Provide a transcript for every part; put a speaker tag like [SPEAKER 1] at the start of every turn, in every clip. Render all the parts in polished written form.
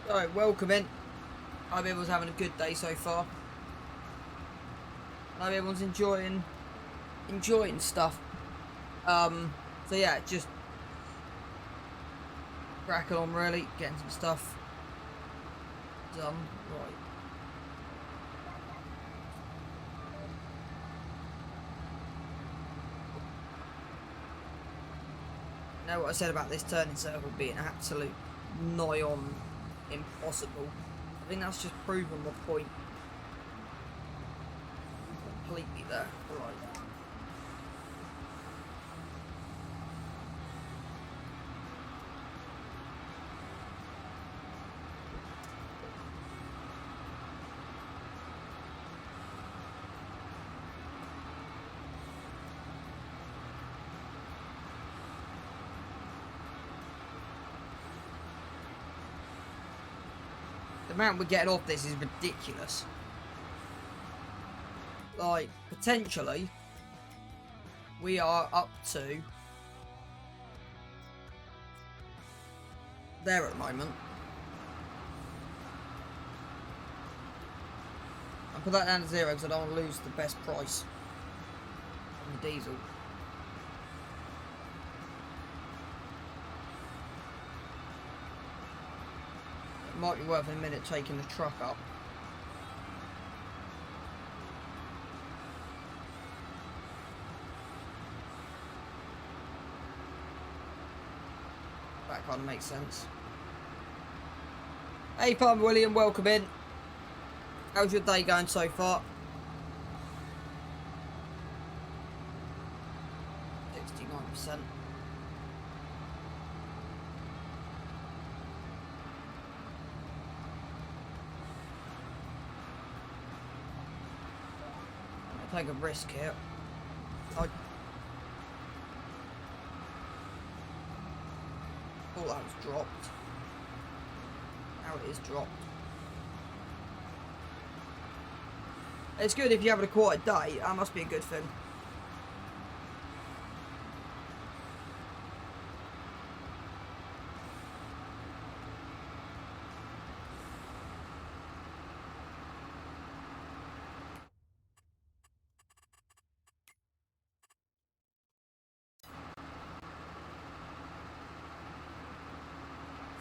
[SPEAKER 1] Alright, welcome in. I hope everyone's having a good day so far. I hope everyone's enjoying stuff. So yeah, just cracking on really, getting some stuff done. Right. Now what I said about this turning circle being absolute nigh on impossible. I think that's just proven my point completely there. Right. The amount we're getting off this is ridiculous. Like, potentially, we are up to there at the moment. I'll put that down to 0 because I don't want to lose the best price on the diesel. Might be worth a minute taking the truck up. That kind of makes sense. Hey, Farmer William, welcome in. How's your day going so far? 69%. I'll take a risk here. I thought that was dropped. Now it is dropped. It's good if you're having a quiet day. That must be a good thing.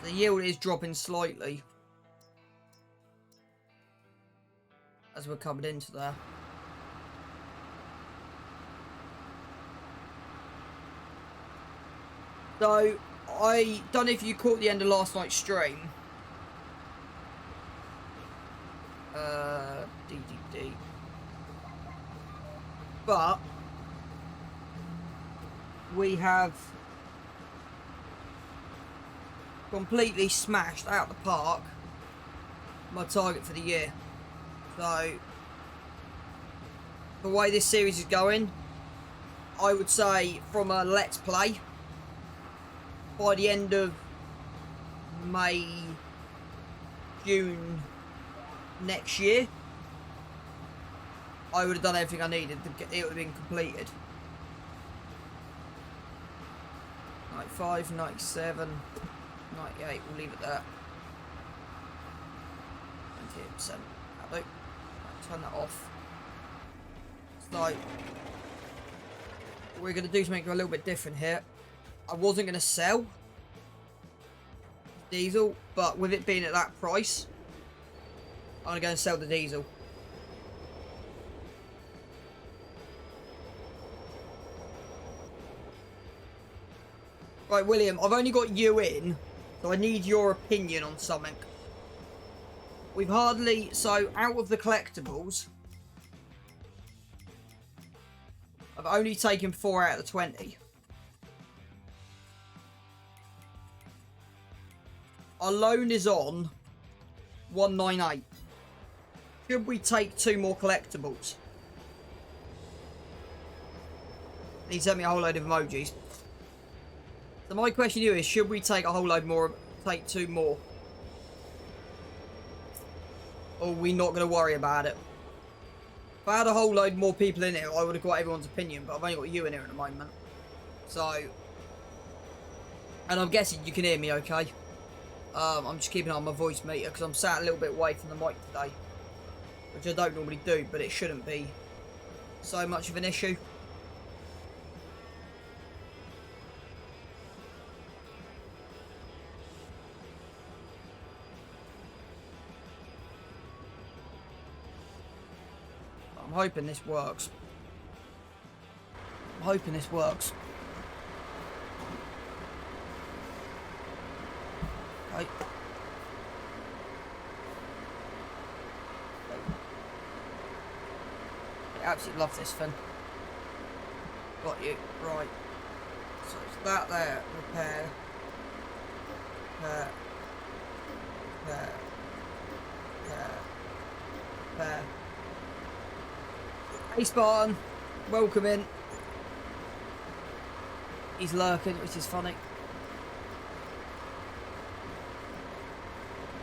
[SPEAKER 1] The yield is dropping slightly as we're coming into there. So, I don't know if you caught the end of last night's stream. DDD. But we have completely smashed out the park my target for the year. So the way this series is going, I would say from a let's play, by the end of May, June next year, I would have done everything I needed to get it would have been completed. 95, 97, 98, we'll leave it there. 98%. That'll do. Turn that off. So, what we're going to do to make it a little bit different here. I wasn't going to sell diesel, but with it being at that price, I'm going to go and sell the diesel. Right, William, I've only got you in, so I need your opinion on something. We've hardly... So, out of the collectibles, I've only taken 4 out of the 20. Our loan is on 198. Should we take 2 more collectibles? He sent me a whole load of emojis. So my question to you is, should we take a whole load more, take 2 more? Or are we not going to worry about it? If I had a whole load more people in here, I would have got everyone's opinion, but I've only got you in here at the moment. So, and I'm guessing you can hear me okay. I'm just keeping an eye on my voice meter because I'm sat a little bit away from the mic today, which I don't normally do, but it shouldn't be so much of an issue. I'm hoping this works. I'm hoping this works. Okay. I absolutely love this thing. Got you. Right. So it's that there. Repair. Repair. Repair. Repair. Repair. Hey Spartan. Welcome in. He's lurking, which is funny.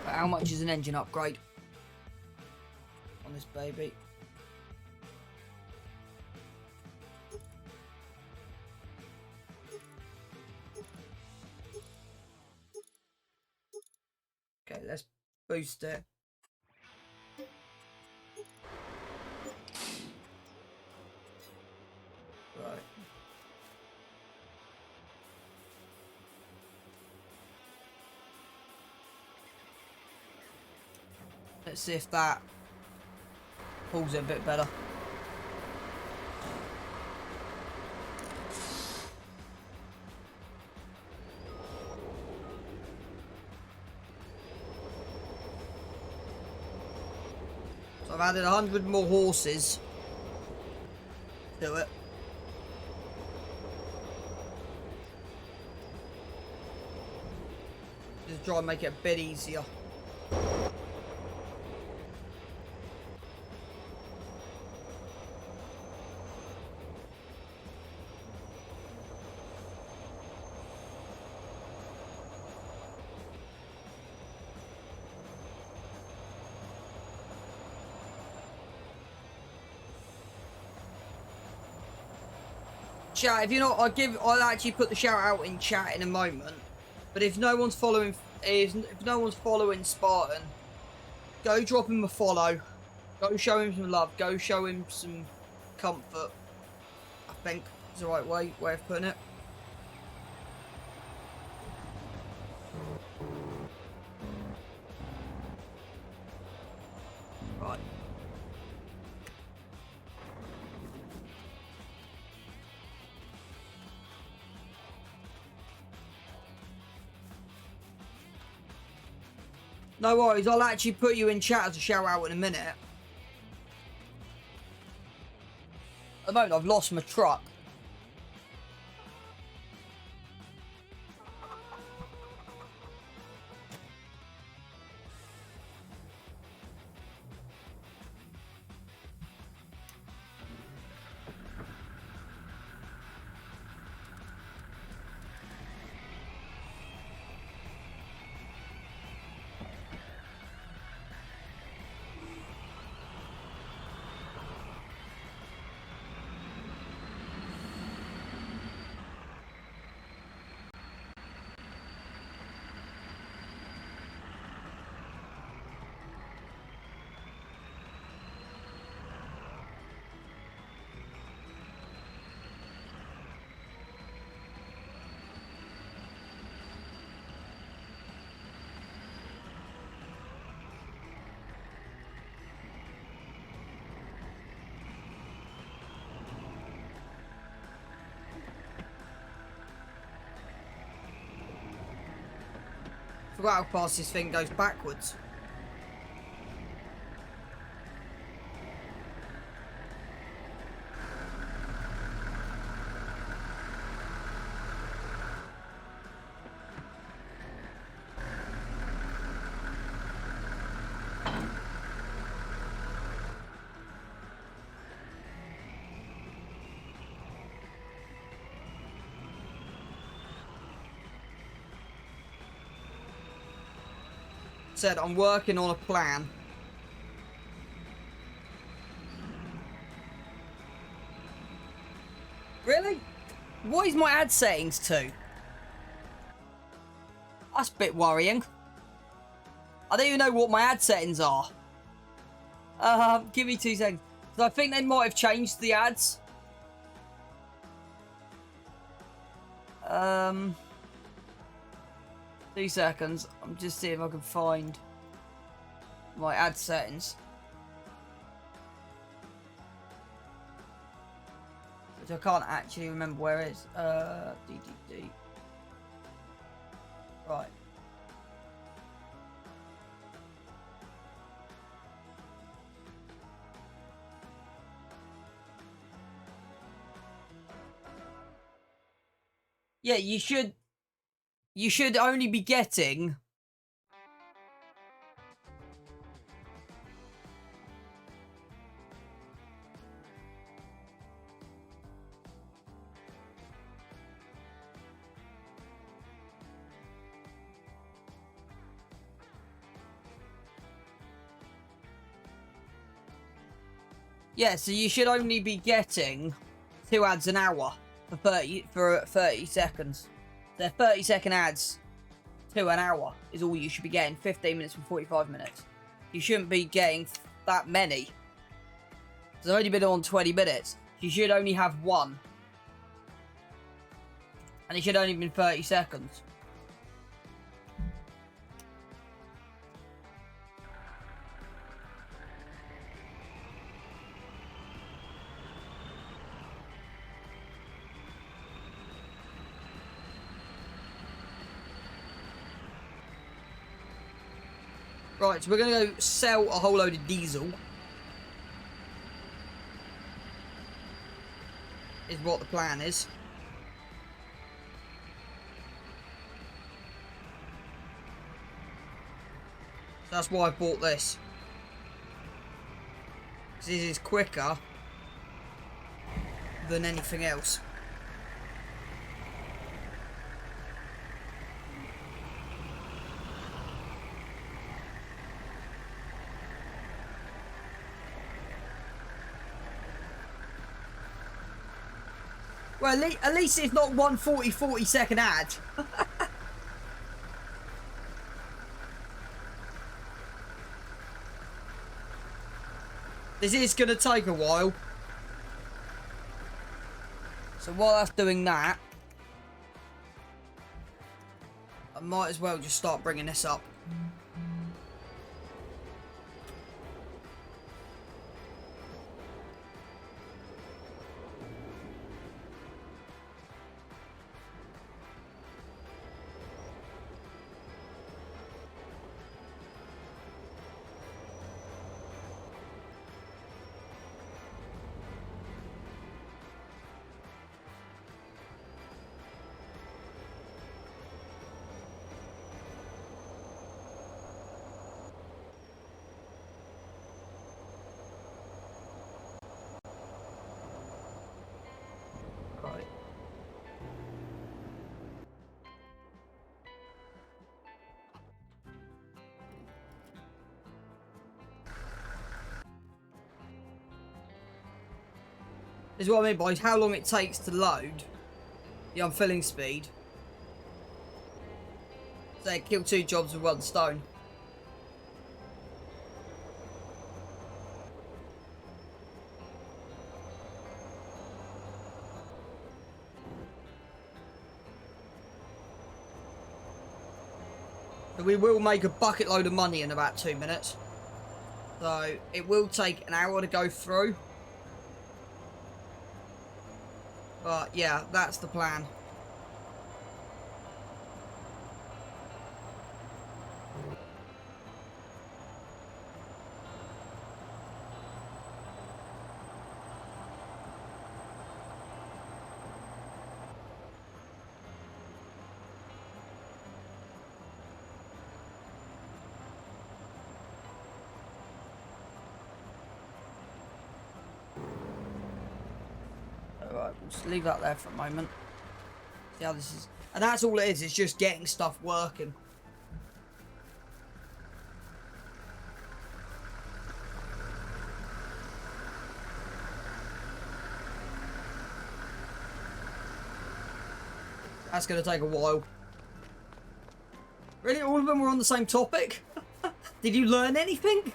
[SPEAKER 1] But how much is an engine upgrade on this baby? Okay, let's boost it. Right. Let's see if that pulls it a bit better. So I've added 100 more horses to it. Just try and make it a bit easier. Chat, if you're not, I'll actually put the shout out in chat in a moment. But if no one's following, if no one's following Spartan, go drop him a follow. Go show him some love. Go show him some comfort. I think is the right way of putting it. Right. No worries, I'll actually put you in chat as a shout out in a minute. At the moment, I've lost my truck. Forgot how fast this thing goes backwards. Said I'm working on a plan. Really? What is my ad settings to? That's a bit worrying. I don't even know what my ad settings are. Give me 2 seconds. Because I think they might have changed the ads. 2 seconds. I'm just seeing if I can find my ad settings. Which I can't actually remember where it is. DDD. Right. Yeah, you should only be getting yeah, so you should only be getting 2 ads an hour for 30 seconds. They're 30-second ads to an hour is all you should be getting. 15 minutes and 45 minutes. You shouldn't be getting that many. I've only been on 20 minutes. You should only have 1. And it should only been 30 seconds. Right, so we're going to go sell a whole load of diesel. Is what the plan is. So that's why I bought this. Because this is quicker than anything else. Well, at least it's not 40 second ad. This is going to take a while. So while that's doing that, I might as well just start bringing this up. Right. Is what I mean by how long it takes to load the unfilling speed. So kill 2 jobs with 1 stone. So we will make a bucket load of money in about 2 minutes. So it will take an hour to go through. But yeah, that's the plan. Alright, we'll just leave that there for a moment. See how this is. And that's all it is, it's just getting stuff working. That's going to take a while. Really? All of them were on the same topic? Did you learn anything?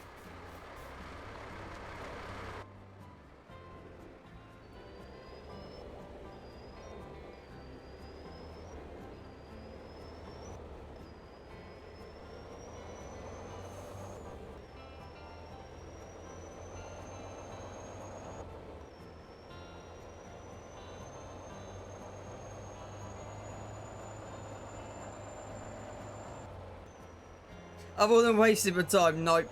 [SPEAKER 1] Other than wasting my time, nope.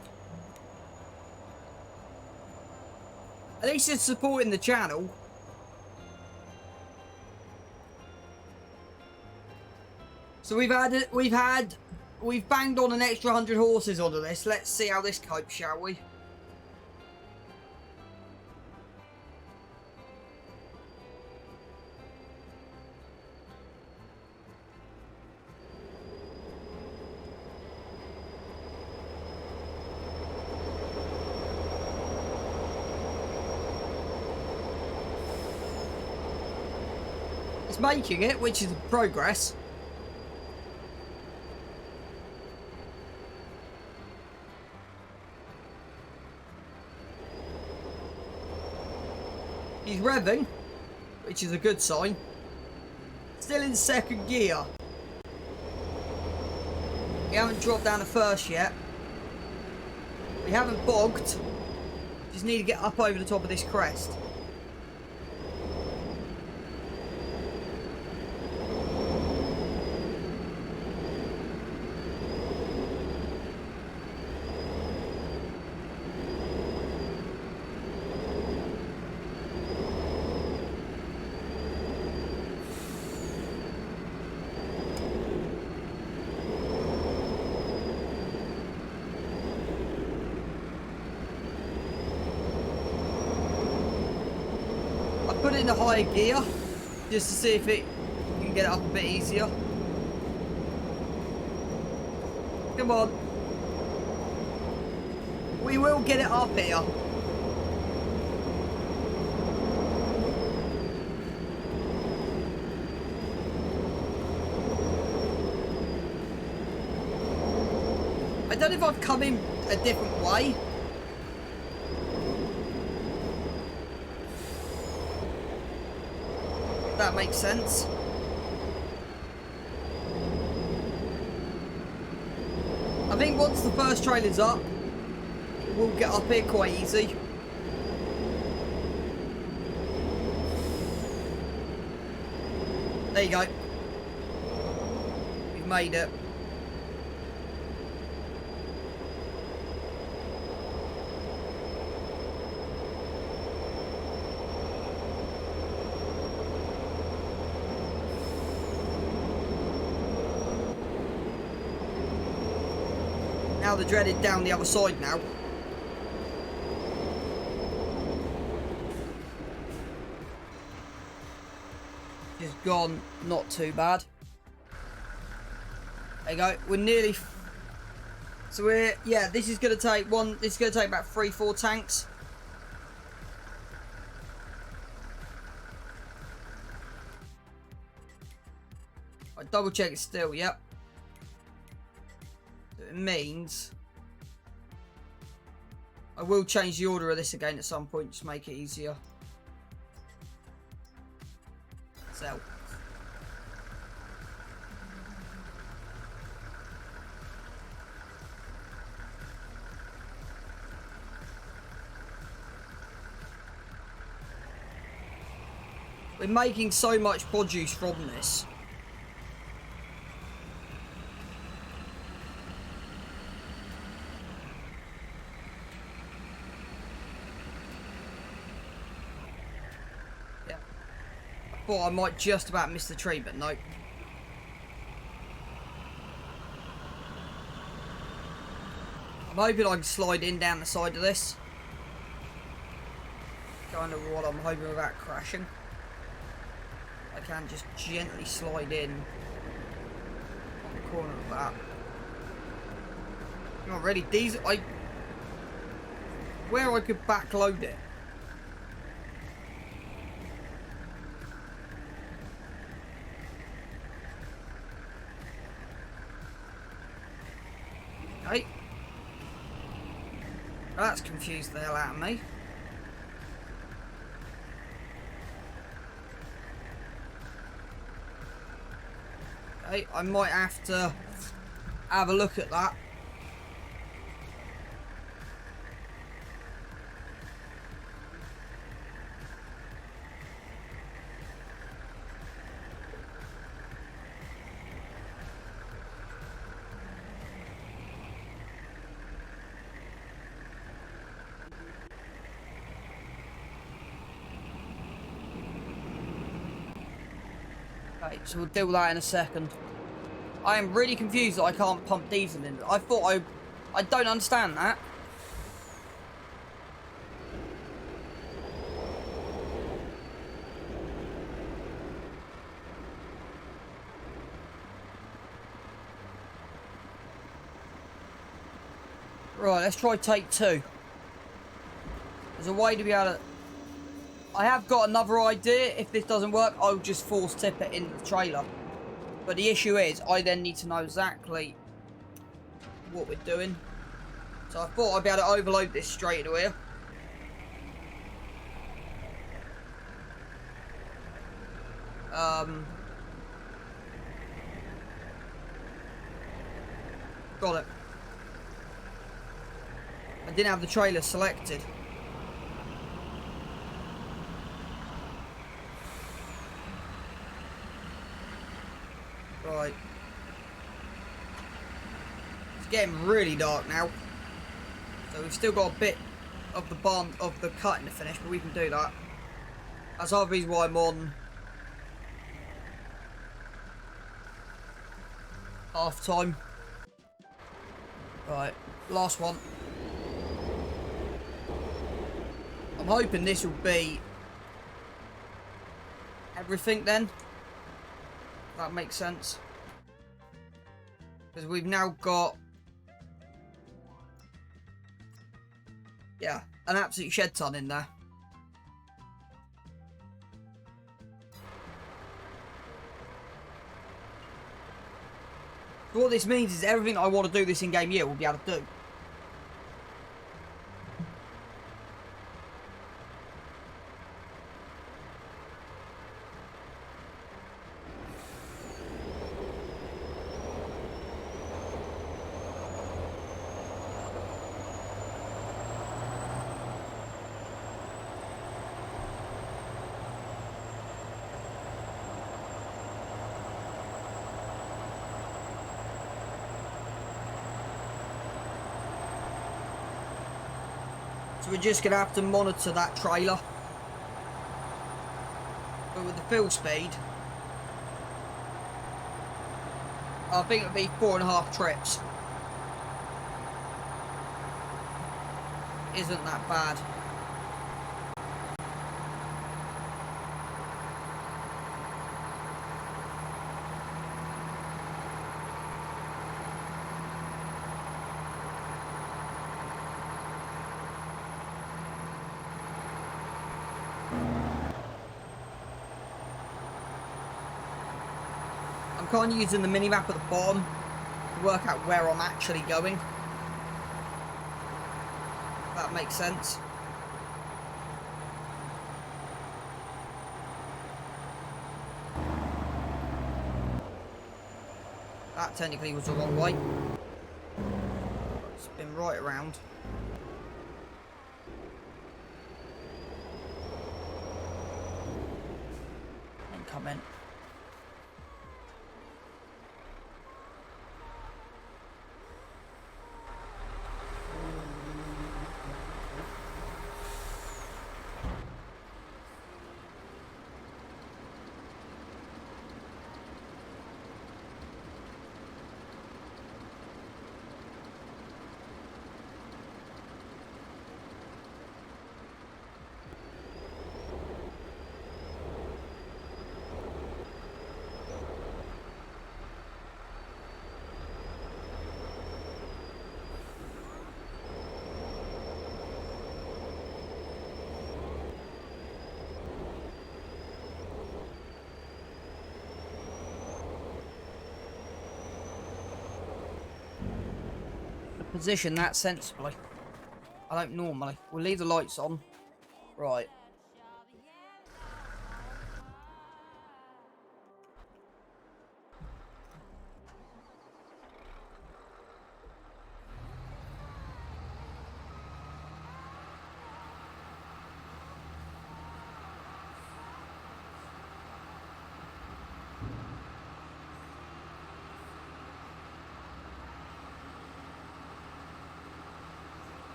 [SPEAKER 1] At least it's supporting the channel. So we've banged on an extra 100 horses onto this. Let's see how this copes, shall we? It's making it, which is progress. He's revving, which is a good sign. Still in second gear. We haven't dropped down to first yet. We haven't bogged. Just need to get up over the top of this crest. it in a higher gear just to see if it can get it up a bit easier. Come on. We will get it up here. I don't know if I've come in a different way. That makes sense. I think once the first trailer's up, we'll get up here quite easy. There you go. We've made it. Now they're dreaded down the other side now. Just gone, not too bad. There you go. We're nearly. So we're, yeah. This is gonna take one. This is gonna take about 3-4 tanks. I double check it still. Yep. It means I will change the order of this again at some point to make it easier. Sell. We're making so much produce from this. Thought I might just about miss the tree, but nope. I'm hoping I can slide in down the side of this. Kind of what I'm hoping without crashing. I can just gently slide in on the corner of that. Not really. These, where I could backload it. Okay. That's confused the hell out of me. Okay, I might have to have a look at that. Okay, so we'll deal with that in a second. I am really confused that I can't pump diesel in. I thought I don't understand that. Right, let's try take two. There's a way to be able to... I have got another idea. If this doesn't work, I'll just force tip it into the trailer. But the issue is, I then need to know exactly what we're doing. So I thought I'd be able to overload this straight away. Got it. I didn't have the trailer selected. Right. It's getting really dark now. So we've still got a bit of the barn of the cutting to finish, but we can do that. That's half the reason why I'm on half time. Right, last one. I'm hoping this will be everything then. That makes sense. Because we've now got... yeah, an absolute shed ton in there. So what this means is everything I want to do this in-game year will be able to do. So we're just going to have to monitor that trailer. But with the fill speed, I think it'll be 4.5 trips. Isn't that bad. I'm kind of using the mini-map at the bottom to work out where I'm actually going. If that makes sense. That technically was the wrong way. Spin right around. And come in. Position that sensibly. I don't normally. We'll leave the lights on. Right.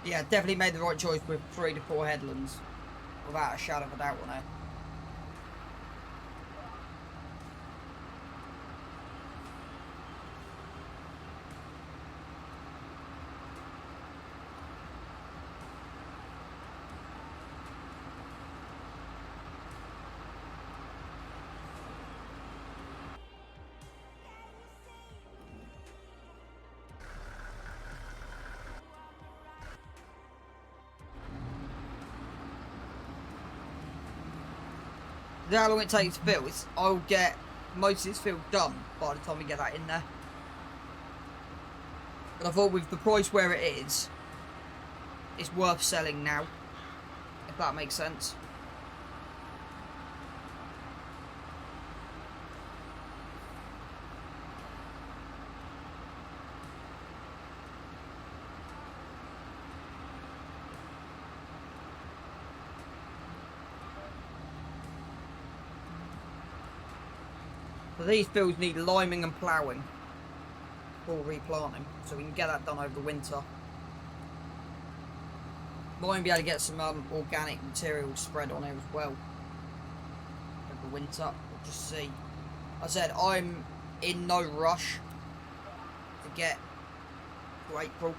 [SPEAKER 1] Yeah, definitely made the right choice with 3 to 4 headlands. Without a shadow of a doubt on it. How long it takes to fill, I'll get most of this field done by the time we get that in there. But I thought with the price where it is, it's worth selling now, if that makes sense. So these fields need liming and ploughing for replanting, so we can get that done over the winter. Might be able to get some organic material spread on here as well over the winter. We'll just see. I said I'm in no rush to get to April.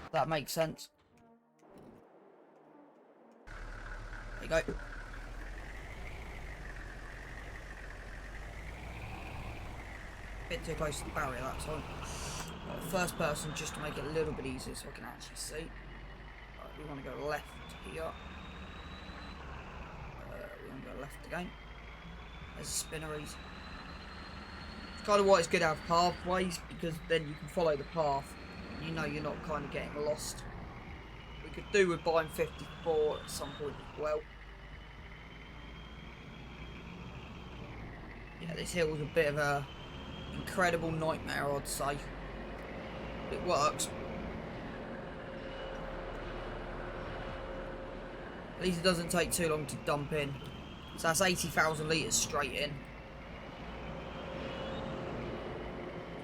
[SPEAKER 1] If that makes sense. There you go. Bit too close to the barrier that time. Right, first person just to make it a little bit easier so I can actually see. Right, we want to go left here. We want to go left again. There's a spinneries. It's kind of why it's good to have pathways, because then you can follow the path. You know you're not kind of getting lost. We could do with buying 54 at some point as well. Yeah, this hill was a bit of a incredible nightmare, I'd say. It works. At least it doesn't take too long to dump in. So that's 80,000 litres straight in.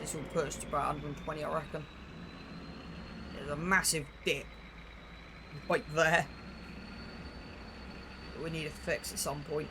[SPEAKER 1] This will put us to about 120, I reckon. There's a massive dip right there that we need to fix at some point.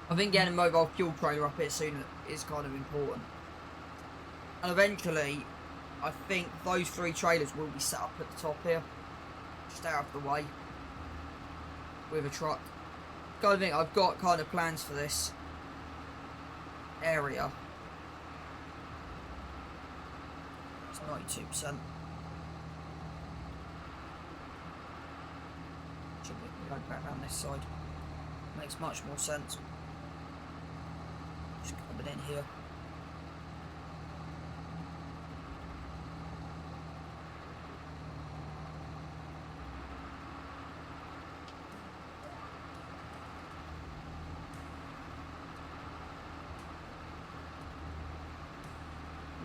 [SPEAKER 1] I think getting a mobile fuel trailer up here soon is kind of important. And eventually, I think those 3 trailers will be set up at the top here. Just out of the way. With a truck. Kind of think I've got kind of plans for this area. It's 92%. Should we go back around this side? Makes much more sense. Just coming in here.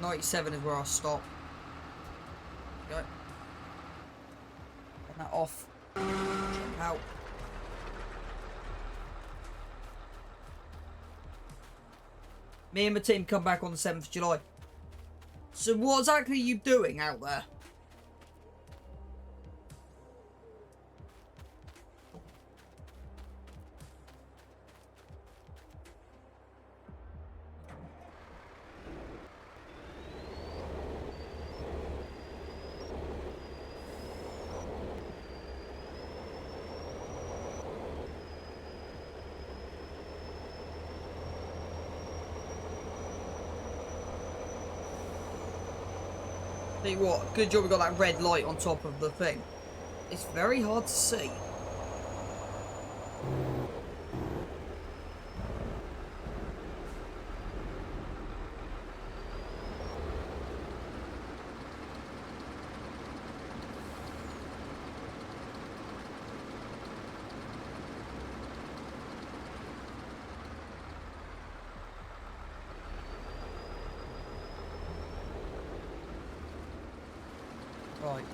[SPEAKER 1] .97 is where I'll stop. There we go. Turn that off. Jump out. Me and my team come back on the 7th of July. So what exactly are you doing out there? Tell you what, good job we got that red light on top of the thing. It's very hard to see. Right.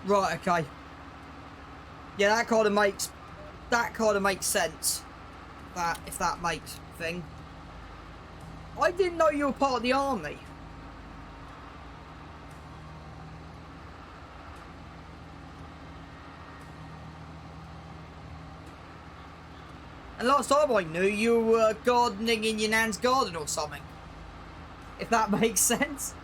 [SPEAKER 1] Right, okay. Yeah, that kind of makes sense. That, if that makes thing. I didn't know you were part of the army. And last time I knew, you were gardening in your nan's garden or something. If that makes sense.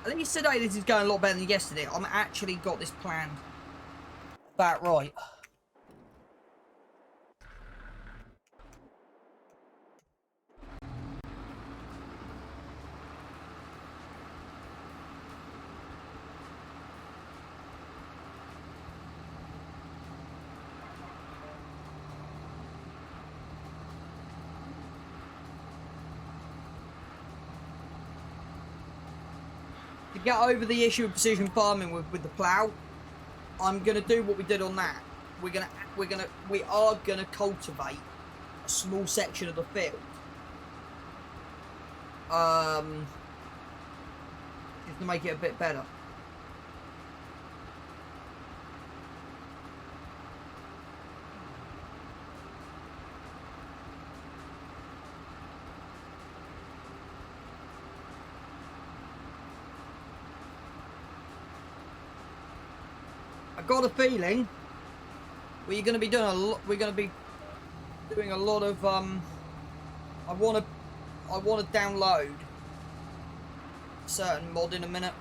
[SPEAKER 1] At least today this is going a lot better than yesterday. I'm actually got this planned about right. To get over the issue of precision farming with the plough, I'm gonna do what we did on that. We are gonna cultivate a small section of the field. Just to make it a bit better. I got a feeling we're going to be doing a lot. We're going to be doing a lot of. I want to download a certain mod in a minute.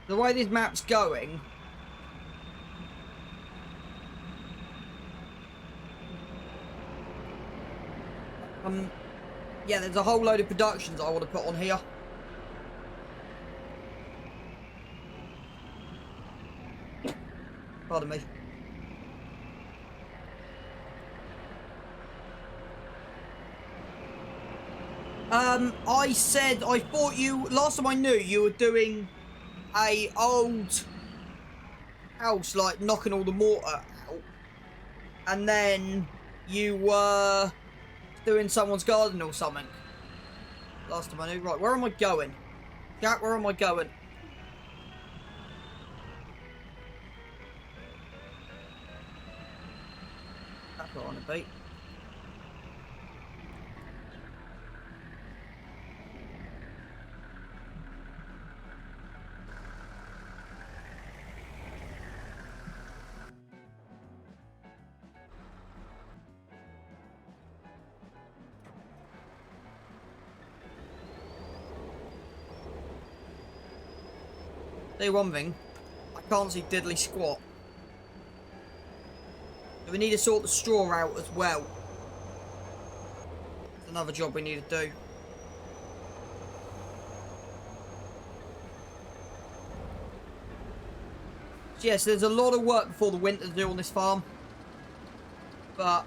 [SPEAKER 1] The way this map's going, yeah, there's a whole load of productions I want to put on here. Pardon me. I said, I thought you, last time I knew, you were doing a old house, like knocking all the mortar out. And then you were doing someone's garden or something. Last time I knew. Right, where am I going? Jack, where am I going? That's what I want to be. Tell you one thing, I can't see diddly squat. So we need to sort the straw out as well. It's another job we need to do. So yes, there's a lot of work before the winter to do on this farm. But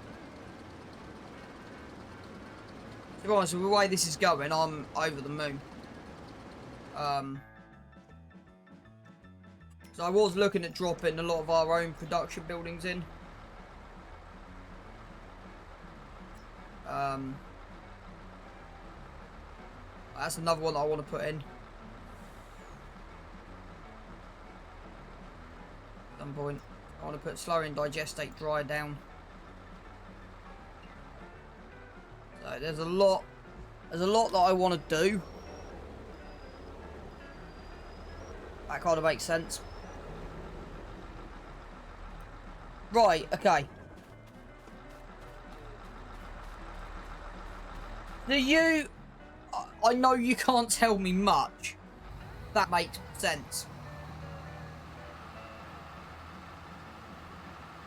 [SPEAKER 1] to be honest, with the way this is going, I'm over the moon. So I was looking at dropping a lot of our own production buildings in. That's another one that I want to put in. At some point, I want to put slurry and digestate dry down. So there's a lot that I want to do. That kind of makes sense. Right, okay. Do you... I know you can't tell me much. That makes sense.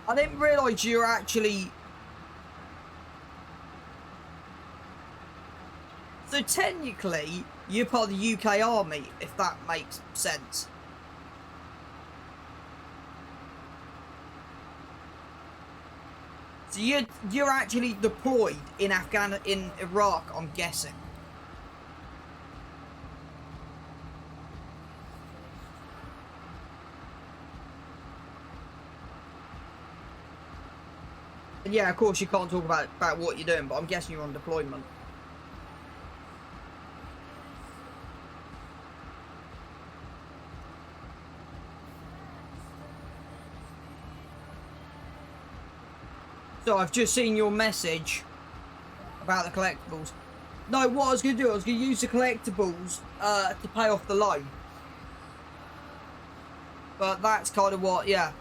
[SPEAKER 1] I didn't realise you're actually... So technically, you're part of the UK Army, if that makes sense. So you're actually deployed in in Iraq, I'm guessing. And yeah, of course you can't talk about what you're doing, but I'm guessing you're on deployment. So I've just seen your message about the collectibles. No, what I was going to do, I was going to use the collectibles to pay off the loan. But that's kind of what, yeah.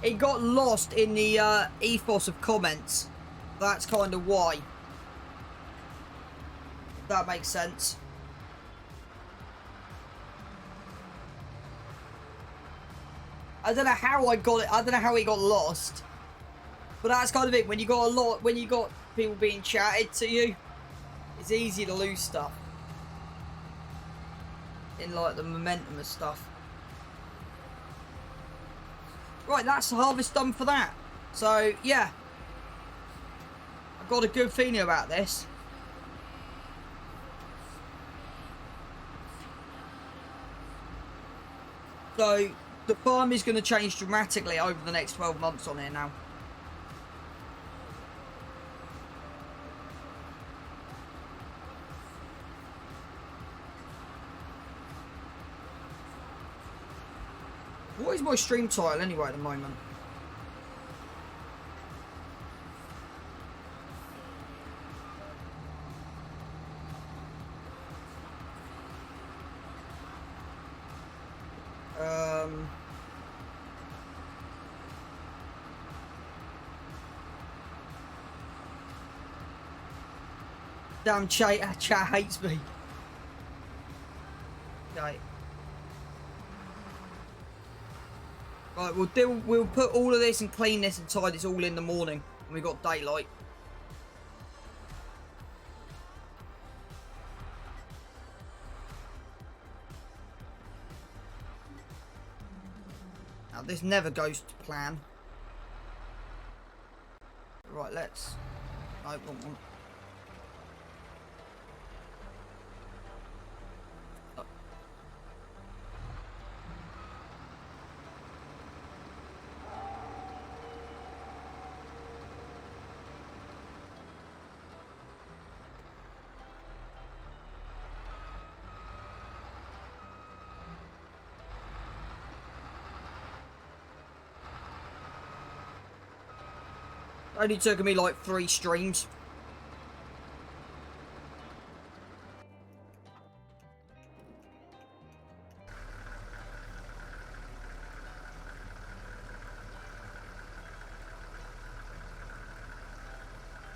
[SPEAKER 1] It got lost in the ethos of comments. That's kind of why. That makes sense. I don't know how I got it. I don't know how it got lost. But that's kind of it. When you got when you got people being chatted to you, it's easy to lose stuff. In like the momentum of stuff. Right, that's the harvest done for that. So yeah, I've got a good feeling about this. So the farm is going to change dramatically over the next 12 months on here now. What is my stream title anyway at the moment? Damn, chat hates me. Okay. Right, we'll put all of this and clean this and tie this all in the morning when we got daylight. Now this never goes to plan. Right, let's. No, wrong one. Only took me like 3 streams.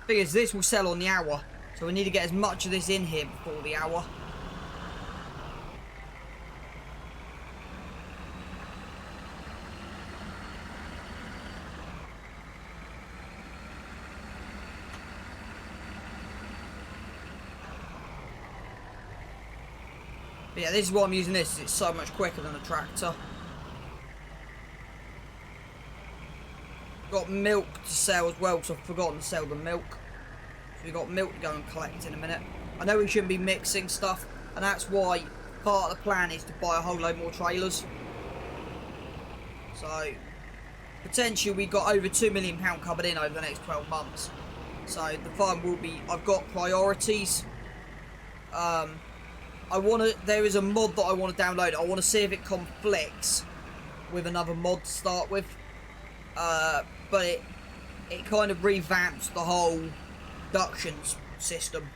[SPEAKER 1] Thing is, this will sell on the hour, so we need to get as much of this in here before the hour. But yeah, this is why I'm using this. It's so much quicker than a tractor. Got milk to sell as well, because I've forgotten to sell the milk. So we've got milk to go and collect in a minute. I know we shouldn't be mixing stuff, and that's why part of the plan is to buy a whole load more trailers. So, potentially we've got over £2 million covered in over the next 12 months. So the farm will be, I've got priorities. There is a mod that I want to download. I want to see if it conflicts with another mod to start with. But it kind of revamps the whole production system.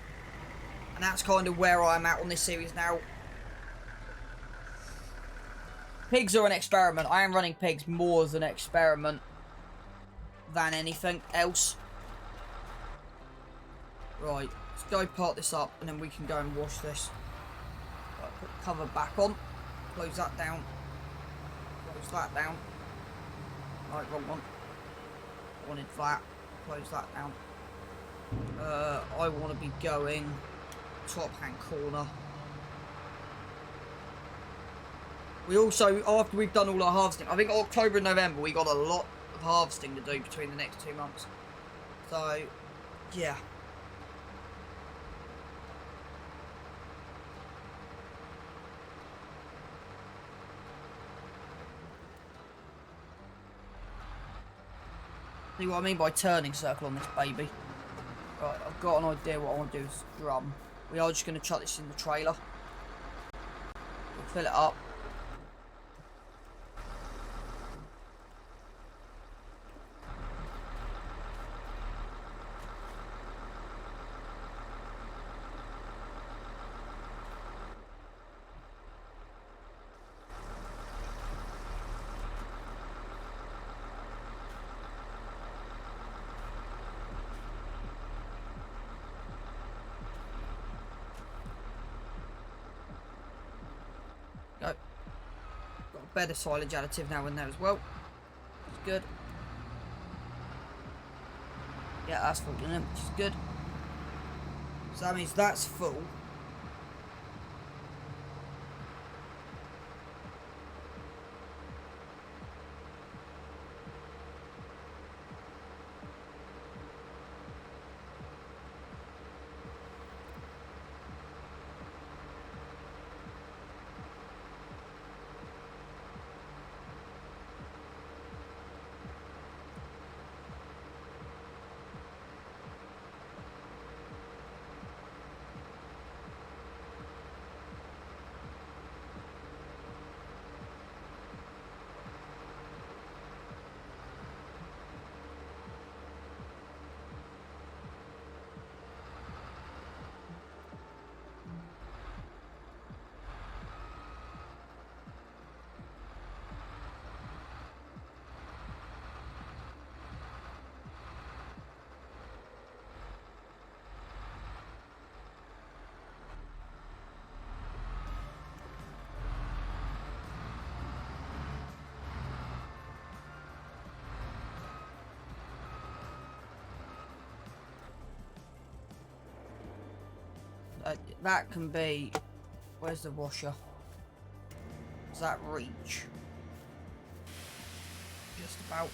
[SPEAKER 1] And that's kind of where I'm at on this series now. Pigs are an experiment. I am running pigs more as an experiment than anything else. Right, let's go part this up and then we can go and wash this. Right, put the cover back on. Close that down. Close that down. Right, wrong one. Wanted that. Close that down. I want to be going top hand corner. We also, after we've done all our harvesting, I think October and November we got a lot of harvesting to do between the next 2 months. So, yeah. See what I mean by turning circle on this baby? Right, I've got an idea what I want to do is drum. We are just going to chuck this in the trailer. We'll fill it up. Go. got better silage additive now in there as well. Which is good. Yeah, that's full in it, which is good. So that means that's full. That can be... Where's the washer? Does that reach? Just about.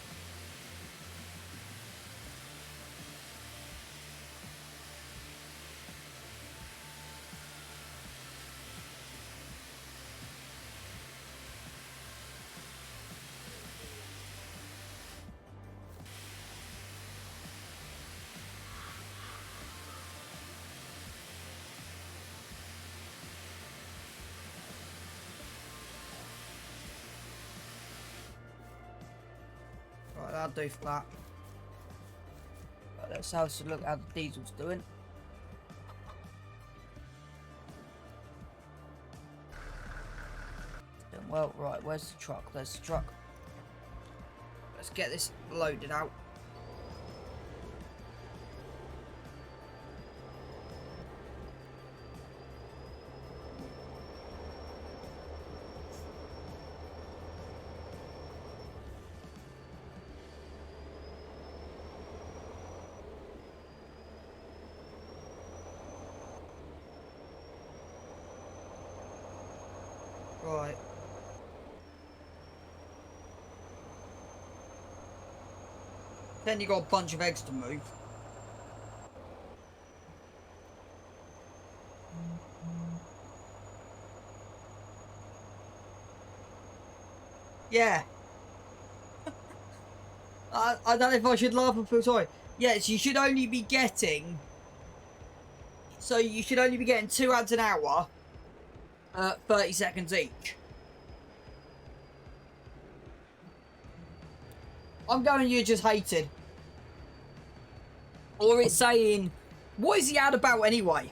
[SPEAKER 1] Right, that'll do for that. Right, let's have a look at how the diesel's doing. Doing well. Right, where's the truck? There's the truck. Let's get this loaded out. Right. Then you got a bunch of eggs to move. Yeah. I don't know if I should laugh or feel sorry. Yes, you should only be getting... So you should only be getting 2 ads an hour. 30 seconds each. I'm going, you're just hated. Or it's saying, what is he ad about anyway?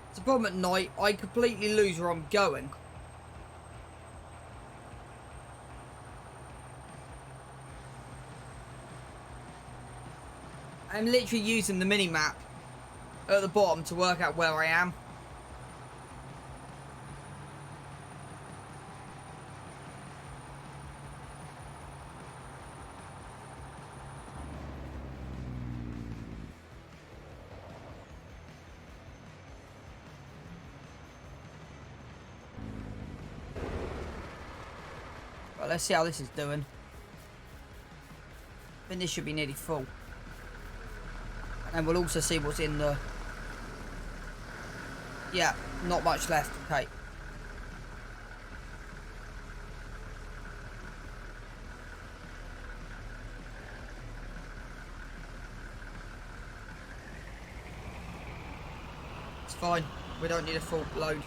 [SPEAKER 1] It's a problem at night. I completely lose where I'm going. I'm literally using the mini-map at the bottom to work out where I am. Right, let's see how this is doing. I think this should be nearly full. And we'll also see what's in the... Yeah, not much left. Okay. fine. We don't need a full load.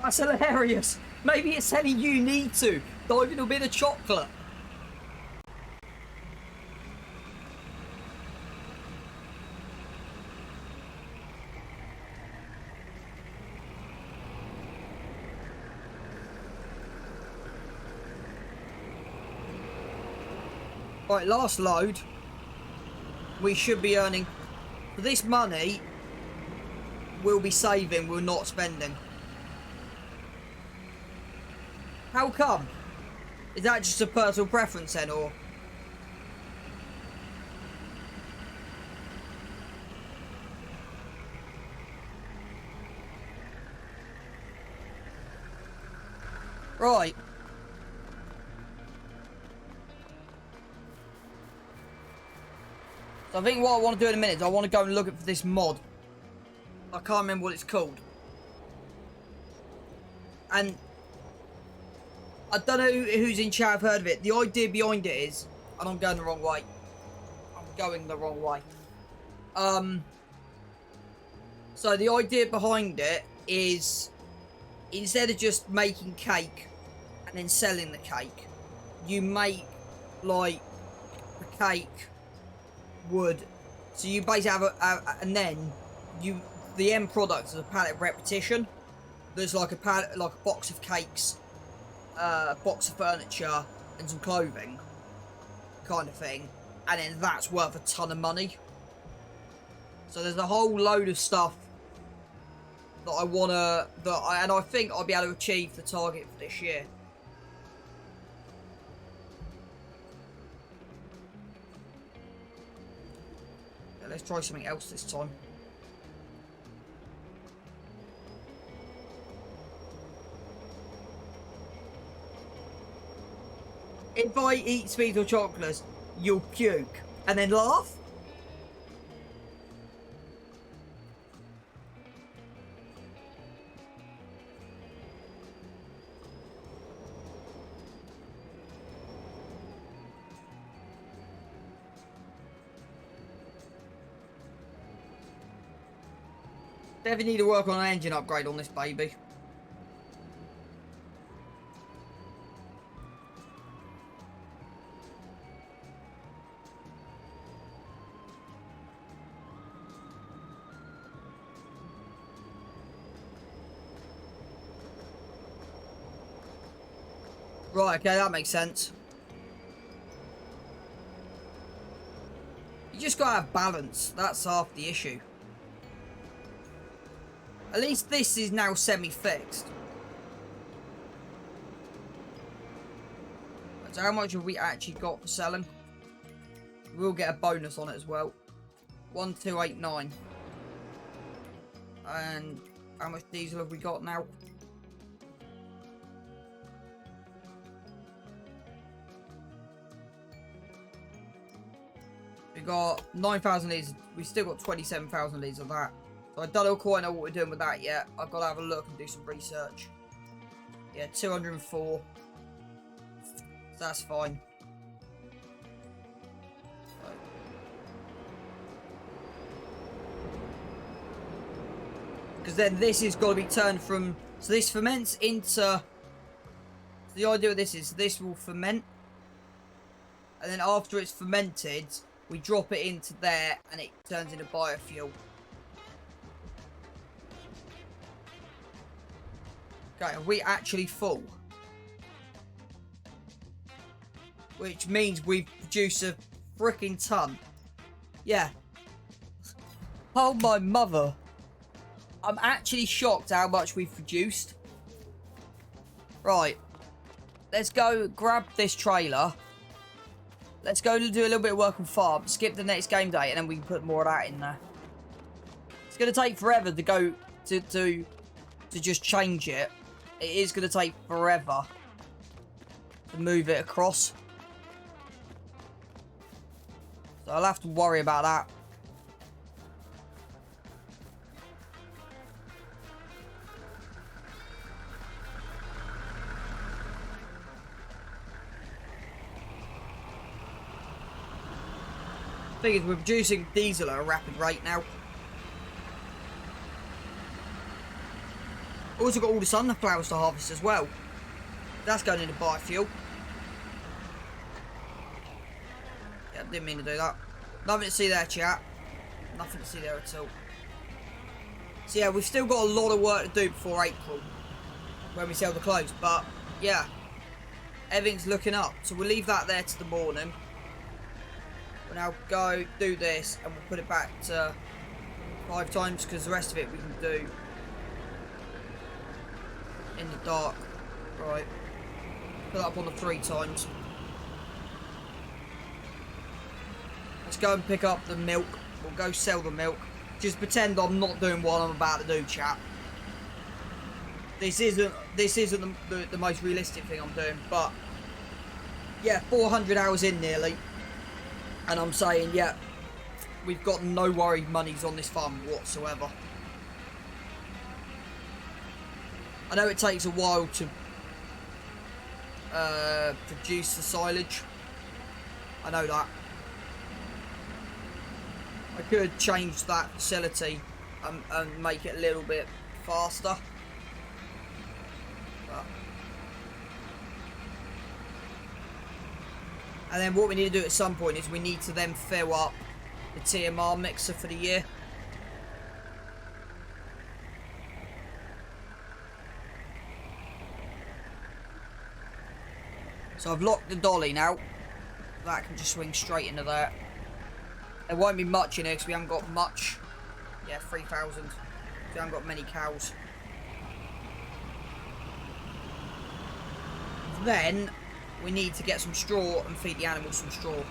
[SPEAKER 1] That's hilarious. Maybe it's telling you need to. Dive in a bit of chocolate. Right, last load. We should be earning. This money we'll be saving, we're not spending. How come? Is that just a personal preference then, or? Right. So I think what I want to do in a minute is I want to go and look at this mod. I can't remember what it's called. And I don't know who's in chat have heard of it. The idea behind it is, and I'm going the wrong way. I'm going the wrong way. So the idea behind it is, instead of just making cake and then selling the cake, you make like the cake wood. So you basically have and then the end product is a pallet of repetition. There's like a pallet, like a box of cakes, a box of furniture, and some clothing, kind of thing, and then that's worth a ton of money. So there's a whole load of stuff that I wanna, and I think I'll be able to achieve the target for this year. Yeah, let's try something else this time. If I eat sweets or chocolates, you'll puke and then laugh? Definitely need to work on an engine upgrade on this baby. Right, okay, that makes sense. You just gotta have balance. That's half the issue. At least this is now semi-fixed. So how much have we actually got for selling? We'll get a bonus on it as well. 1289. And how much diesel have we got now? We got 9,000 litres. We still got 27,000 litres of that. So I don't quite know what we're doing with that yet. I've got to have a look and do some research. Yeah, 204. So that's fine. Because then this is got to be turned from... So this ferments into... So the idea of this is this will ferment. And then after it's fermented, we drop it into there and it turns into biofuel. Okay, are we actually full? Which means we produce a freaking ton. Yeah. Oh my mother. I'm actually shocked how much we've produced. Right. Let's go grab this trailer. Let's go do a little bit of work on farm. Skip the next game day and then we can put more of that in there. It's going to take forever to go to just change it. It is going to take forever to move it across. So I'll have to worry about that. Thing is, we're producing diesel at a rapid rate now. Also got all the sunflowers to harvest as well. That's going into biofuel. Yeah, didn't mean to do that. Nothing to see there, chat. Nothing to see there at all. So yeah, we've still got a lot of work to do before April, when we sell the clothes. But yeah, everything's looking up. So we'll leave that there to the morning. We'll now go do this, and we'll put it back to 5 times, because the rest of it we can do in the dark. Right. Put that up on the 3 times. Let's go and pick up the milk. We'll go sell the milk. Just pretend I'm not doing what I'm about to do, chat. This isn't the most realistic thing I'm doing, but yeah, 400 hours in nearly, and I'm saying, yeah, we've got no worried monies on this farm whatsoever. I know it takes a while to produce the silage. I know that. I could change that facility and make it a little bit faster. But. And then what we need to do at some point is we need to then fill up the TMR mixer for the year. So I've locked the dolly now. That can just swing straight into there. There won't be much in here because we haven't got much. Yeah, 3,000. We haven't got many cows. Then we need to get some straw and feed the animals some straw.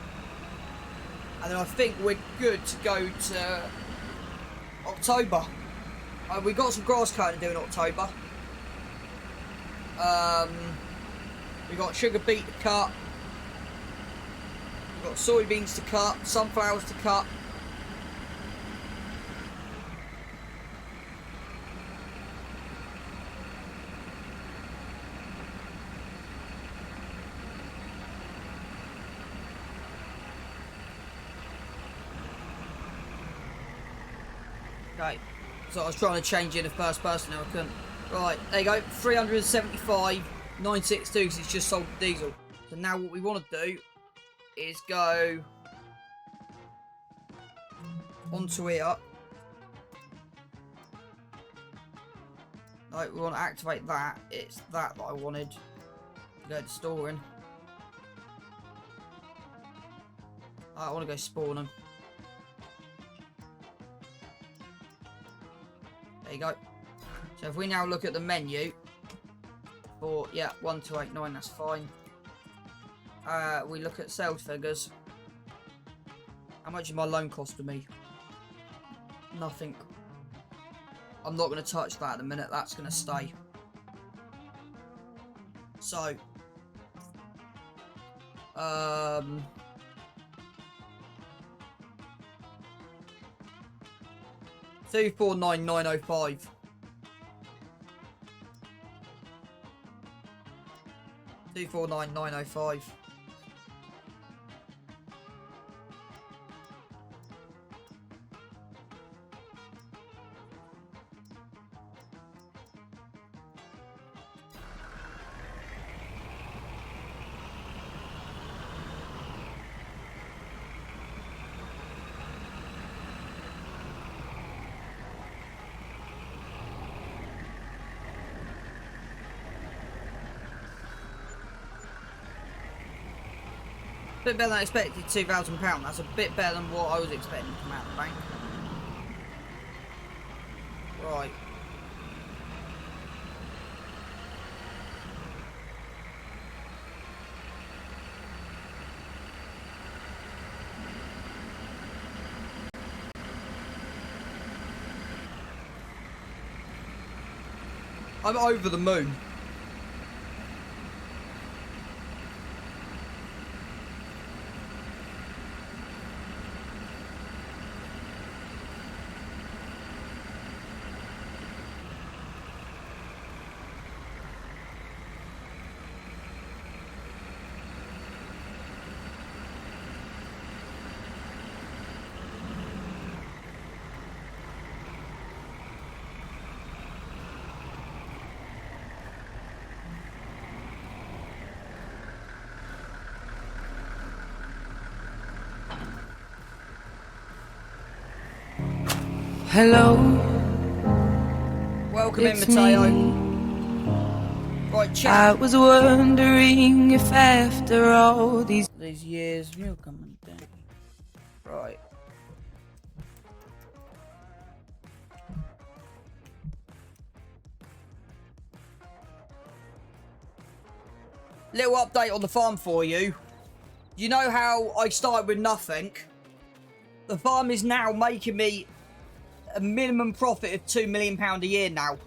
[SPEAKER 1] And then I think we're good to go to October. We got some grass cutting to do in October. We got sugar beet to cut. We've got soybeans to cut, sunflowers to cut. Okay, so I was trying to change in the first person now, I couldn't. Right, there you go, 375,962 because it's just sold diesel. So now what we want to do is go onto here. Like, we want to activate that. It's that I wanted to go to storing. I want to go spawn them. There you go. So if we now look at the menu for, yeah, 1289, that's fine. We look at sales figures. How much is my loan costing me? Nothing. I'm not going to touch that at the minute. That's going to stay. So, 249,905. 249,905. Bit better than I expected, £2,000. That's a bit better than what I was expecting to come out of the bank. Right. I'm over the moon.
[SPEAKER 2] Hello,
[SPEAKER 1] Welcome in,
[SPEAKER 2] it's
[SPEAKER 1] Mateo.
[SPEAKER 2] me.
[SPEAKER 1] Right,
[SPEAKER 2] I
[SPEAKER 1] chat.
[SPEAKER 2] was wondering if after all these
[SPEAKER 1] years, milk coming down. Right. Little update on the farm for you. You know how I started with nothing? The farm is now making me a minimum profit of £2 million a year now.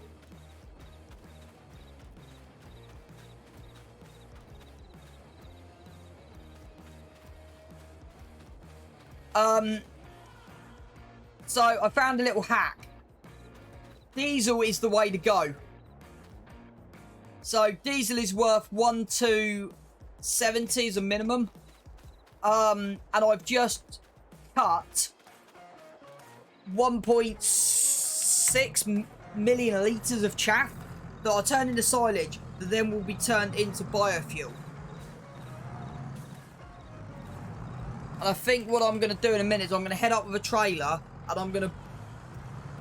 [SPEAKER 1] So I found a little hack. Diesel is the way to go. So diesel is worth 1,270 as a minimum. And I've just cut 1.6 million litres of chaff that are turned into silage that then will be turned into biofuel. And I think what I'm going to do in a minute is I'm going to head up with a trailer and I'm going to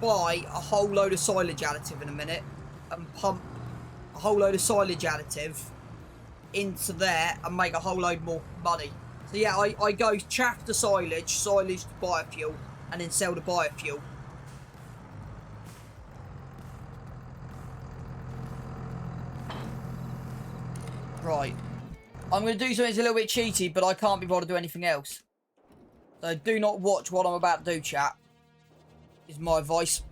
[SPEAKER 1] buy a whole load of silage additive in a minute and pump a whole load of silage additive into there and make a whole load more money. So yeah, I go chaff to silage, silage to biofuel, and then sell the biofuel. Right. I'm going to do something that's a little bit cheaty, but I can't be bothered to do anything else. So do not watch what I'm about to do, chat. Is my advice.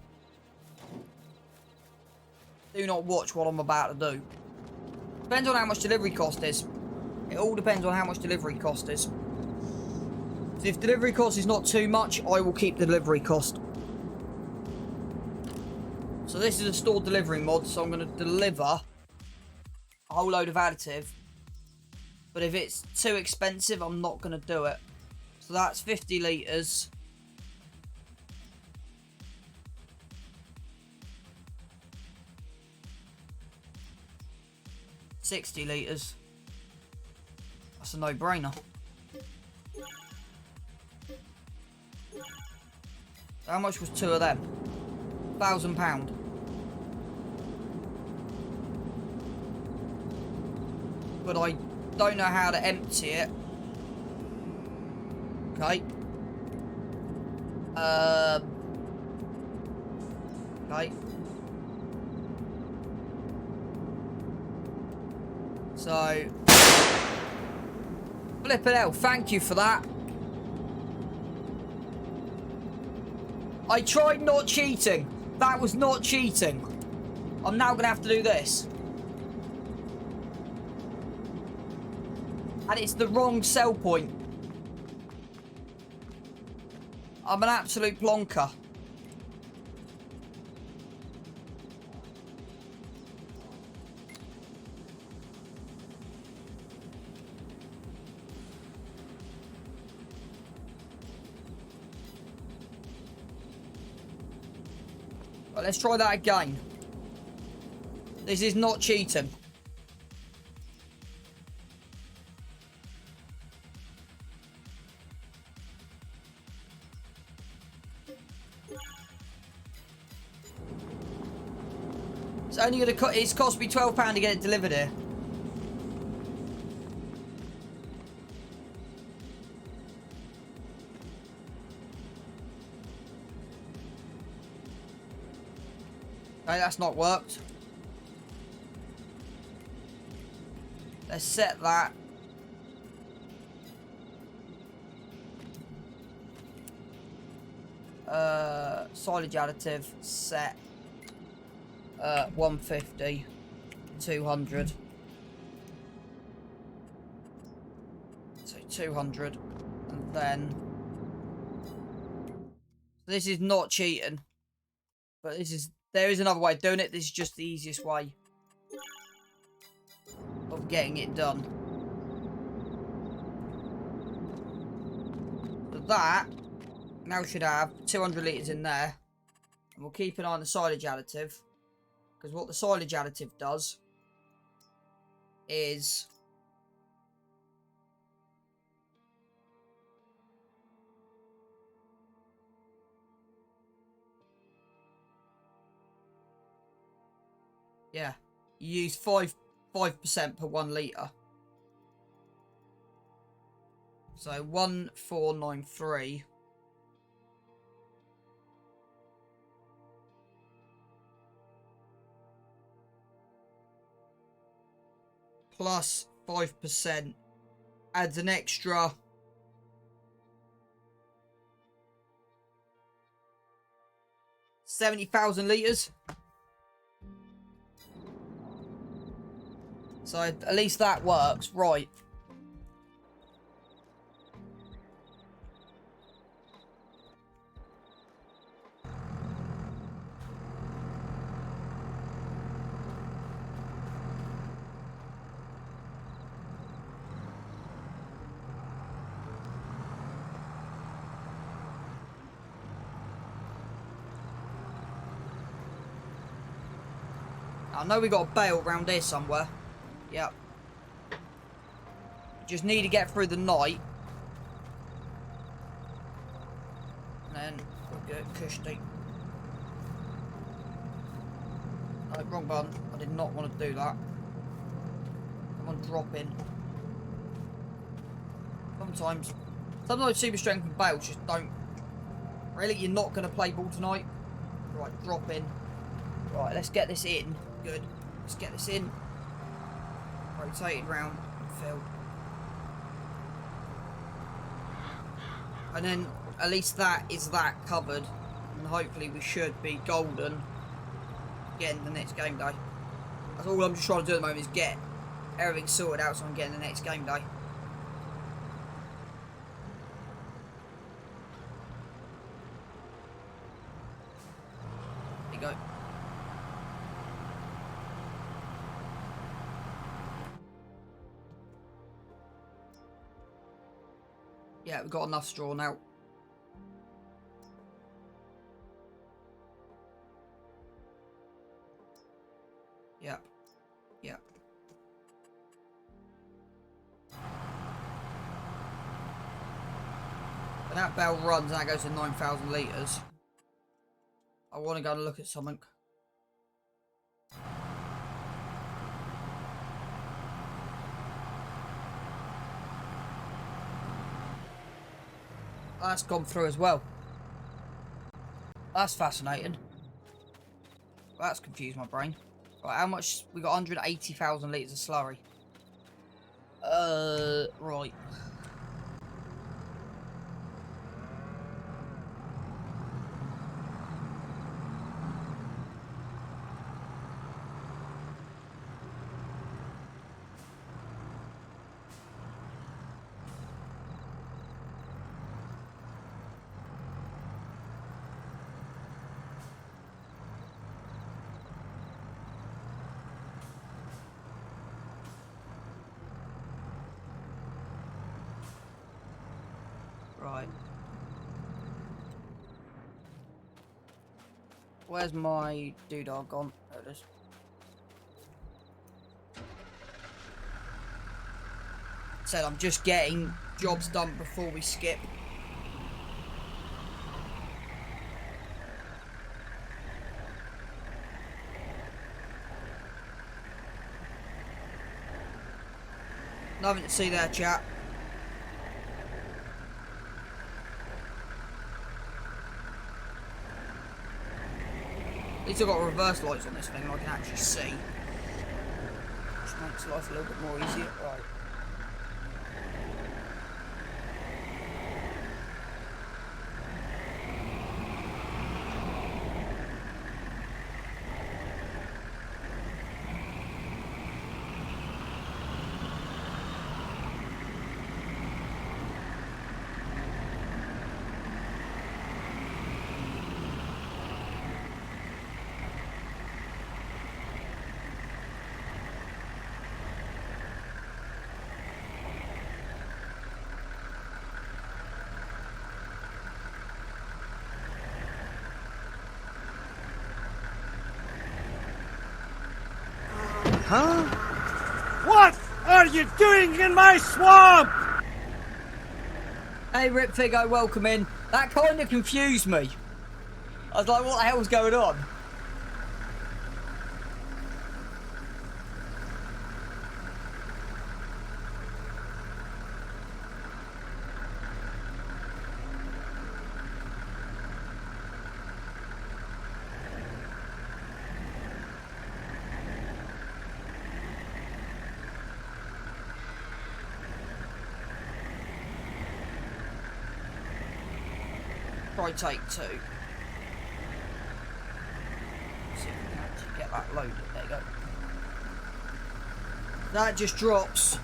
[SPEAKER 1] Do not watch what I'm about to do. Depends on how much delivery cost is. It all depends on how much delivery cost is. So if delivery cost is not too much, I will keep the delivery cost. So this is a stored delivery mod, so I'm going to deliver a whole load of additive. But if it's too expensive, I'm not going to do it. So that's 50 litres. $60 litres. That's a no-brainer. How much was 2 of them? £1,000. But I don't know how to empty it. Okay. Okay. So, flippin' hell, thank you for that. I tried not cheating. That was not cheating. I'm now going to have to do this. And it's the wrong sell point. I'm an absolute plonker. Right, let's try that again. This is not cheating. It's only going to it's cost me £12 to get it delivered here. Okay, that's not worked. Let's set that. Silage additive set. 150, 200. So 200, and then this is not cheating, but there is another way of doing it. This is just the easiest way of getting it done. So that now should have 200 litres in there, and we'll keep an eye on the silage additive. Because what the silage additive does is Yeah. You use 5% per 1 litre. So 1493. Plus 5% adds an extra 70,000 litres. So at least that works, right? I know we got a bale around here somewhere. Yep. Just need to get through the night. And then we'll get cushy. No, wrong button. I did not want to do that. Come on, drop in. Sometimes super strength and bales just don't. Really, you're not going to play ball tonight? Right, drop in. Right, let's get this in. Good. Let's get this in. Rotated round and filled. And then at least that is that covered. And hopefully we should be golden getting the next game day. That's all I'm just trying to do at the moment, is get everything sorted out so I'm getting the next game day. There you go. Yeah, we've got enough straw now. Yep. Yep. When that bell runs and that goes to 9,000 litres, I want to go and look at something. That's gone through as well. That's fascinating. That's confused my brain. Right, how much? We got 180,000 litres of slurry. Right. Right. Where's my doodah gone? There it is. Said I'm just getting jobs done before we skip. Nothing to see there, chat. At least I've got reverse lights on this thing and I can actually see. Which makes life a little bit more easier. Right.
[SPEAKER 3] Huh? What are you doing in my swamp?
[SPEAKER 1] Hey, Rip Figo, welcome in. That kind of confused me. I was like, what the hell's going on? try take 2. See if we can actually get that loaded. There you go. That just drops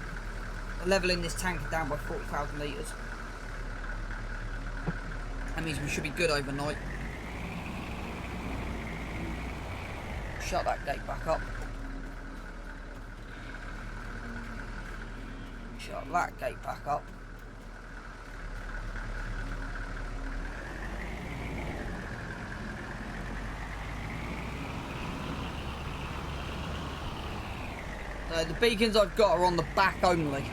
[SPEAKER 1] the level in this tanker down by 40,000 litres. That means we should be good overnight. Shut that gate back up. Shut that gate back up. The beacons I've got are on the back only.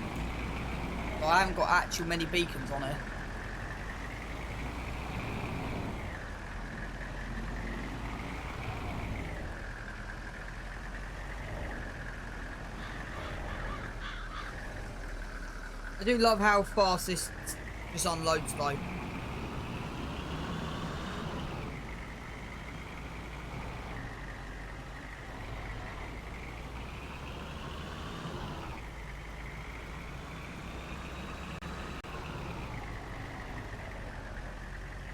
[SPEAKER 1] I haven't got actual many beacons on here. I do love how fast this unloads though.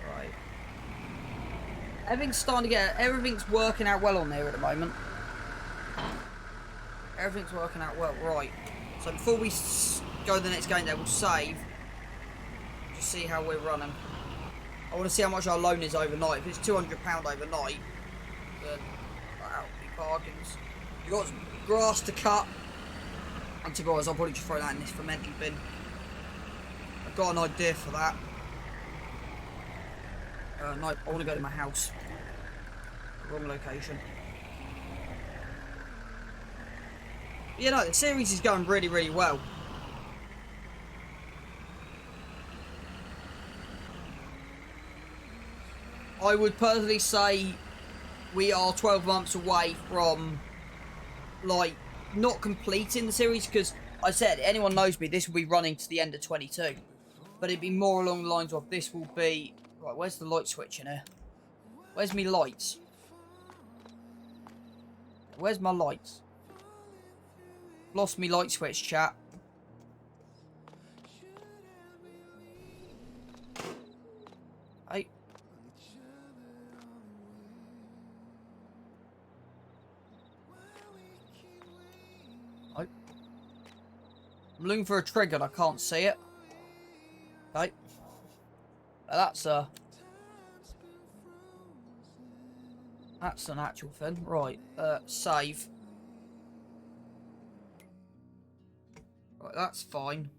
[SPEAKER 1] Right. Everything's working out well on there at the moment. Everything's working out well, right. So before we go to the next game there, we'll save. Just see how we're running. I want to see how much our loan is overnight. If it's £200 overnight, then that'll be bargains. You've got some grass to cut. And to be honest, I'll probably just throw that in this fermenting bin. I've got an idea for that. No, I want to go to my house. Wrong location. You know, the series is going really, really well. I would personally say we are 12 months away from, like, not completing the series, because I said, anyone knows me, this will be running to the end of 22. But it'd be more along the lines of this will be... Right, where's the light switch in here? Where's me lights? Where's my lights? Lost me light switch, chat. Hey. Oh. I'm looking for a trigger and I can't see it. Okay. That's an actual thing. Right, save. Right, that's fine.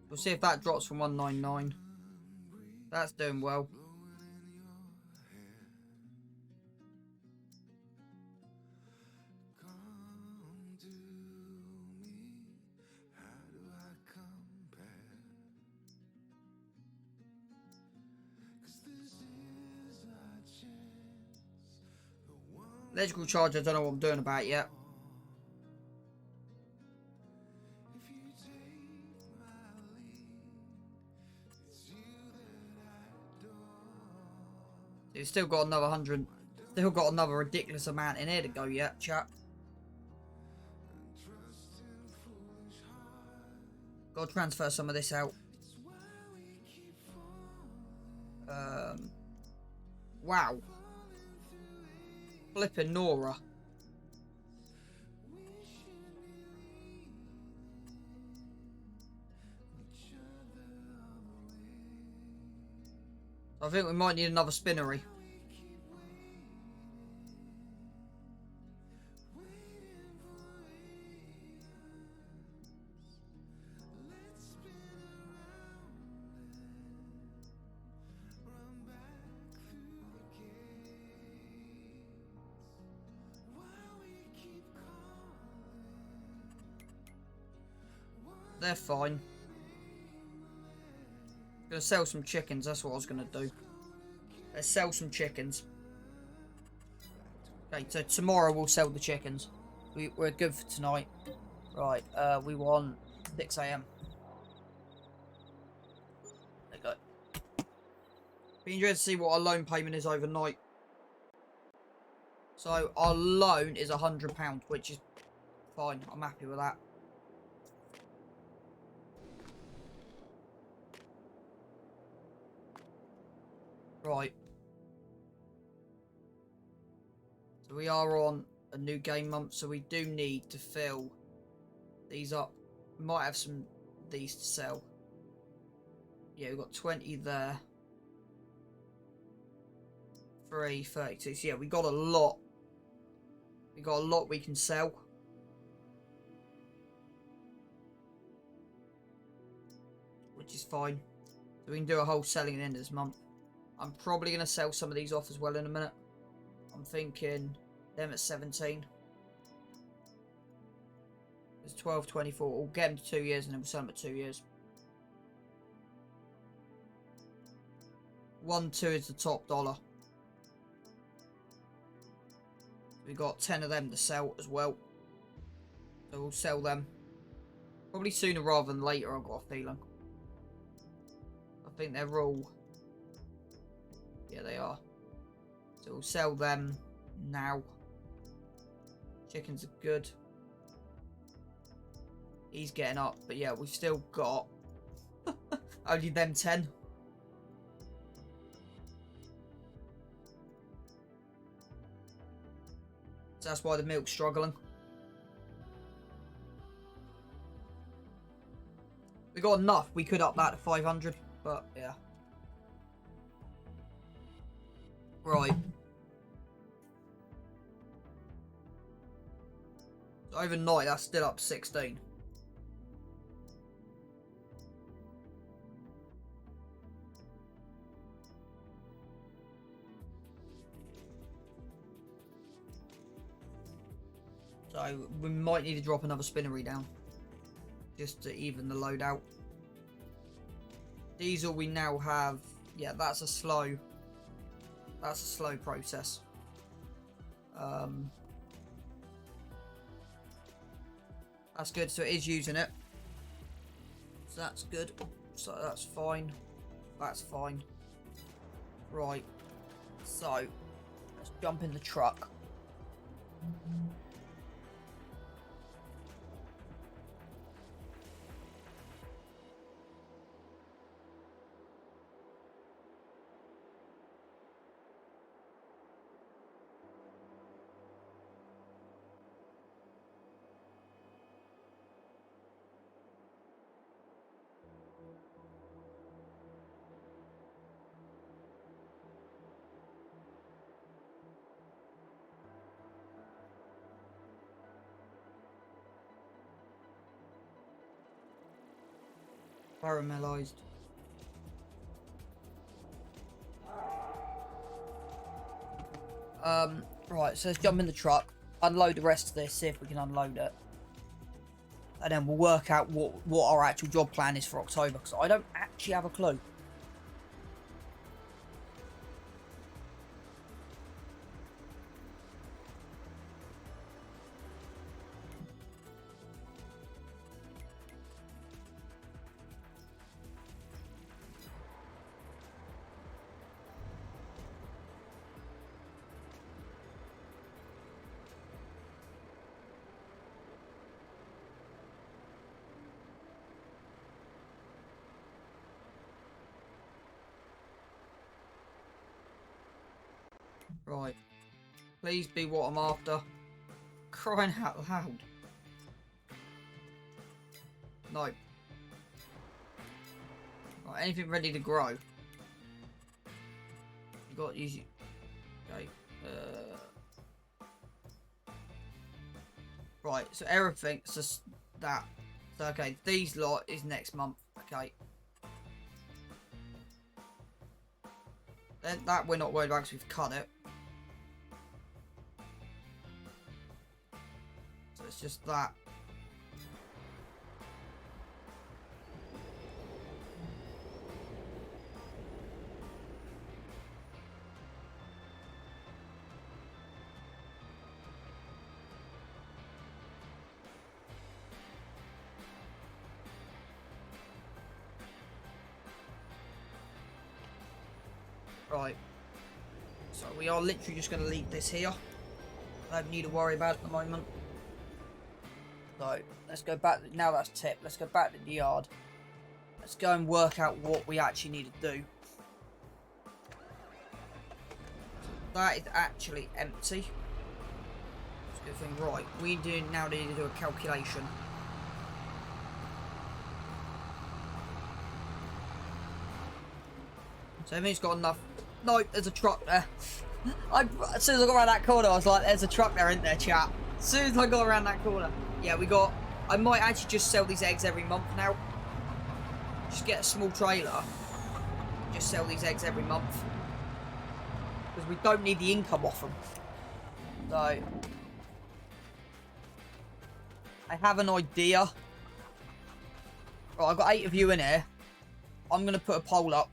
[SPEAKER 1] We'll see if that drops from 199. That's doing well. Electrical charge, I don't know what I'm doing about yet. We've still got another 100. Still got another ridiculous amount in here to go yet, chat. Gotta transfer some of this out. Wow. Flippin' Nora. I think we might need another spinnery. They're fine. Gonna sell some chickens, that's what I was gonna do. Let's sell some chickens. Okay, so tomorrow we'll sell the chickens. We're good for tonight. Right, we want 6 AM. Be interested to see what our loan payment is overnight. So our loan is £100, which is fine. I'm happy with that. Right. So we are on a new game month, so we do need to fill these up. We might have some of these to sell. Yeah, we've got 20 there. 3, 32. So yeah, we got a lot. We got a lot we can sell. Which is fine. So we can do a whole selling at the end of this month. I'm probably going to sell some of these off as well in a minute. I'm thinking them at 17. There's 12, 24. We'll get them to 2 years and then we'll sell them at 2 years. 1, 2 is the top dollar. We got 10 of them to sell as well. So we'll sell them. Probably sooner rather than later, I've got a feeling. I think they're all... Yeah, they are. So we'll sell them now. Chickens are good. He's getting up. But yeah, we've still got... only them 10. So that's why the milk's struggling. We got enough. We could up that to 500. But yeah. Right. So overnight, that's still up 16. So we might need to drop another spinnery down. Just to even the load out. Diesel we now have... Yeah, that's a slow... That's a slow process. That's good, so it is using it. So that's good. So that's fine. That's fine. Right. So, let's jump in the truck. Caramelized. Right, so let's jump in the truck, unload the rest of this, see if we can unload it. And then we'll work out what our actual job plan is for October, because I don't actually have a clue. Right. Please be what I'm after. Crying out loud. No. Right, anything ready to grow? You got to use it. Okay. Right, so everything, so that. So, okay, these lot is next month. Okay. Then that we're not worried about because we've cut it. So it's just that. Right. So we are literally just going to leave this here. I don't need to worry about it at the moment. So let's go back. Now that's tip. Let's go back to the yard. Let's go and work out what we actually need to do. That is actually empty. That's a good thing. Right. We do now need to do a calculation. So everything's got enough. No, there's a truck there. As soon as I got around that corner, I was like, there's a truck there, isn't there, chap? As soon as I got around that corner. Yeah, we got... I might actually just sell these eggs every month now. Just get a small trailer. Just sell these eggs every month. Because we don't need the income off them. So... I have an idea. Right, I've got 8 of you in here. I'm going to put a poll up.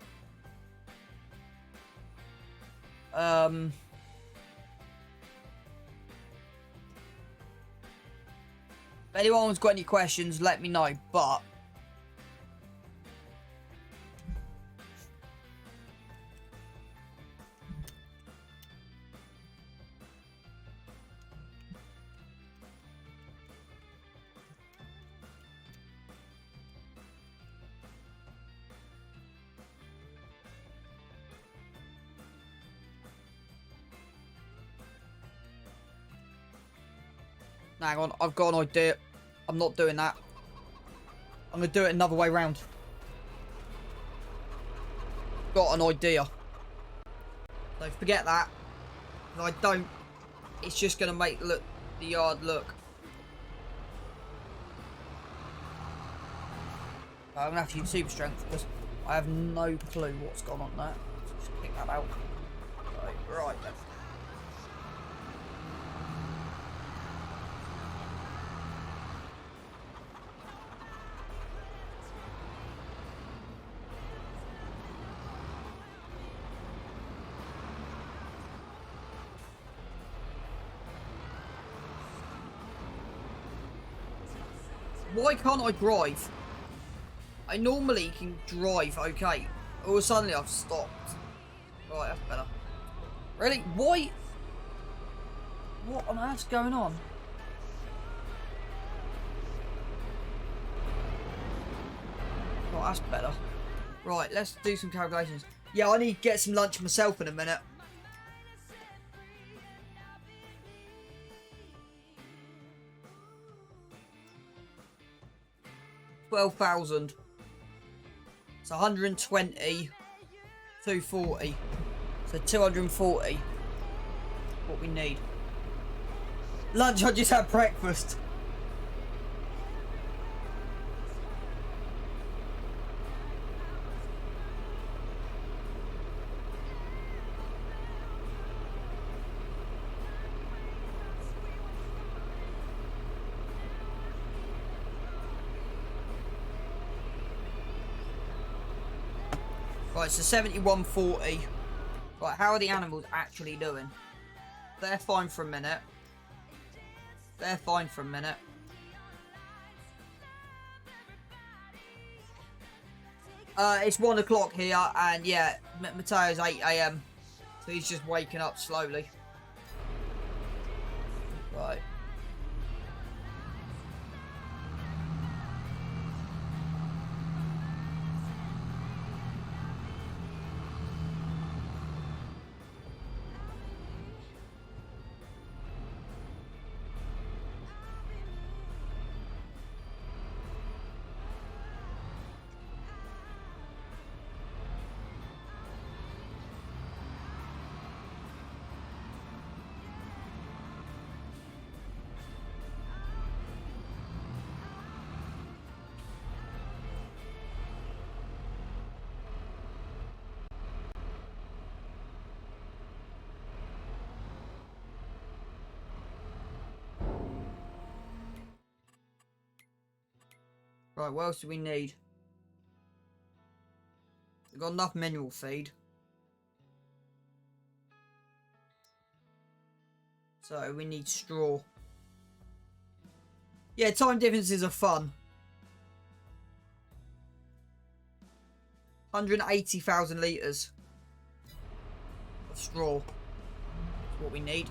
[SPEAKER 1] If anyone's got any questions, let me know, but hang on, I've got an idea. I'm not doing that. I'm going to do it another way round. Got an idea. So forget that. If I don't, it's just going to make the yard look. I'm going to have to use super strength because I have no clue what's gone on there. Just pick that out. Right then. Why can't I drive? I normally can drive okay. Oh, suddenly I've stopped. Right, that's better. Really? Why? What on earth's going on? Right, that's better. Right, let's do some calculations. Yeah, I need to get some lunch myself in a minute. $12,000. It's 120, 240. So 240. What we need. Lunch, I just had breakfast. Right, so 71.40. Right, how are the animals actually doing? They're fine for a minute. They're fine for a minute. It's 1 o'clock here, and yeah, Mateo's 8 AM. So he's just waking up slowly. Right. Right, what else do we need? We've got enough mineral feed. So we need straw. Yeah, time differences are fun. 180,000 litres. Straw. That's what we need.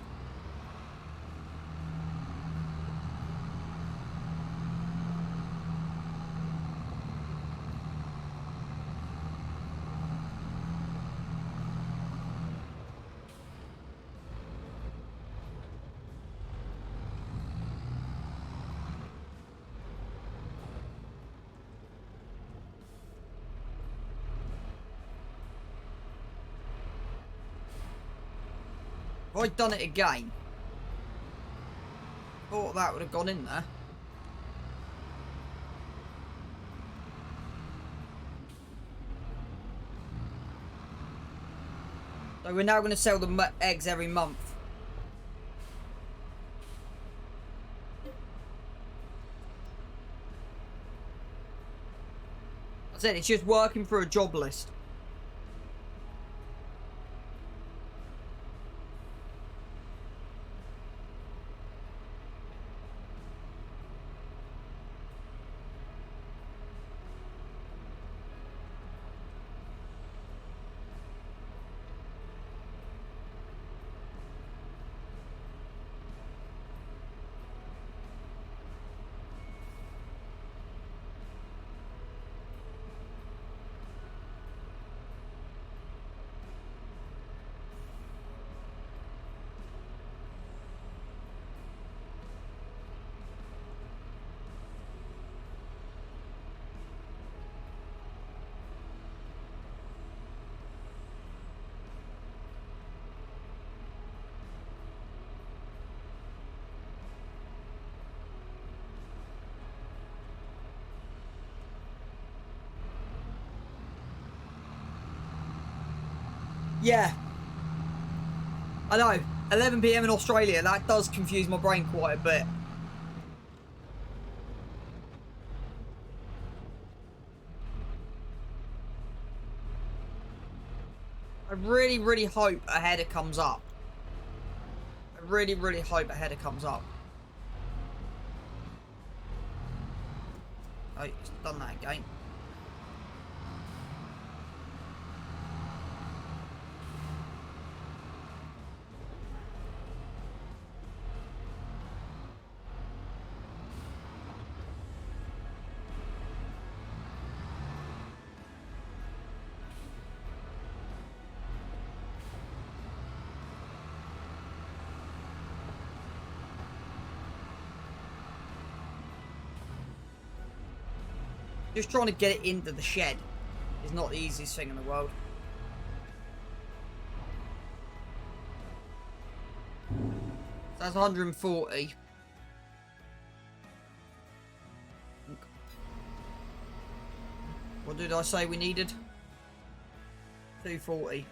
[SPEAKER 1] If I'd done it again, thought that would have gone in there. So we're now going to sell the eggs every month. That's it, it's just working through a job list. Yeah. I know. 11 PM in Australia, that does confuse my brain quite a bit. I really, really hope a header comes up. I really, really hope a header comes up. Oh, it's done that again. Just trying to get it into the shed is not the easiest thing in the world. So that's 140. What did I say we needed? 240.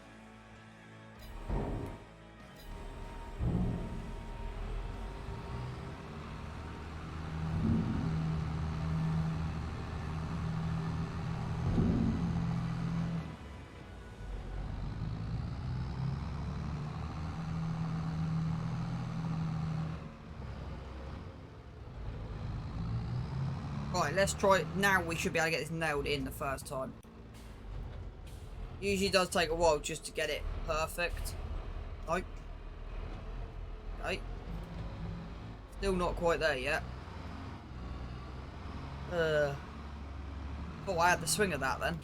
[SPEAKER 1] Right, let's try it. Now we should be able to get this nailed in the first time. Usually does take a while just to get it perfect. Nope. Okay. Still not quite there yet. Oh, I had the swing of that then.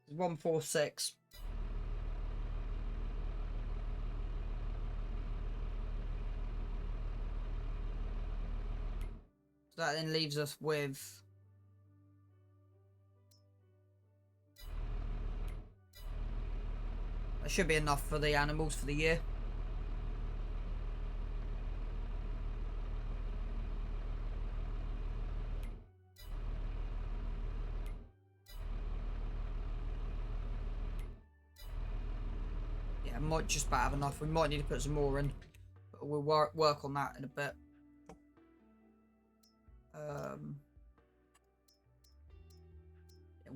[SPEAKER 1] It's 146. So that then leaves us with that should be enough for the animals for the year. Yeah, might just about have enough. We might need to put some more in, but we'll work on that in a bit.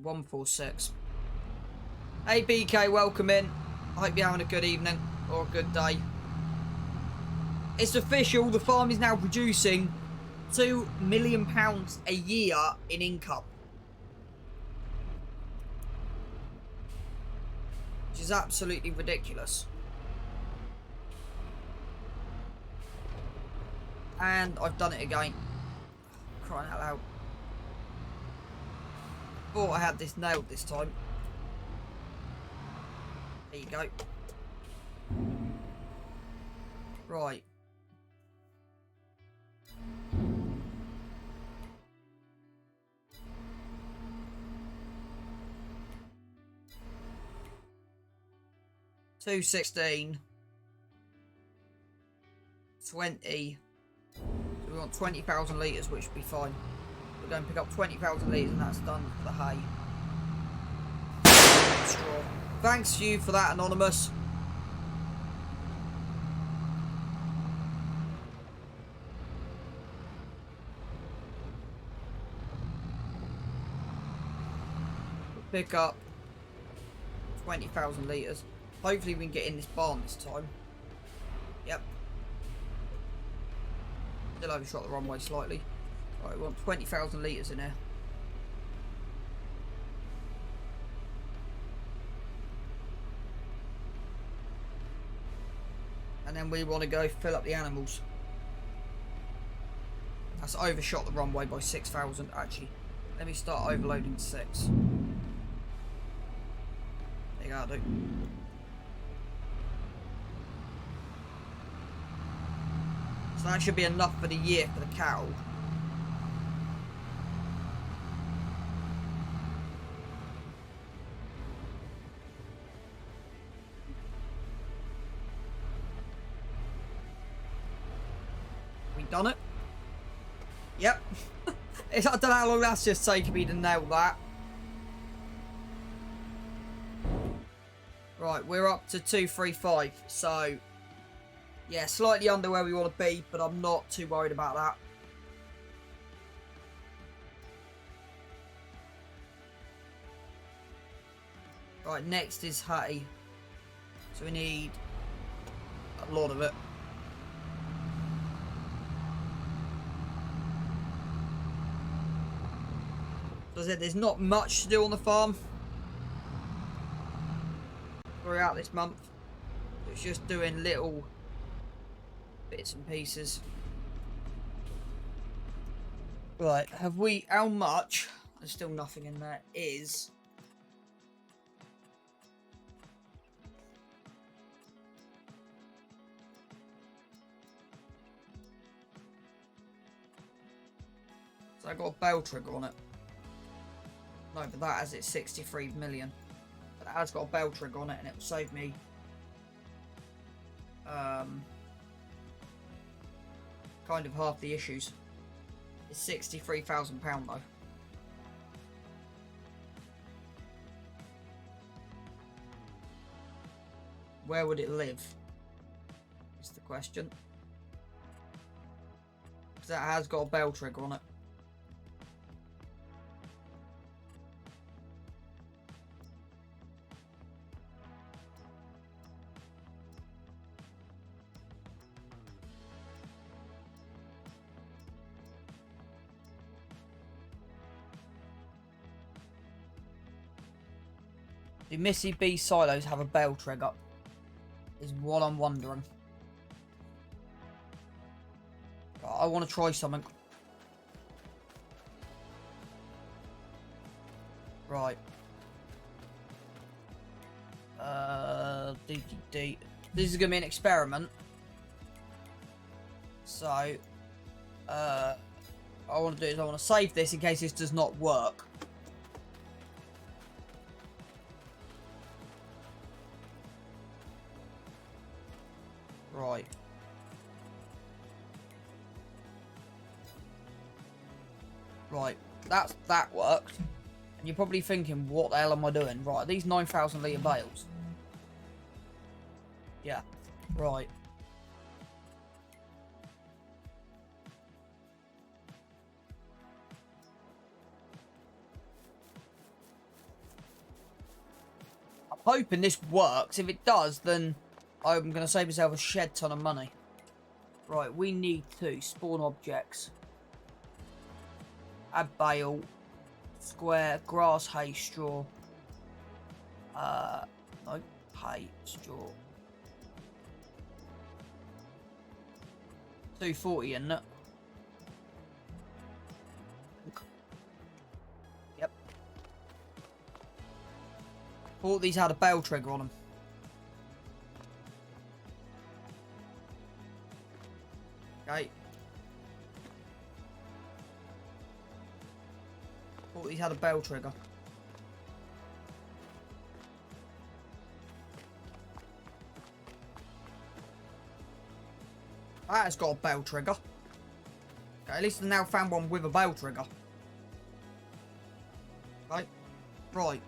[SPEAKER 1] 146. Hey BK, welcome in. I hope you're having a good evening or a good day. It's official, the farm is now producing £2 million a year in income. Which is absolutely ridiculous. And I've done it again. Crying out loud. Thought I had this nailed this time. There you go. Right. $2.16. 20. So we want 20,000 litres, which would be fine. We're going to pick up 20,000 litres and that's done for the hay. Straw. Thanks to you for that, Anonymous. We'll pick up 20,000 litres. Hopefully we can get in this barn this time. Yep. Still overshot the runway slightly. Right, we want 20,000 litres in here. And then we want to go fill up the animals. That's overshot the runway by 6,000 actually. Let me start overloading 6. There you go, dude. So that should be enough for the year for the cow. We done it? Yep. I don't know how long that's just taken me to nail that. Right, we're up to 235. So, yeah, slightly under where we want to be, but I'm not too worried about that. Right, next is hay. So we need a lot of it. So as I said, there's not much to do on the farm throughout this month. It's just doing little bits and pieces. Right, how much, there's still nothing in there, is so I got a bell trigger on it. No, but that has it 63 million. But it has got a bell trigger on it and it will save me kind of half the issues. It's £63,000 though. Where would it live? Is the question. Because that has got a bell trigger on it. Do Missy B silos have a bell trigger? Is what I'm wondering. I want to try something. Right. This is going to be an experiment. So, what I want to do is I want to save this in case this does not work. Right. Right, that worked. And you're probably thinking, what the hell am I doing? Right, these 9,000 litre bales. Yeah, right. hoping this works. If it does, then I'm going to save myself a shed ton of money. Right, we need to spawn objects. Add bale, square, grass, hay, straw. No, hay, straw. 240, isn't it? Yep. Thought these had a bale trigger on them. Okay. Thought these had a bale trigger. That has got a bale trigger. Okay, at least I've now found one with a bale trigger. Okay. Right.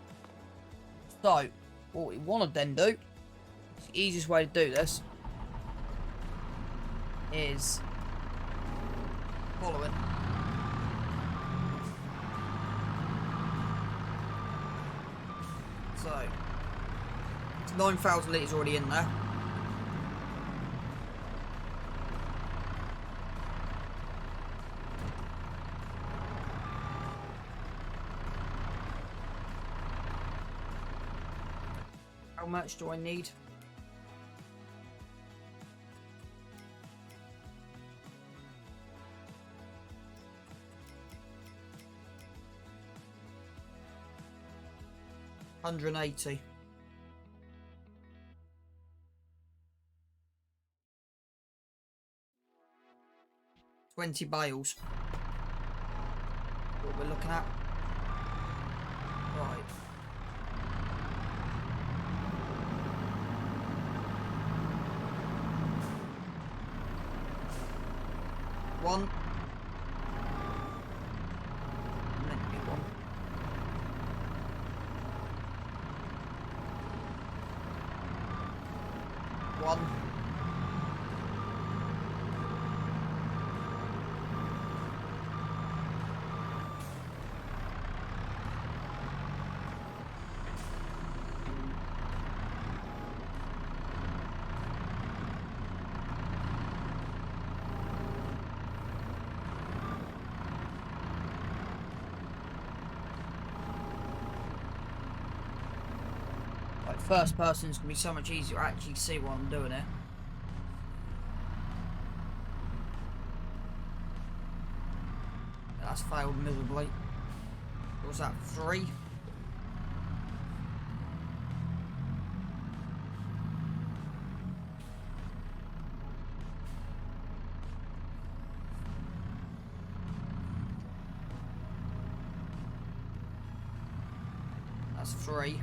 [SPEAKER 1] So, what we want to then do, the easiest way to do this, is following. So, it's 9,000 litres already in there. How much do I need? $180. $20 bales. What we're looking at. Right. One. Meant to be one. One. Like, first person's gonna be so much easier to actually see what I'm doing here. That's failed miserably. What was that, 3? That's 3.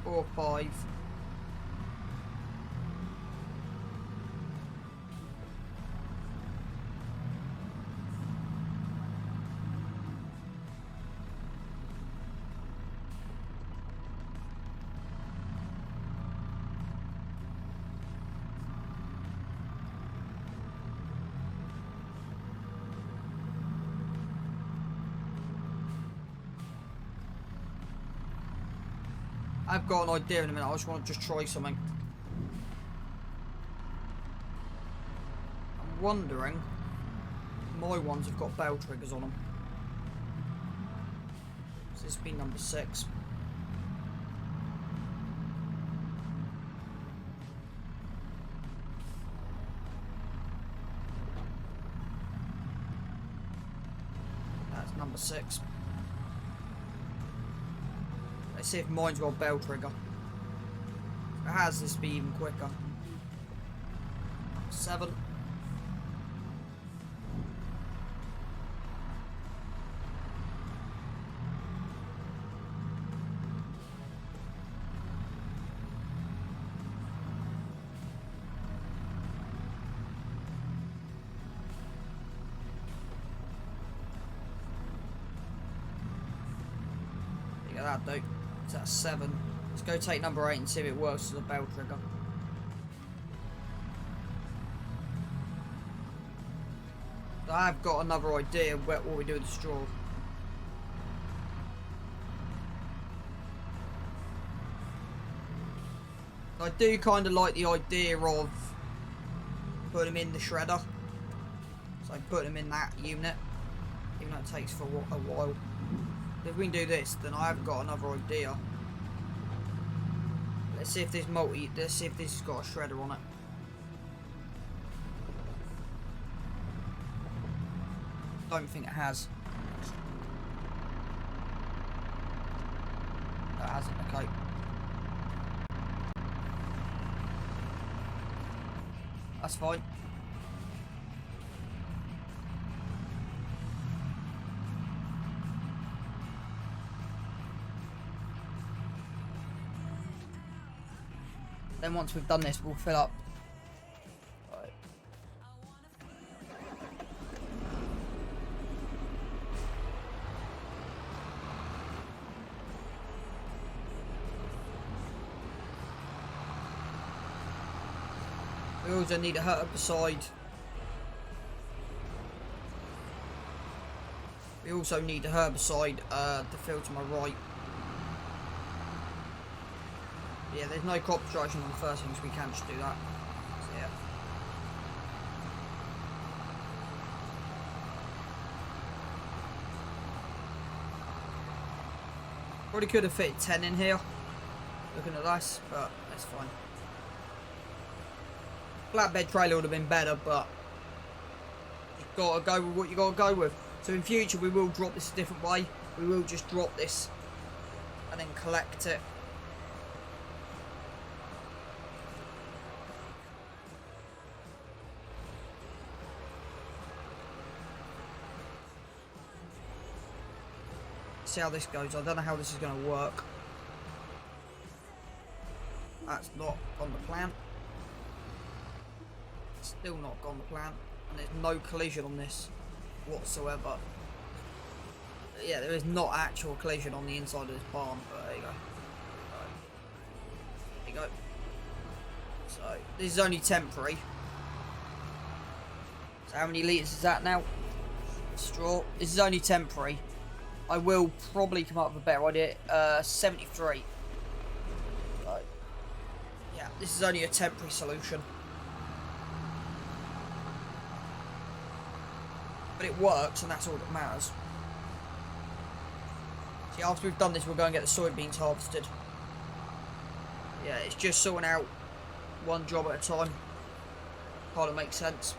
[SPEAKER 1] Or 5. I've got an idea in a minute. I just want to try something. I'm wondering, my ones have got bell triggers on them. So this be number 6. That's number 6. Let's see if mine's got a bell trigger. If it has, this be even quicker. 7. that do? It's at 7. Let's go take number 8 and see if it works as a bell trigger. So I've got another idea of what we do with the straw. I do kind of like the idea of putting them in the shredder. So put them in that unit, even though it takes for a while. If we can do this, then I have got another idea. Let's see if this let's see if this has got a shredder on it. Don't think it has. No, it hasn't, okay. That's fine. Then once we've done this, we'll fill up. Right. We also need a herbicide. We also need a herbicide to fill to my right. Yeah, there's no crop destruction on the first thing, so we can't just do that. So, yeah. Probably could have fit 10 in here, looking at this, but that's fine. Flatbed trailer would have been better, but you've got to go with what you got to go with. So in future, we will drop this a different way. We will just drop this and then collect it. See how this goes. I don't know how this is going to work. That's not on the plan. Still not on the plan, and there's no collision on this whatsoever. Yeah, there is not actual collision on the inside of this barn, but there you go. There you go. So this is only temporary. So how many litres is that now? Straw. This is only temporary. I will probably come up with a better idea. 73. Right. Yeah, this is only a temporary solution. But it works, and that's all that matters. See, after we've done this, we'll go and get the soybeans harvested. Yeah, it's just sorting out one job at a time. Kind of makes sense.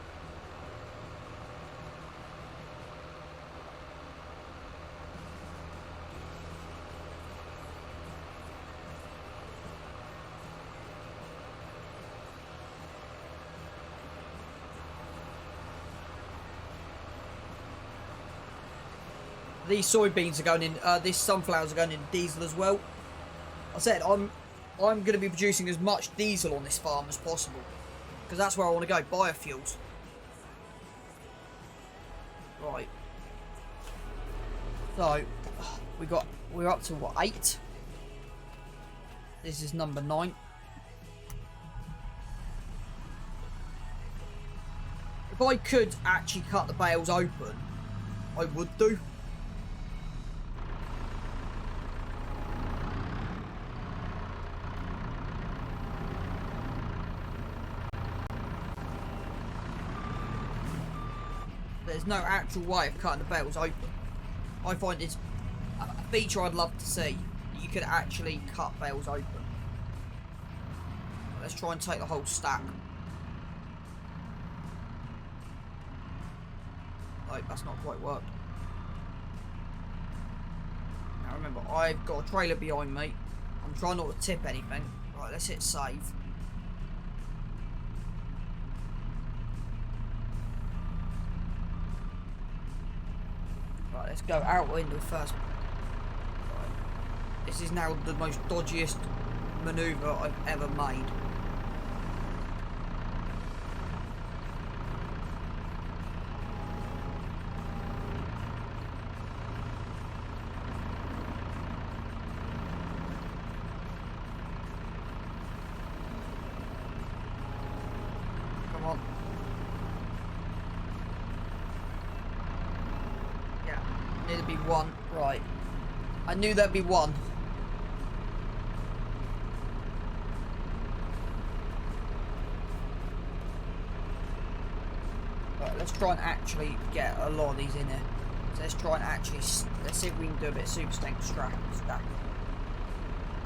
[SPEAKER 1] These soybeans are going in, these sunflowers are going in diesel as well. I said I'm going to be producing as much diesel on this farm as possible, because that's where I want to go, biofuels. Right. So we're up to what, 8? This is number 9. If I could actually cut the bales open, I would do. There's no actual way of cutting the bales open. I find it's a feature I'd love to see. You could actually cut bales open. Let's try and take the whole stack. Oh, that's not quite worked. Now remember, I've got a trailer behind me. I'm trying not to tip anything. Right, let's hit save. Right, let's go out into the first. Right. This is now the most dodgiest manoeuvre I've ever made. one. Right. I knew there'd be one. Right, let's try and actually get a lot of these in here. So let's try and actually, let's see if we can do a bit of super strength stack.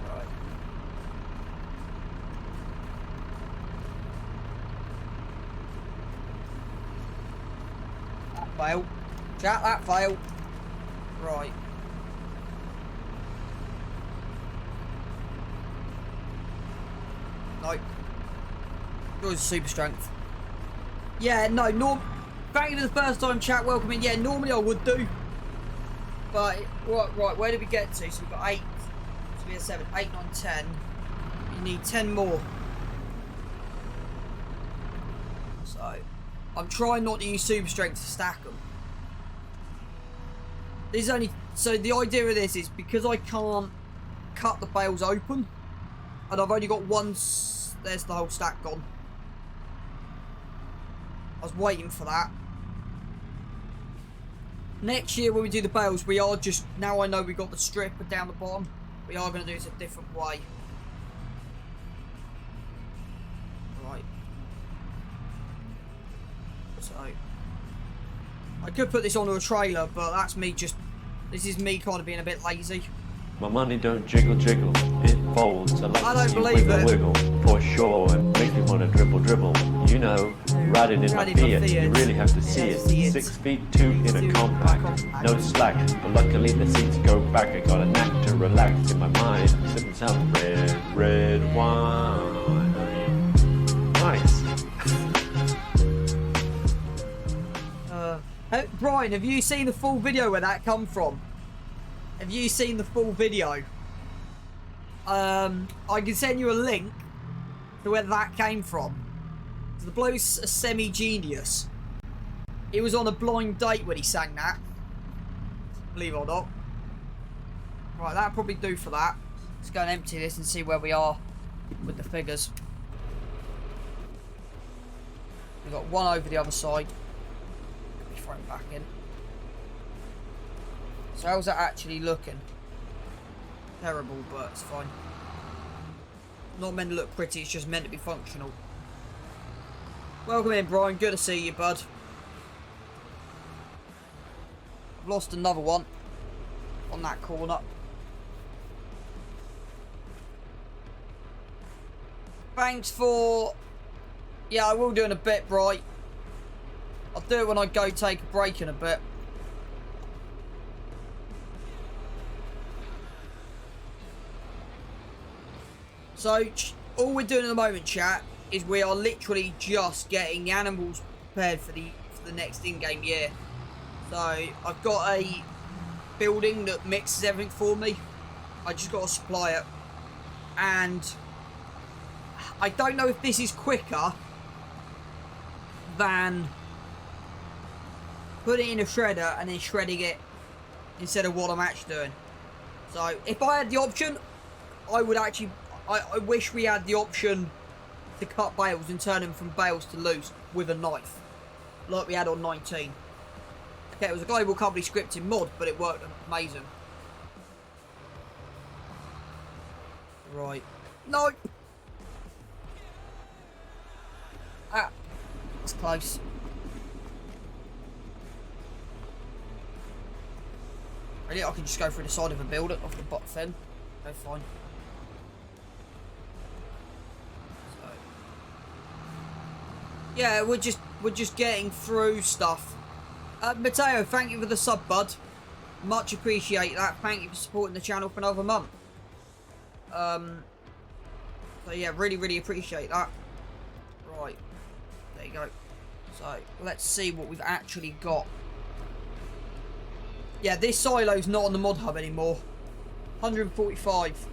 [SPEAKER 1] Right. That failed. Chat, that failed. Right. No. Yours is super strength. Yeah, no, thank you for the first time, chat, welcome in. Yeah, normally I would do. But, right, where did we get to? So we've got 8, so we have 7, 8, 9, 10. You need 10 more. So, I'm trying not to use super strength to stack them. This is only, so the idea of this is because I can't cut the bales open, and I've only got one, there's the whole stack gone. I was waiting for that. Next year when we do the bales, we are just, now I know we got the stripper down the bottom, we are going to do this a different way. Right. So, I could put this onto a trailer, but that's me just, this is me kind of being a bit lazy.
[SPEAKER 4] My money don't jiggle jiggle, it folds. I like
[SPEAKER 1] I
[SPEAKER 4] to
[SPEAKER 1] don't
[SPEAKER 4] see
[SPEAKER 1] believe
[SPEAKER 4] wiggle
[SPEAKER 1] it.
[SPEAKER 4] wiggle, for sure. It makes me want to dribble dribble. You know, riding in my Fiat, you really have to see it. 6'2" in a compact, no slack. But luckily the seats go back. I got a knack to relax in my mind, sipping some red wine. Nice.
[SPEAKER 1] Brian, have you seen the full video where that come from? Have you seen the full video? I can send you a link to where that came from. So the bloke's a semi-genius. He was on a blind date when he sang that. Believe it or not. Right, that'll probably do for that. Let's go and empty this and see where we are with the figures. We've got one over the other side. Let me throw it back in. So how's that actually looking? Terrible, but it's fine. Not meant to look pretty, it's just meant to be functional. Welcome in, Brian. Good to see you, bud. I've lost another one on that corner. Thanks for... Yeah, I will do in a bit, Bright. I'll do it when I go take a break in a bit. So, all we're doing at the moment, chat, is we are literally just getting the animals prepared for the next in-game year. So, I've got a building that mixes everything for me. I just got to supply it. And I don't know if this is quicker than putting it in a shredder and then shredding it instead of what I'm actually doing. So, if I had the option, I would actually... I wish we had the option to cut bales and turn them from bales to loose with a knife, like we had on 19. Okay, it was a global company scripted mod, but it worked amazing. Right. No! Ah, that's close. Really, I can just go through the side of a building off the bottom fin. Okay, fine. Yeah, we're just getting through stuff. Matteo, thank you for the sub, bud. Much appreciate that. Thank you for supporting the channel for another month. So yeah, really appreciate that. Right, there you go. So let's see what we've actually got. Yeah, this silo's not on the mod hub anymore. 145.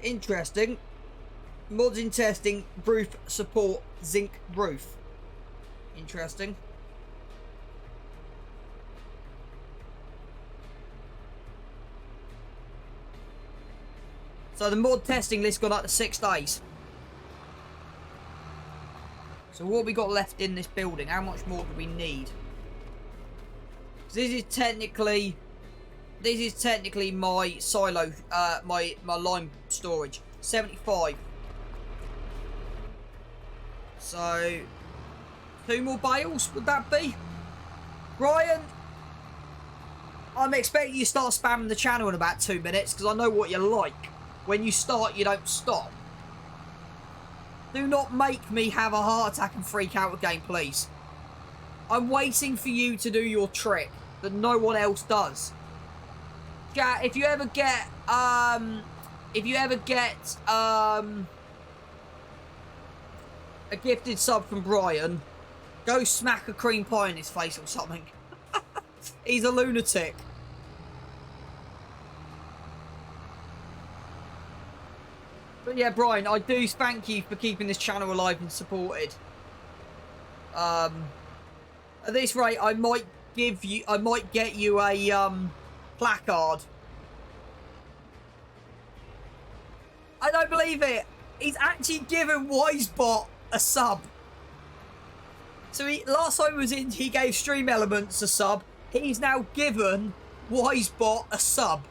[SPEAKER 1] Interesting. Mods in testing, roof support, zinc roof. Interesting. So the mod testing list got up to 6 days. So what we got left in this building? How much more do we need? This is technically my silo, my lime storage. 75. So 2 more bales, would that be? Ryan, I'm expecting you to start spamming the channel in about 2 minutes, because I know what you're like. When you start, you don't stop. Do not make me have a heart attack and freak out again, please. I'm waiting for you to do your trick that no one else does. Chat, if you ever get a gifted sub from Brian, go smack a cream pie in his face or something. He's a lunatic. But yeah, Brian, I do thank you for keeping this channel alive and supported. At this rate, I might get you a placard. I don't believe it. He's actually given Wisebot a sub. So last time he was in, he gave Stream Elements a sub. He's now given Wisebot a sub.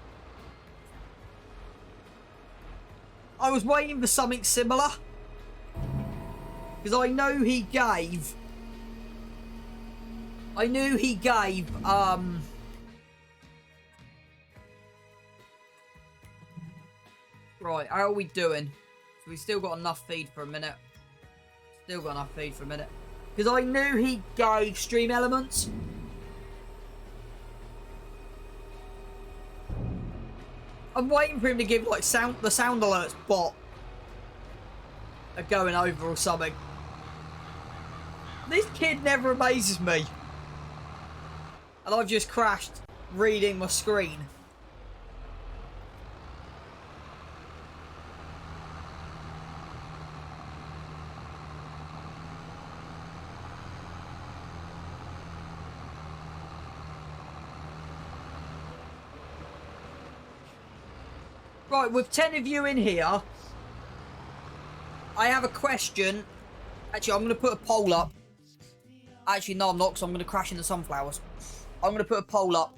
[SPEAKER 1] I was waiting for something similar. Because I know he gave... Right, how are we doing? So we still got enough feed for a minute. Because I knew he gave Stream Elements. I'm waiting for him to give like the sound alerts bot a going over or something. This kid never amazes me. And I've just crashed reading my screen. Right, with 10 of you in here, I have a question. Actually, I'm going to put a poll up. Actually, no, I'm not, because I'm going to crash into sunflowers. I'm going to put a poll up.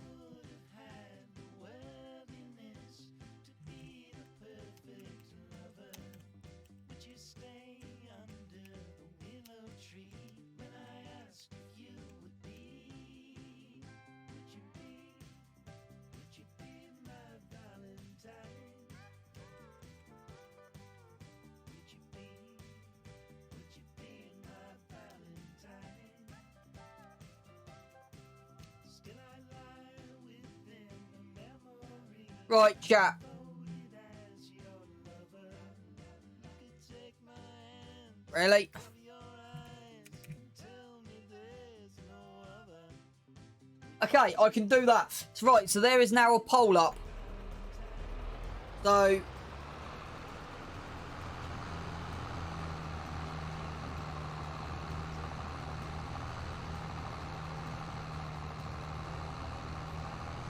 [SPEAKER 1] Right, chat. Really? Okay, I can do that. So, right, so there is now a poll up. So...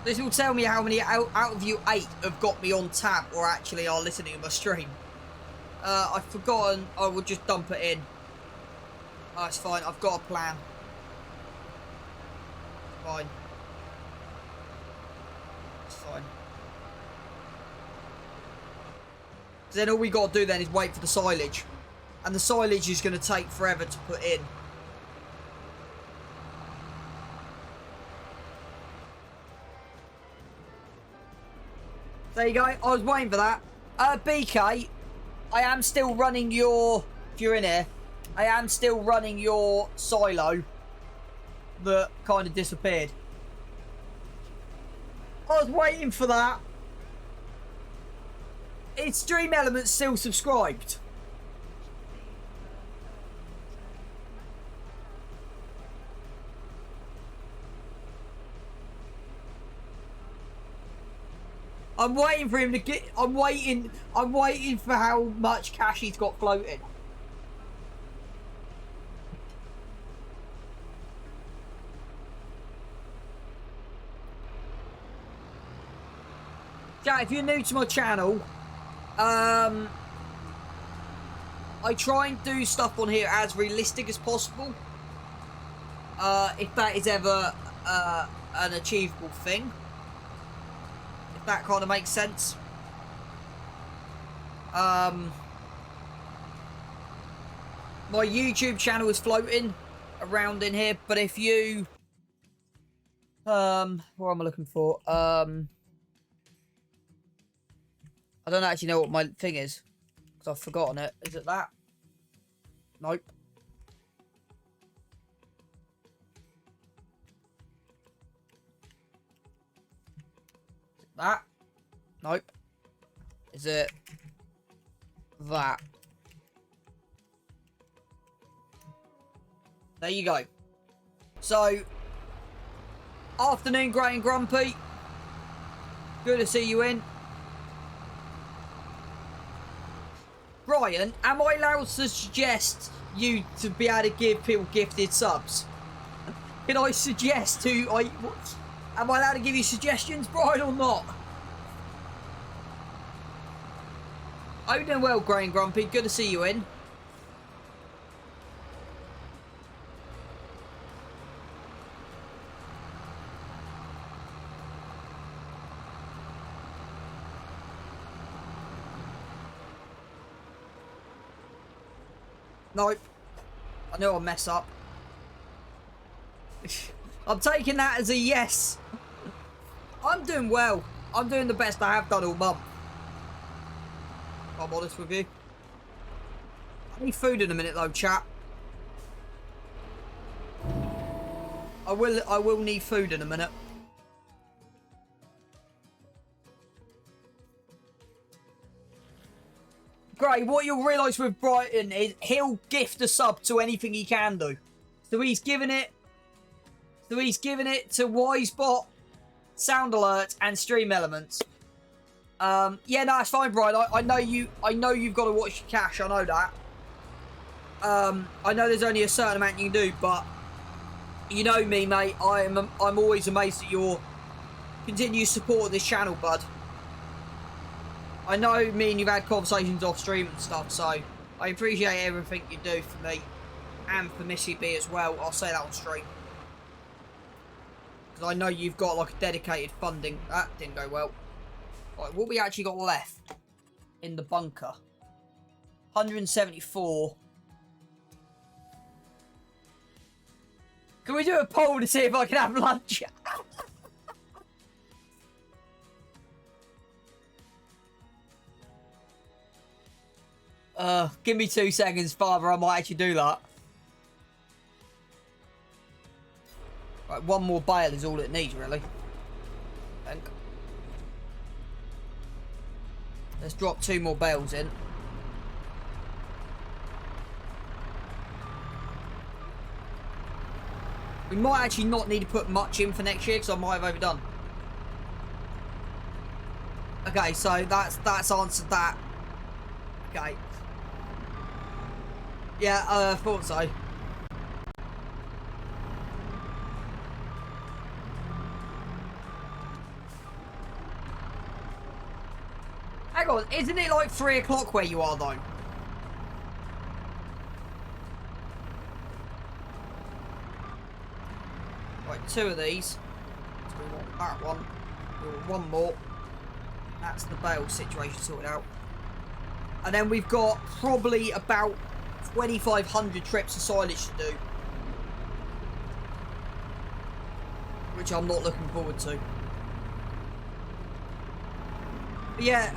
[SPEAKER 1] This will tell me how many out of you 8 have got me on tab or actually are listening to my stream. I've forgotten. I will just dump it in. Oh, it's fine. I've got a plan. Fine. It's fine. So then all we got to do then is wait for the silage. And the silage is going to take forever to put in. There you go. I was waiting for that. BK, I am still running your... If you're in here, I am still running your silo that kind of disappeared. I was waiting for that. Is Stream Elements still subscribed? I'm waiting for him to get. I'm waiting for how much cash he's got floating. Jack, if you're new to my channel, I try and do stuff on here as realistic as possible. If that is ever an achievable thing. If that kind of makes sense. My YouTube channel is floating around in here, but if you... what am I looking for? I don't actually know what my thing is, because I've forgotten it. Is it that? Nope. That? Nope. Is it that? There you go. So, afternoon, Grey and Grumpy. Good to see you in. Brian, am I allowed to suggest you to be able to give people gifted subs? Can I suggest to... Am I allowed to give you suggestions, Brian, or not? Are you doing well, Grey and Grumpy? Good to see you in. Nope. I know I'll mess up. I'm taking that as a yes. I'm doing well. I'm doing the best I have done all month. If I'm honest with you. I need food in a minute though, chat. I will need food in a minute. Gray, what you'll realise with Brighton is he'll gift a sub to anything he can do. So he's given it to Wisebot, Sound Alert, and Stream Elements. Yeah, no, it's fine, Brian. I know you've got to watch your cash. I know that. I know there's only a certain amount you can do, but you know me, mate. I'm always amazed at your continued support of this channel, bud. I know me and you've had conversations off stream and stuff, so I appreciate everything you do for me and for Missy B as well. I'll say that on stream. Because I know you've got like a dedicated funding. That didn't go well. Right, what we actually got left in the bunker? 174. Can we do a poll to see if I can have lunch? Give me 2 seconds, Father. I might actually do that. Right, one more bale is all it needs, really. I think. Let's drop 2 more bales in. We might actually not need to put much in for next year because I might have overdone. Okay, so that's answered that. Okay. Yeah, I thought so. Hang on, isn't it like 3 o'clock where you are though? Right, 2 of these. So we want that one. We want 1 more. That's the bale situation sorted out. And then we've got probably about 2,500 trips of silage to do. Which I'm not looking forward to. But yeah,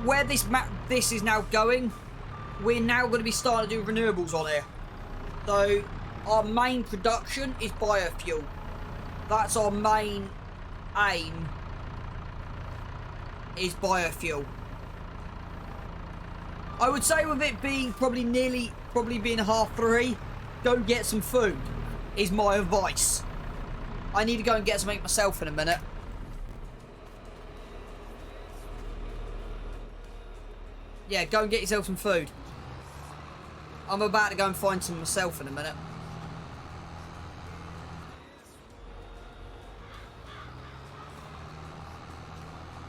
[SPEAKER 1] where this is now going, we're now going to be starting to do renewables on here. So our main production is biofuel. That's our main aim, is biofuel. I would say with it being probably being 3:30, go get some food, is my advice. I need to go and get something myself in a minute. Yeah, go and get yourself some food. I'm about to go and find some myself in a minute.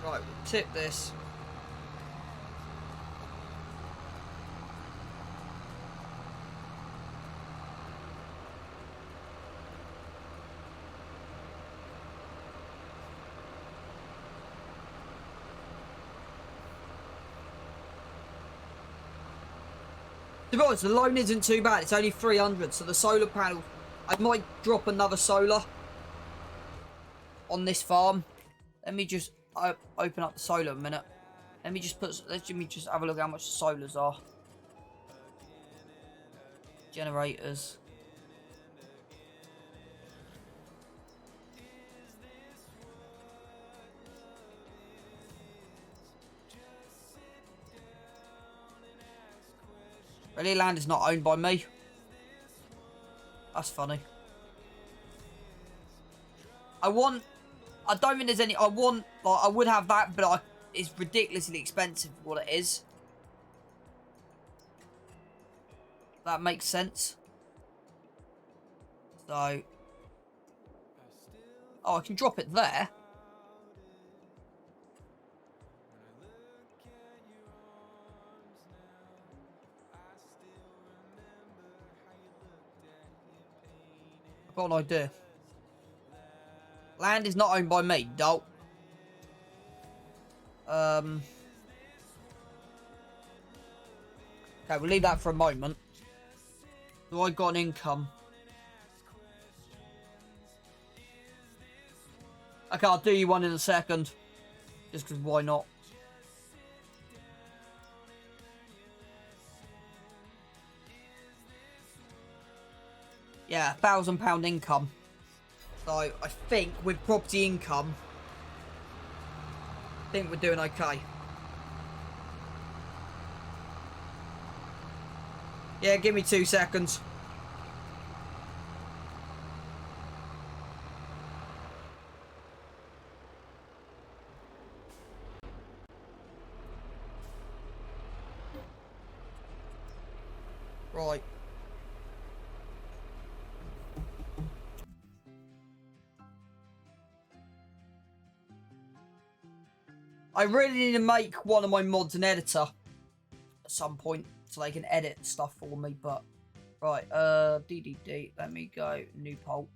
[SPEAKER 1] Right, we'll tip this. To be honest, the loan isn't too bad. It's only 300, so the solar panel... I might drop another solar on this farm. Let me just open up the solar a minute. Let me just have a look at how much the solars are. Generators. Really, land is not owned by me. That's funny. I don't think there's any... I would have that, but it's ridiculously expensive for what it is. That makes sense. So... Oh, I can drop it there. I've got an idea. Land is not owned by me, dolt. Okay, we'll leave that for a moment. So I got an income. Okay, I'll do you one in a second. Just because why not? Yeah, £1,000 income. So I think with property income, I think we're doing okay. Yeah, give me 2 seconds. Right. I really need to make one of my mods an editor at some point so they can edit stuff for me, but right, DDD, let me go new poll.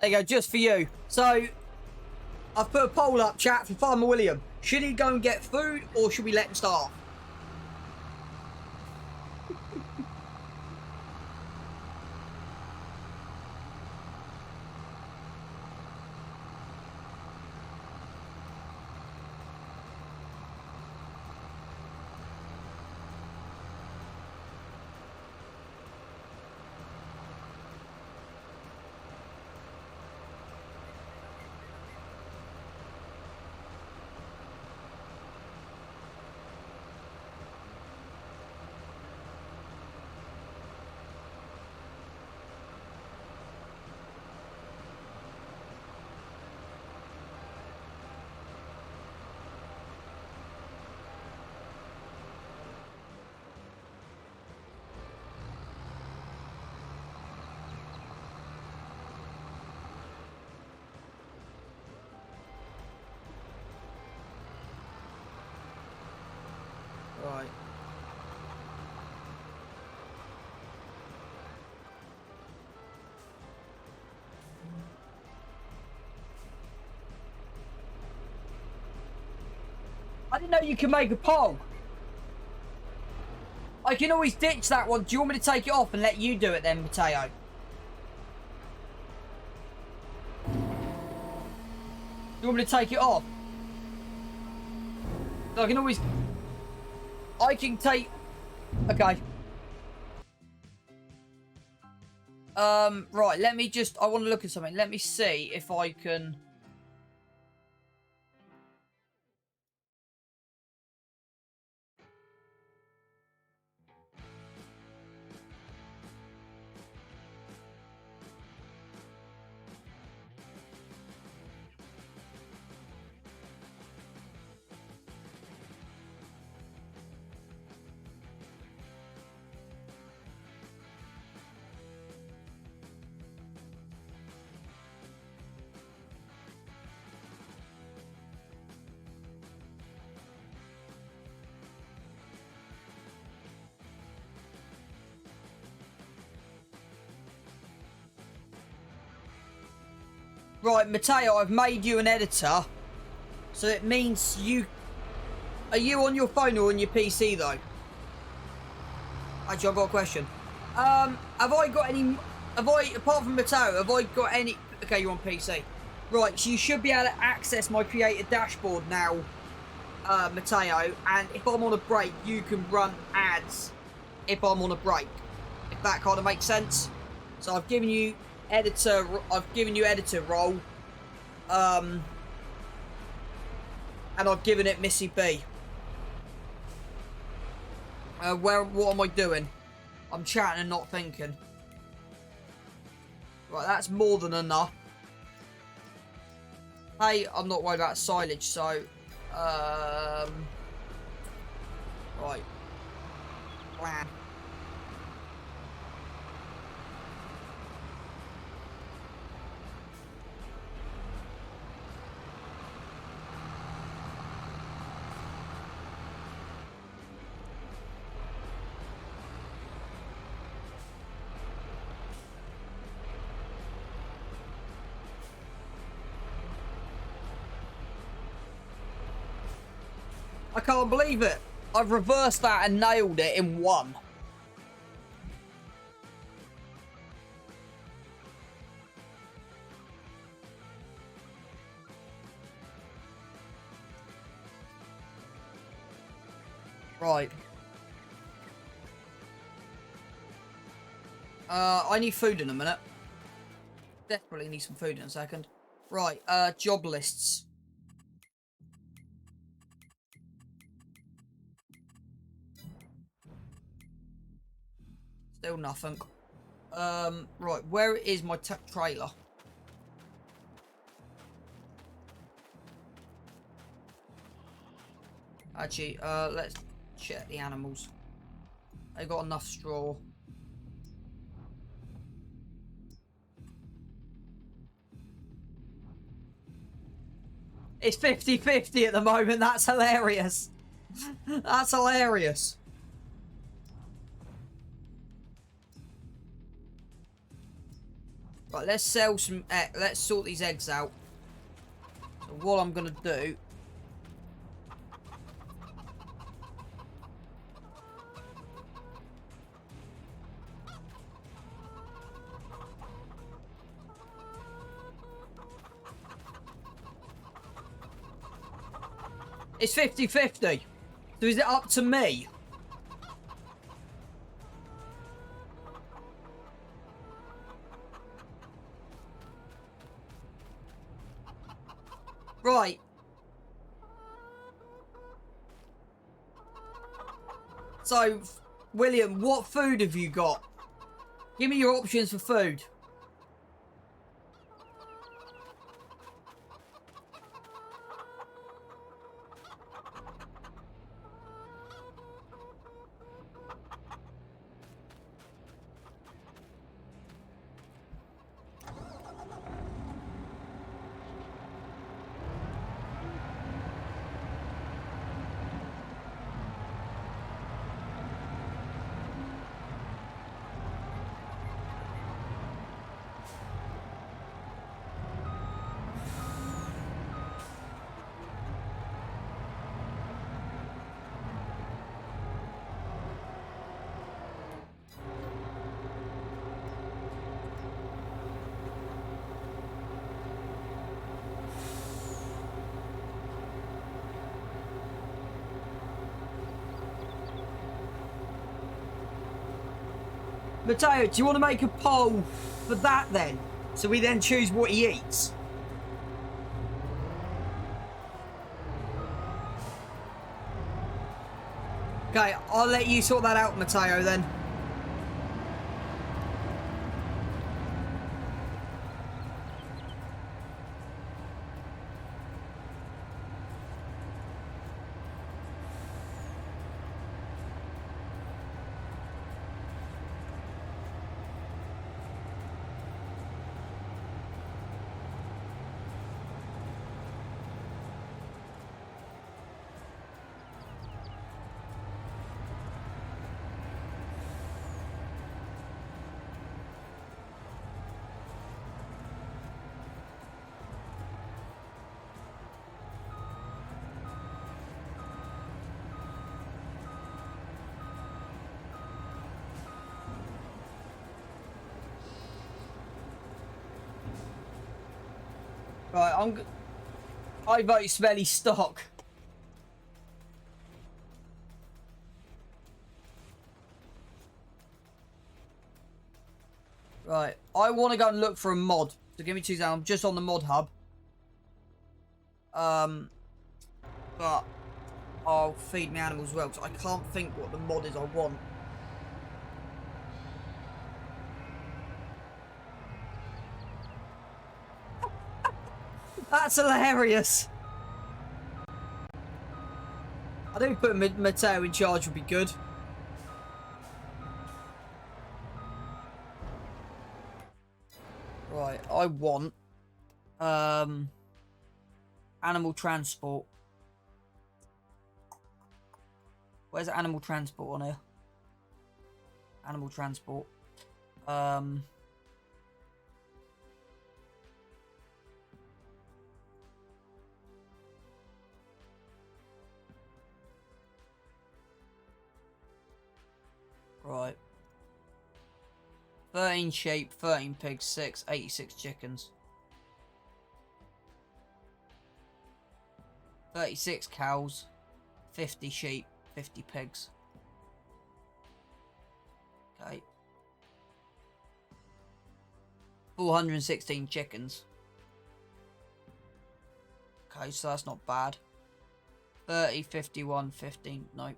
[SPEAKER 1] There you go, just for you. So, I've put a poll up, chat, for Farmer William. Should he go and get food, or should we let him starve? Right. I didn't know you can make a poll. I can always ditch that one. Do you want me to take it off and let you do it then, Mateo? Do you want me to take it off? So I can always... I can take... Okay. Right, let me just... I want to look at something. Let me see if I can... Right, Matteo, I've made you an editor. So it means you... Are you on your phone or on your PC, though? Actually, I've got a question. Have I got any... Apart from Matteo, have I got any... Okay, you're on PC. Right, so you should be able to access my creator dashboard now, Matteo. And if I'm on a break, you can run ads if I'm on a break. If that kind of makes sense. So I've given you... I've given you editor role, and I've given it Missy B. What am I doing? I'm chatting and not thinking. Right, that's more than enough. Hey, I'm not worried about silage, so, right. Plan. I can't believe it. I've reversed that and nailed it in one. Right. I need food in a minute. Desperately need some food in a second. Right, job lists. Still nothing. Right, where is my trailer? Actually, let's check the animals. They got enough straw. It's 50-50 at the moment. That's hilarious. That's hilarious. Right, let's sell some let's sort these eggs out. So what I'm gonna do... It's 50-50. So is it up to me? Right. So, William, what food have you got? Give me your options for food. Matteo, do you want to make a poll for that then? So we then choose what he eats? Okay, I'll let you sort that out, Matteo, then. Right, I vote smelly stock. Right, I want to go and look for a mod. So give me 2 seconds. I'm just on the mod hub. But I'll feed my animals as well, because I can't think what the mod is I want. That's hilarious. I think putting Matteo in charge would be good. Right, I want animal transport. Where's animal transport on here? Animal transport. Right. 13 sheep, 13 pigs, 86 chickens. 36 cows, 50 sheep, 50 pigs. Okay. 416 chickens. Okay, so that's not bad. 30, 51, 15, nope.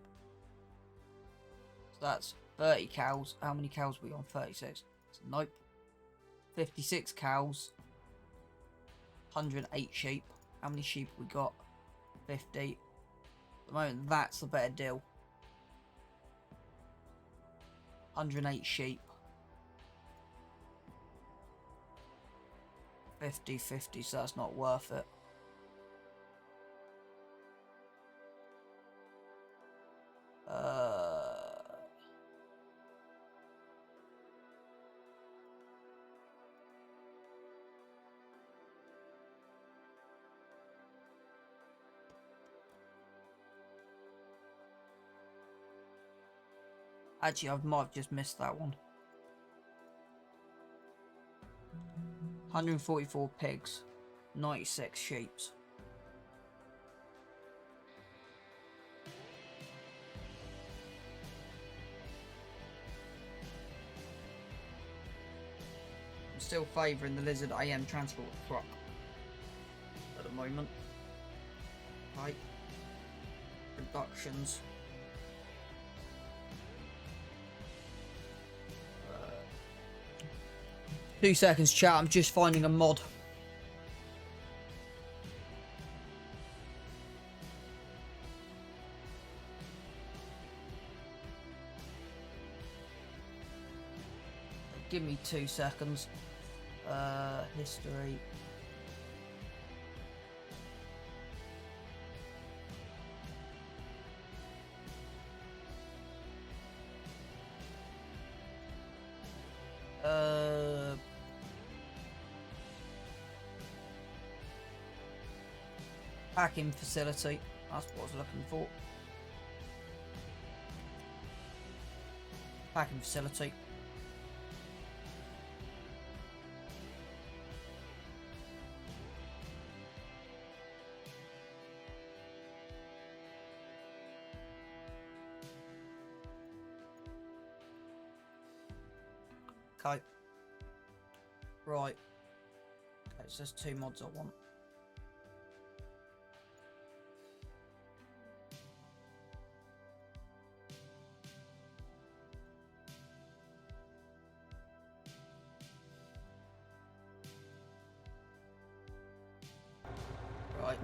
[SPEAKER 1] So that's 30 cows. How many cows are we on? 36. So nope. 56 cows. 108 sheep. How many sheep we got? 50. At the moment, that's the better deal. 108 sheep. 50, 50, so that's not worth it. Actually, I might have just missed that one. 144 pigs, 96 sheep. I'm still favouring the Lizard AM transport truck at the moment. Right. Reductions. 2 seconds, chat. I'm just finding a mod. Give me 2 seconds. History. Packing facility. That's what I was looking for. Packing facility. Okay. Right. Okay, so there's 2 mods I want. Right.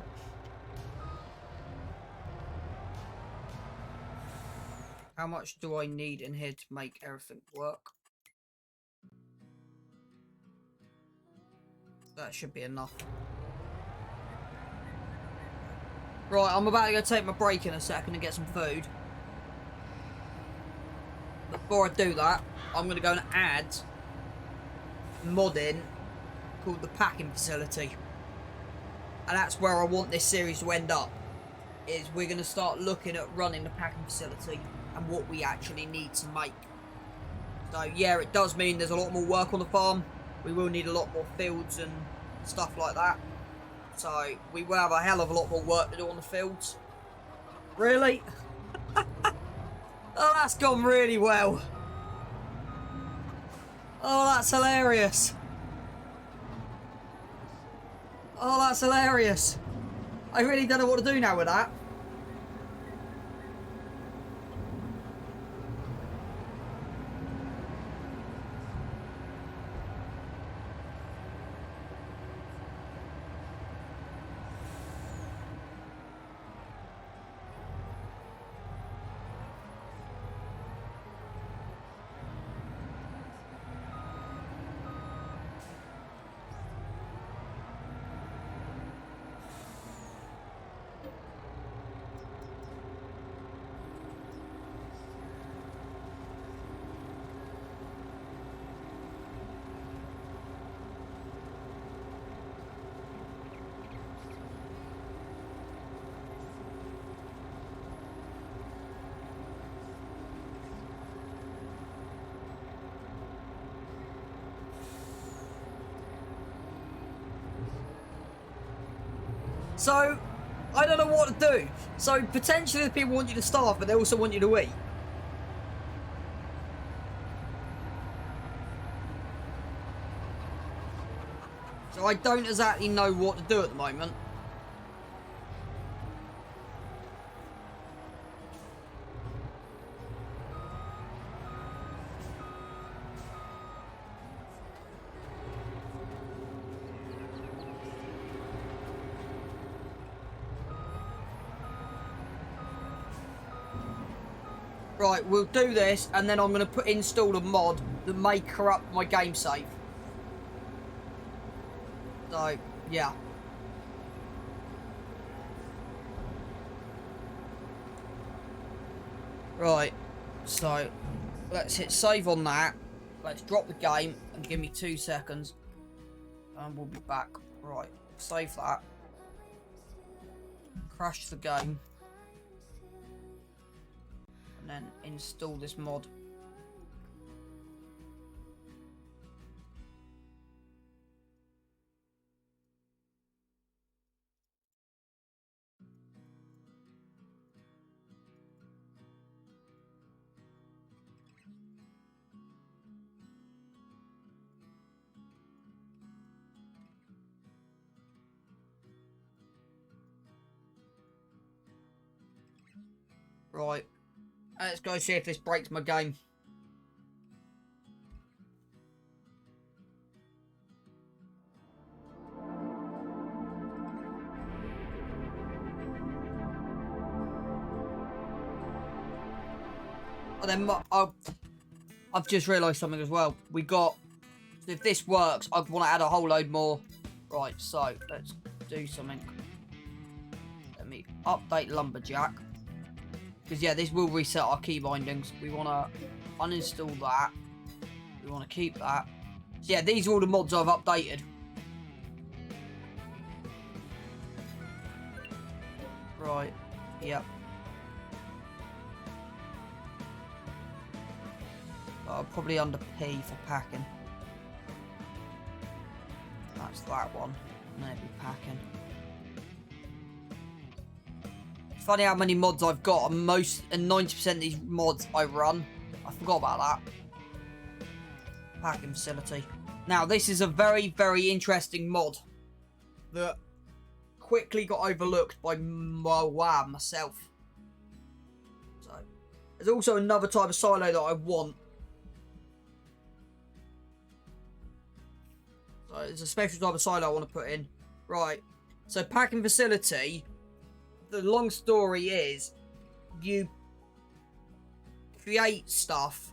[SPEAKER 1] How much do I need in here to make everything work? That should be enough. Right, I'm about to go take my break in a second and get some food. Before I do that, I'm going to go and add mod in called the packing facility. And that's where I want this series to end up. Is we're going to start looking at running the packing facility and what we actually need to make. So yeah, it does mean there's a lot more work on the farm. We will need a lot more fields and stuff like that. So we will have a hell of a lot more work to do on the fields. Really? Oh, that's gone really well. Oh, that's hilarious. Oh, that's hilarious. I really don't know what to do now with that. So, I don't know what to do. So, potentially the people want you to starve, but they also want you to eat. So, I don't exactly know what to do at the moment. Right, we'll do this, and then I'm going to install a mod that may corrupt my game save. So, yeah. Right, so let's hit save on that. Let's drop the game and give me 2 seconds. And we'll be back. Right, save that. Crash the game. And then install this mod. Right. Let's go see if this breaks my game. And then I've just realised something as well. We got, if this works, I want to add a whole load more. Right, so let's do something. Let me update Lumberjack. Because yeah, this will reset our key bindings. We want to uninstall that. We want to keep that. So yeah, these are all the mods I've updated. Right, yep. Probably under P for packing. That's that one. Maybe packing. Funny how many mods I've got, and 90% of these mods I run. I forgot about that. packing facility. Now, this is a very, very interesting mod that quickly got overlooked by myself. So, there's also another type of silo that I want. So, there's a special type of silo I want to put in. Right. So, packing facility, the long story is, you create stuff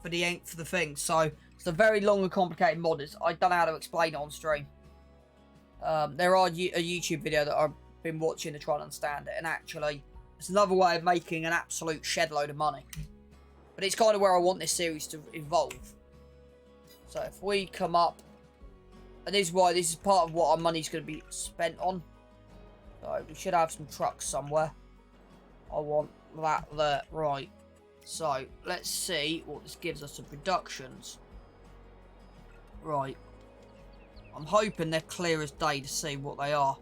[SPEAKER 1] for the thing. So, it's a very long and complicated mod. I don't know how to explain it on stream. There are a YouTube video that I've been watching to try and understand it, and actually, it's another way of making an absolute shed load of money. But it's kind of where I want this series to evolve. So if we come up, and this is part of what our money's going to be spent on. So we should have some trucks somewhere. I want that there, right. So let's see what this gives us in productions. Right. I'm hoping they're clear as day to see what they are.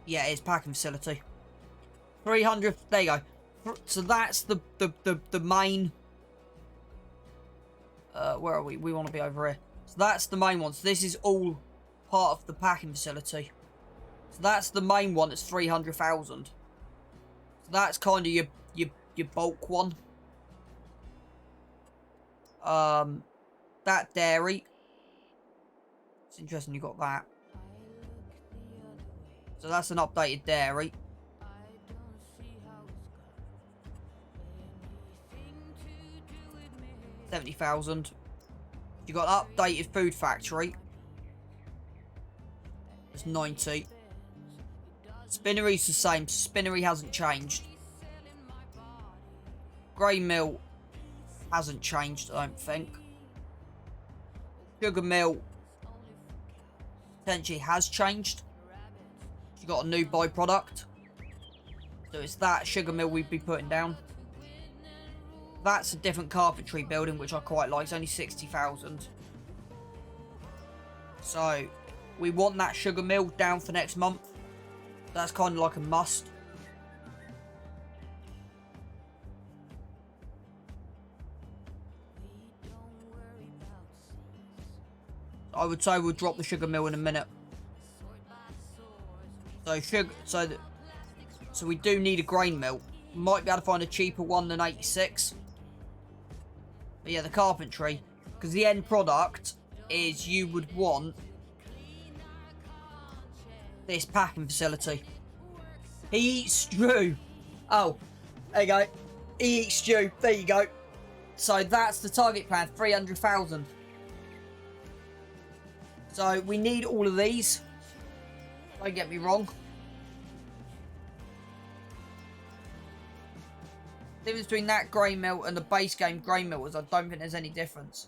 [SPEAKER 1] Yeah, it's packing facility. 300. There you go. So that's the main. Where are we? We want to be over here. So that's the main one. So this is all part of the packing facility. So that's the main one. It's 300,000. So that's kind of your bulk one. That dairy. It's interesting you got that. So that's an updated dairy. 70,000. You got updated food factory. It's 90. Spinnery's the same. Spinnery hasn't changed. Grain mill hasn't changed, I don't think. Sugar mill potentially has changed. You got a new byproduct. So it's that sugar mill we'd be putting down. That's a different carpentry building, which I quite like. It's only 60,000. So we want that sugar mill down for next month. That's kind of like a must. I would say we'll drop the sugar mill in a minute. So we do need a grain mill. Might be able to find a cheaper one than 86. But yeah, the carpentry, because the end product is you would want this packing facility. He eats stew. Oh, there you go. He eats stew. There you go. So that's the target plan, 300,000. So we need all of these. Don't get me wrong. The difference between that grain mill and the base game grain mill is I don't think there's any difference.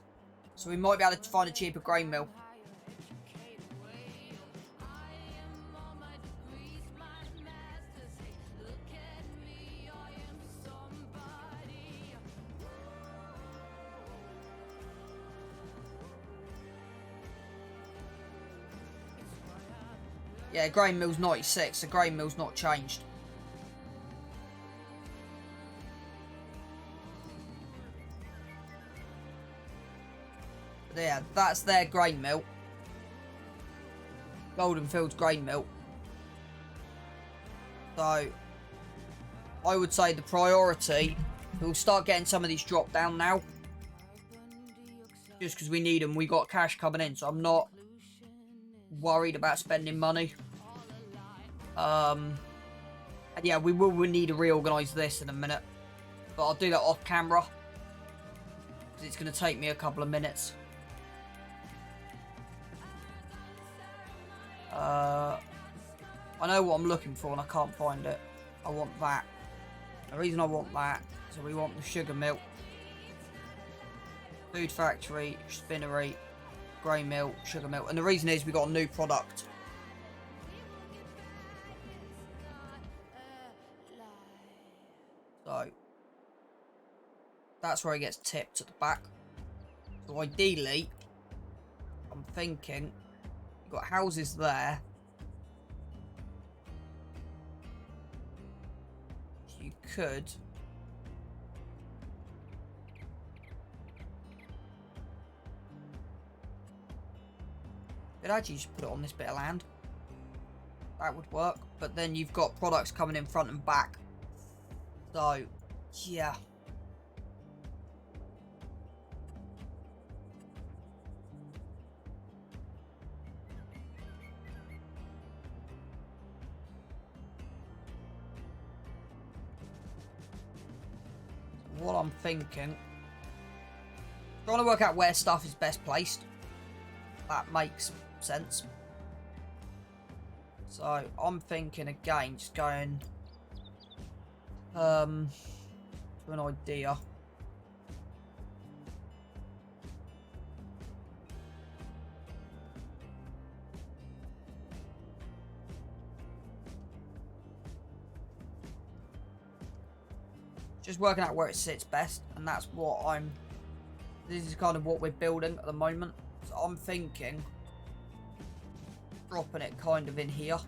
[SPEAKER 1] So we might be able to find a cheaper grain mill. Yeah, grain mill's 96, the grain mill's not changed. Yeah, that's their grain mill. Goldenfield's grain mill. So, I would say the priority, we'll start getting some of these dropped down now. Just because we need them, we got cash coming in, so I'm not worried about spending money. And yeah, we will need to reorganise this in a minute. But I'll do that off camera. Because it's going to take me a couple of minutes. I know what I'm looking for and I can't find it. I want that. The reason I want that, so we want the sugar mill, food factory, spinnery, grain mill, sugar mill, and the reason is we got a new product. So that's where it gets tipped at the back. So ideally, I'm thinking we've got houses there. could... Could actually just put it on this bit of land. That would work. But then you've got products coming in front and back. So, yeah. What I'm thinking, trying to work out where stuff is best placed. That makes sense. So I'm thinking again, just going to an idea. Just working out where it sits best, and that's what this is kind of what we're building at the moment. So I'm thinking dropping it kind of in here.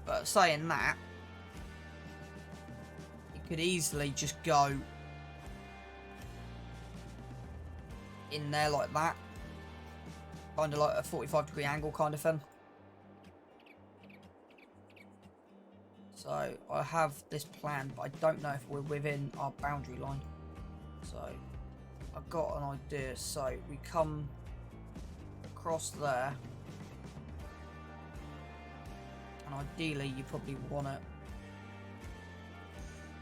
[SPEAKER 1] But saying that, it could easily just go in there like that. Kind of like a 45-degree angle kind of thing. So I have this plan, but I don't know if we're within our boundary line. So I've got an idea. So we come across there, and ideally you probably want it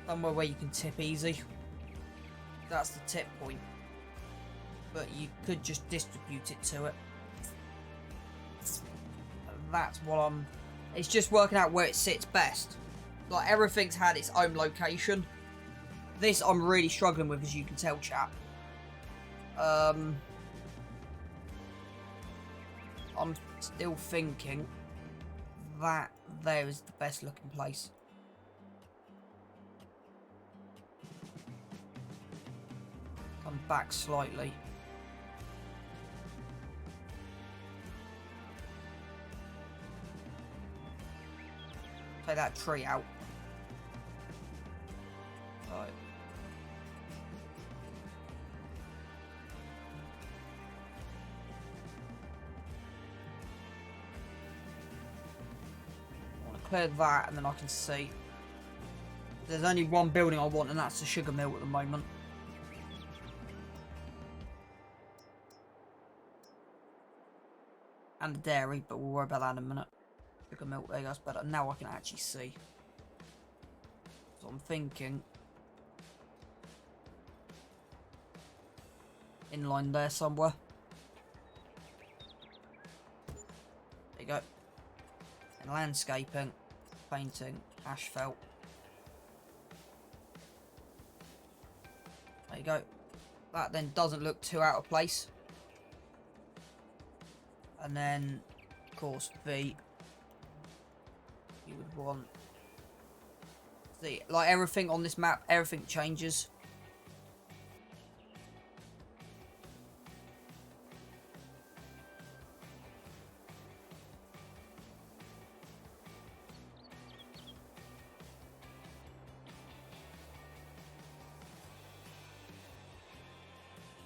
[SPEAKER 1] somewhere where you can tip easy. That's the tip point. But you could just distribute it to it. That's what I'm... It's just working out where it sits best. Like, everything's had its own location. This I'm really struggling with, as you can tell, chat. I'm still thinking that there is the best looking place. Come back slightly. Take that tree out. Right. I want to clear that, and then I can see. There's only one building I want, and that's the sugar mill at the moment. And the dairy, but we'll worry about that in a minute. Sugar milk, there goes better. Now I can actually see. So I'm thinking inline there somewhere. There you go. And landscaping, painting, asphalt. There you go. That then doesn't look too out of place. And then, of course, V. You would want... See, like everything on this map, everything changes.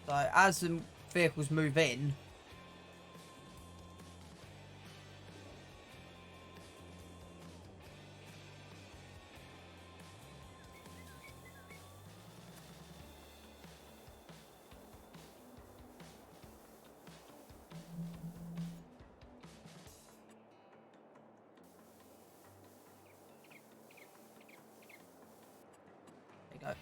[SPEAKER 1] So, as the vehicles move in, there you go.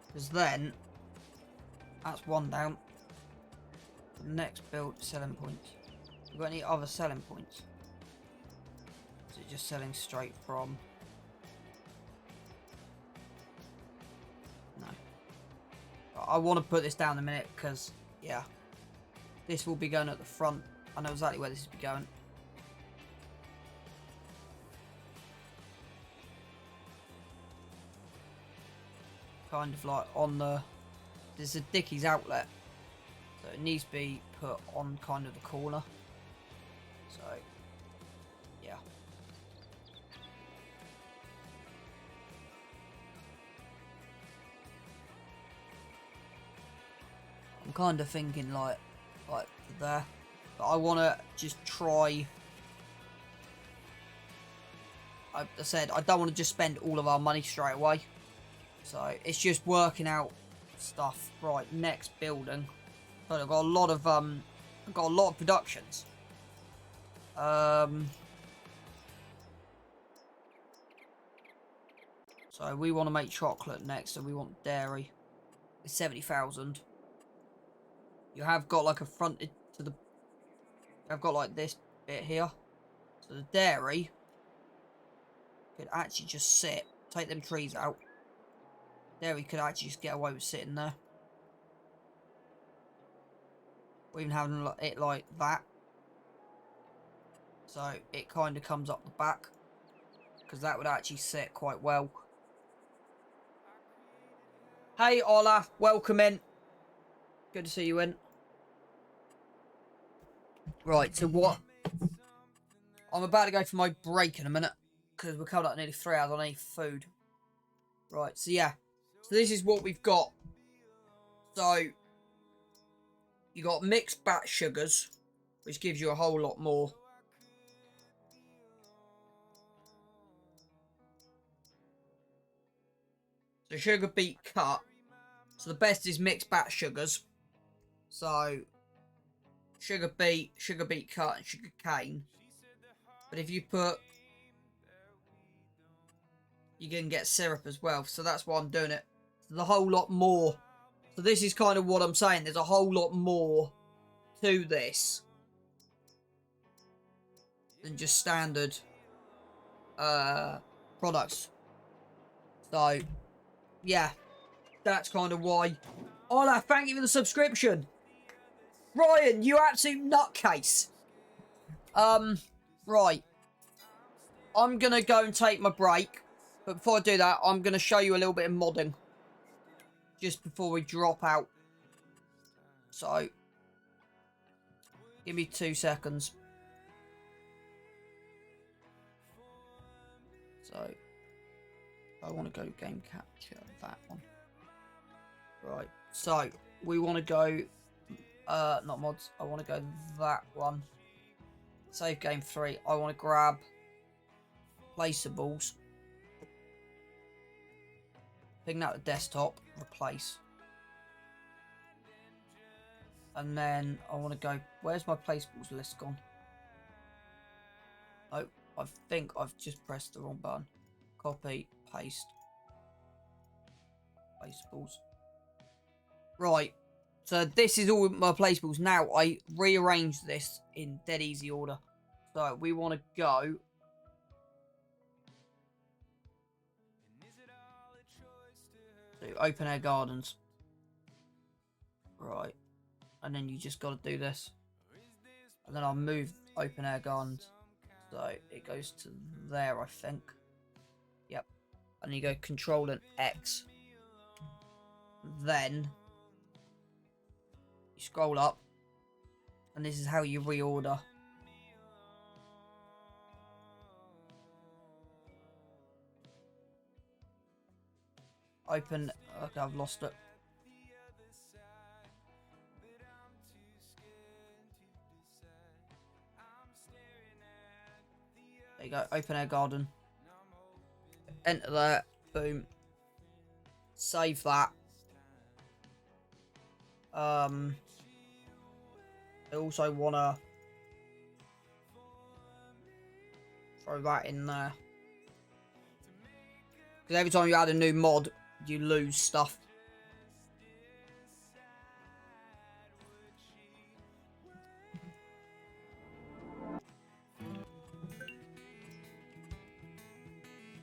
[SPEAKER 1] Because then, that's one down. The next build, selling points. You got any other selling points? Is it just selling straight from? No. I want to put this down in a minute because, yeah. This will be going at the front. I know exactly where this will be going. kind of like on the... There's a Dickie's outlet. So it needs to be put on kind of the corner. So, yeah. I'm kind of thinking like there. But I want to just try... I said, I don't want to just spend all of our money straight away. So, it's just working out stuff. Right, next building. But I've got a lot of, productions. So, we want to make chocolate next, so we want dairy. It's 70,000. You have got like a fronted to the... I've got like this bit here. So, the dairy could actually just sit, take them trees out. There we could actually just get away with sitting there. Or even having it like that. So it kind of comes up the back. Because that would actually sit quite well. Hey Ola, welcome in. Good to see you in. Right, so what? I'm about to go for my break in a minute. Because we're coming up nearly 3 hours on any food. Right, so yeah. So this is what we've got. So, you got mixed batch sugars, which gives you a whole lot more. So sugar beet cut. So the best is mixed batch sugars. So, sugar beet cut, and sugar cane. But if you put... You can get syrup as well. So that's why I'm doing it. There's a whole lot more. So this is kind of what I'm saying. There's a whole lot more to this than just standard products. So, yeah. That's kind of why. Ola, thank you for the subscription. Ryan, you absolute nutcase. Right. I'm going to go and take my break. But before I do that, I'm going to show you a little bit of modding. Just before we drop out. So, give me 2 seconds. So, I want to go game capture that one. Right, so, we want to go, not mods, I want to go that one. Save game 3, I want to grab placeables. Ping that to desktop, replace. And then I want to go, where's my placeables list gone? Oh, I think I've just pressed the wrong button. Copy, paste. Placeables. Right, so this is all my placeables. Now, I rearranged this in dead easy order. So, we want to go... to open air gardens. Right. And then you just got to do this. And then I'll move open air gardens. So it goes to there, I think. Yep. And you go Control and X. Then you scroll up. And this is how you reorder. Open. Okay, I've lost it. There you go. Open air garden. Enter that. Boom. Save that. I also wanna throw that in there. Because every time you add a new mod, you lose stuff.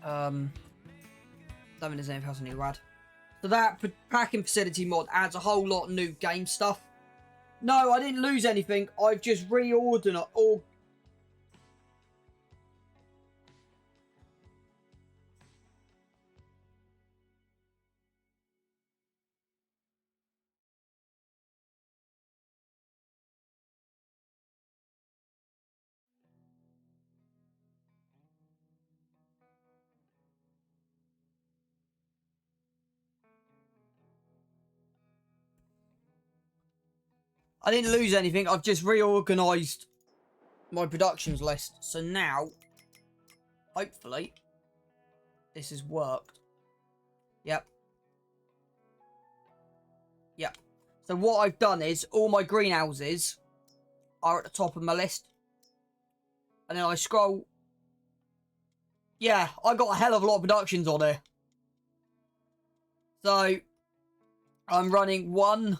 [SPEAKER 1] Don't think there's anything else I need to add. So that packing facility mod adds a whole lot of new game stuff. No, I didn't lose anything. I've just reordered it all. I didn't lose anything. I've just reorganised my productions list. So now, hopefully, this has worked. Yep. Yep. So what I've done is all my greenhouses are at the top of my list. And then I scroll. Yeah, I got a hell of a lot of productions on here. So I'm running 1,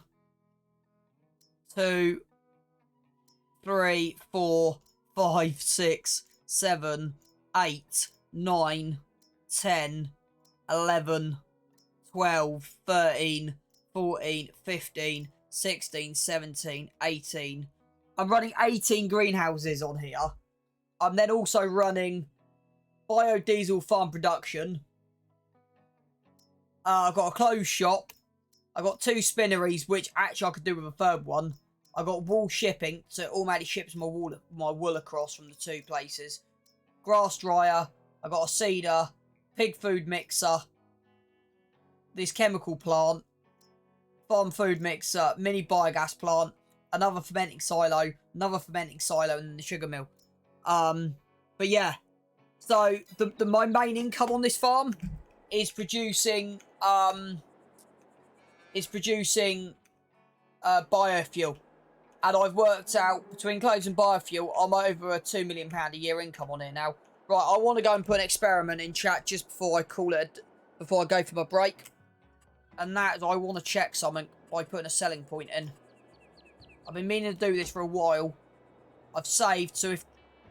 [SPEAKER 1] 2, 3, 4, 5, 6, 7, 8, 9, 10, 11, 12, 13, 14, 15, 16, 17, 18. I'm running 18 greenhouses on here. I'm then also running biodiesel farm production. I've got a clothes shop. I've got 2 spinneries, which actually I could do with a third one. I've got wool shipping, so it automatically ships my wool across from the 2 places. Grass dryer. I've got a seeder, pig food mixer, this chemical plant, farm food mixer, mini biogas plant, another fermenting silo, and then the sugar mill. But yeah, so my main income on this farm is producing biofuel, and I've worked out between clothes and biofuel, I'm over a £2 million a year income on here now. Right, I want to go and put an experiment in chat just before I call it, before I go for my break, and that is I want to check something by putting a selling point in. I've been meaning to do this for a while. I've saved, so if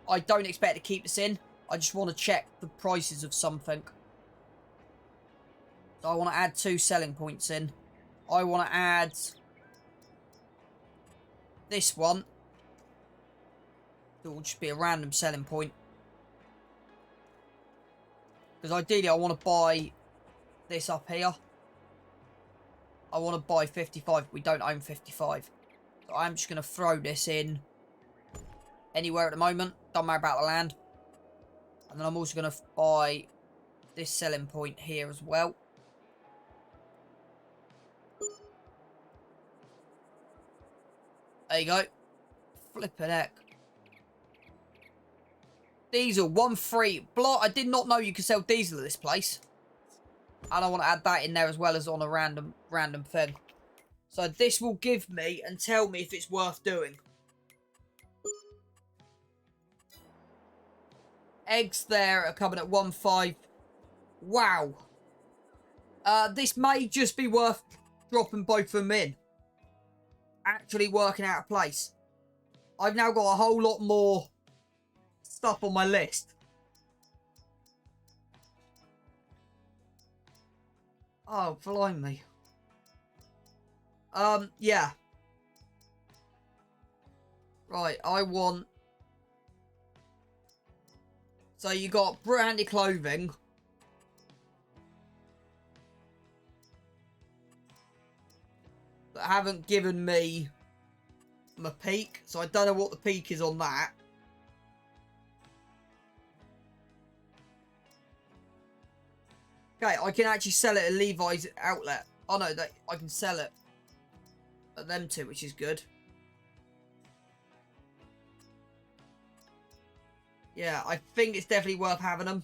[SPEAKER 1] I don't expect to keep this in, I just want to check the prices of something. So I want to add 2 selling points in. I want to add this one. It will just be a random selling point. Because ideally I want to buy this up here. I want to buy 55. We don't own 55. So I'm just going to throw this in anywhere at the moment. Don't matter about the land. And then I'm also going to buy this selling point here as well. There you go. Flippin' heck. Diesel, 1.3. I did not know you could sell diesel at this place. And I want to add that in there as well as on a random thing. So this will give me and tell me if it's worth doing. Eggs there are coming at 1.5. Wow. This may just be worth dropping both of them in. Actually working out a place. I've now got a whole lot more stuff on my list. Oh, blimey. Yeah. Right, I want... So you got branded clothing. That haven't given me my peak. So I don't know what the peak is on that. Okay, I can actually sell it at Levi's outlet. Oh no, I can sell it at them two, which is good. Yeah, I think it's definitely worth having them.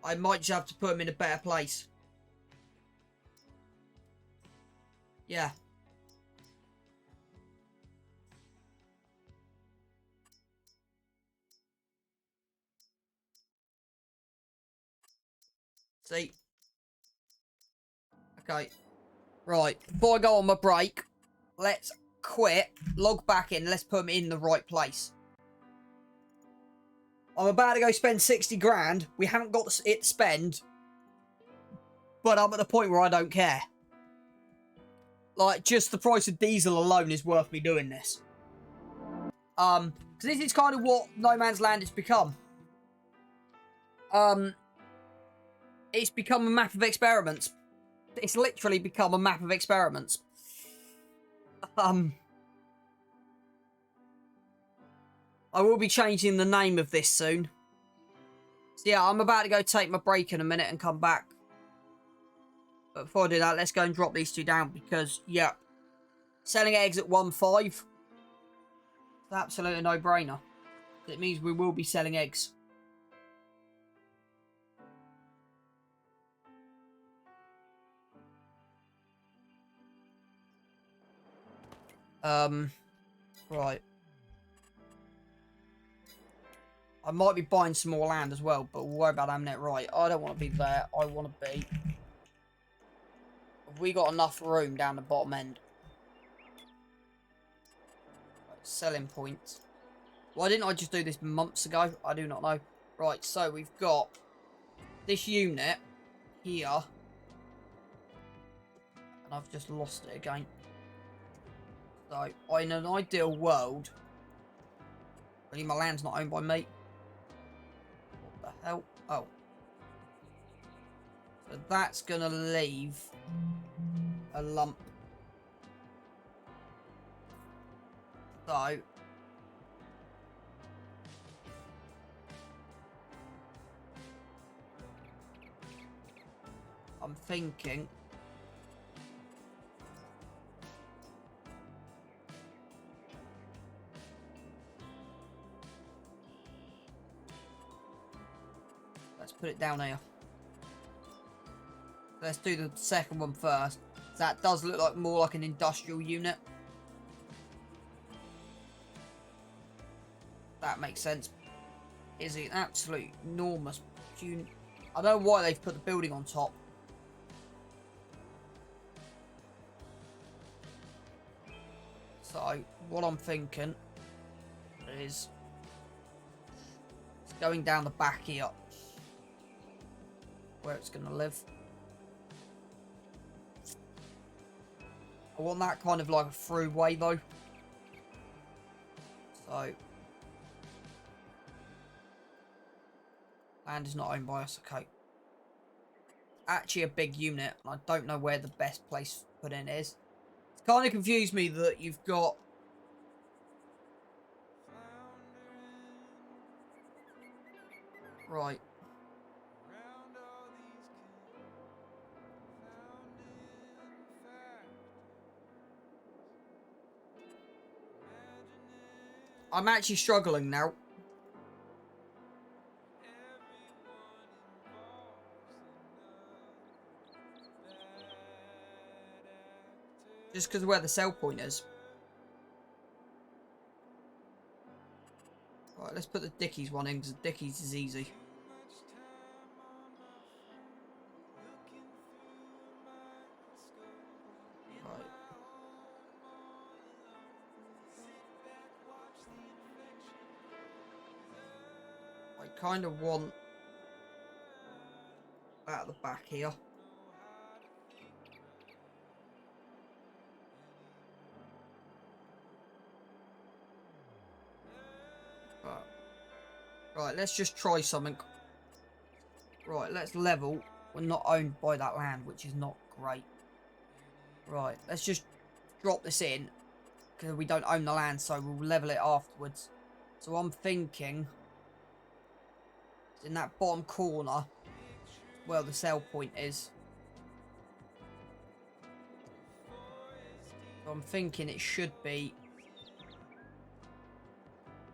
[SPEAKER 1] I might just have to put them in a better place. Yeah. See? Okay. Right. Before I go on my break, let's quit, log back in, let's put them in the right place. I'm about to go spend 60 grand. We haven't got it to spend. But I'm at the point where I don't care. Like, just the price of diesel alone is worth me doing this. Because this is kind of what No Man's Land has become. It's become a map of experiments. It's literally become a map of experiments. I will be changing the name of this soon. So yeah, I'm about to go take my break in a minute and come back. But before I do that, let's go and drop these two down because, yeah. Selling eggs at 1.5. It's absolutely a no-brainer. It means we will be selling eggs. Right. I might be buying some more land as well, but we'll worry about having it right. I don't want to be there. I want to be... Have we got enough room down the bottom end? Right, selling points. Why didn't I just do this months ago? I do not know. Right, so we've got this unit here. And I've just lost it again. So, in an ideal world... Really, my land's not owned by me. What the hell? Oh. So that's going to leave a lump. So... I'm thinking... Let's put it down here. Let's do the second one first. That does look like more like an industrial unit. That makes sense. Is it an absolute enormous unit? I don't know why they've put the building on top. So, what I'm thinking is it's going down the back here where it's going to live. I want that kind of like a throughway though. So, land is not owned by us, okay. Actually a big unit, and I don't know where the best place to put in is. It's kind of confused me that you've got... Right. I'm actually struggling now. Just because of where the sell point is. Right, let's put the Dickies one in, because the Dickies is easy. Right. I kind of want that at the back here. Right, let's just try something. Right, let's level. We're not owned by that land, which is not great. Right, let's just drop this in. Because we don't own the land, so we'll level it afterwards. So I'm thinking... in that bottom corner, where the sell point is. So I'm thinking it should be...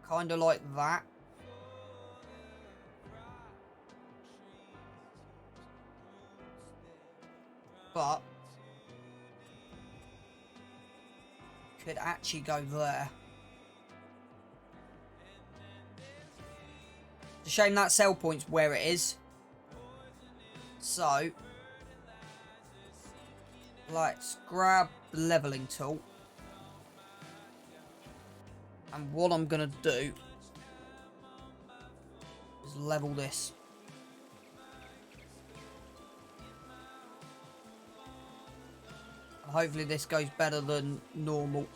[SPEAKER 1] kind of like that. But could actually go there. It's a shame that sell point's where it is. So let's grab the leveling tool. And what I'm gonna do is level this. Hopefully this goes better than normal.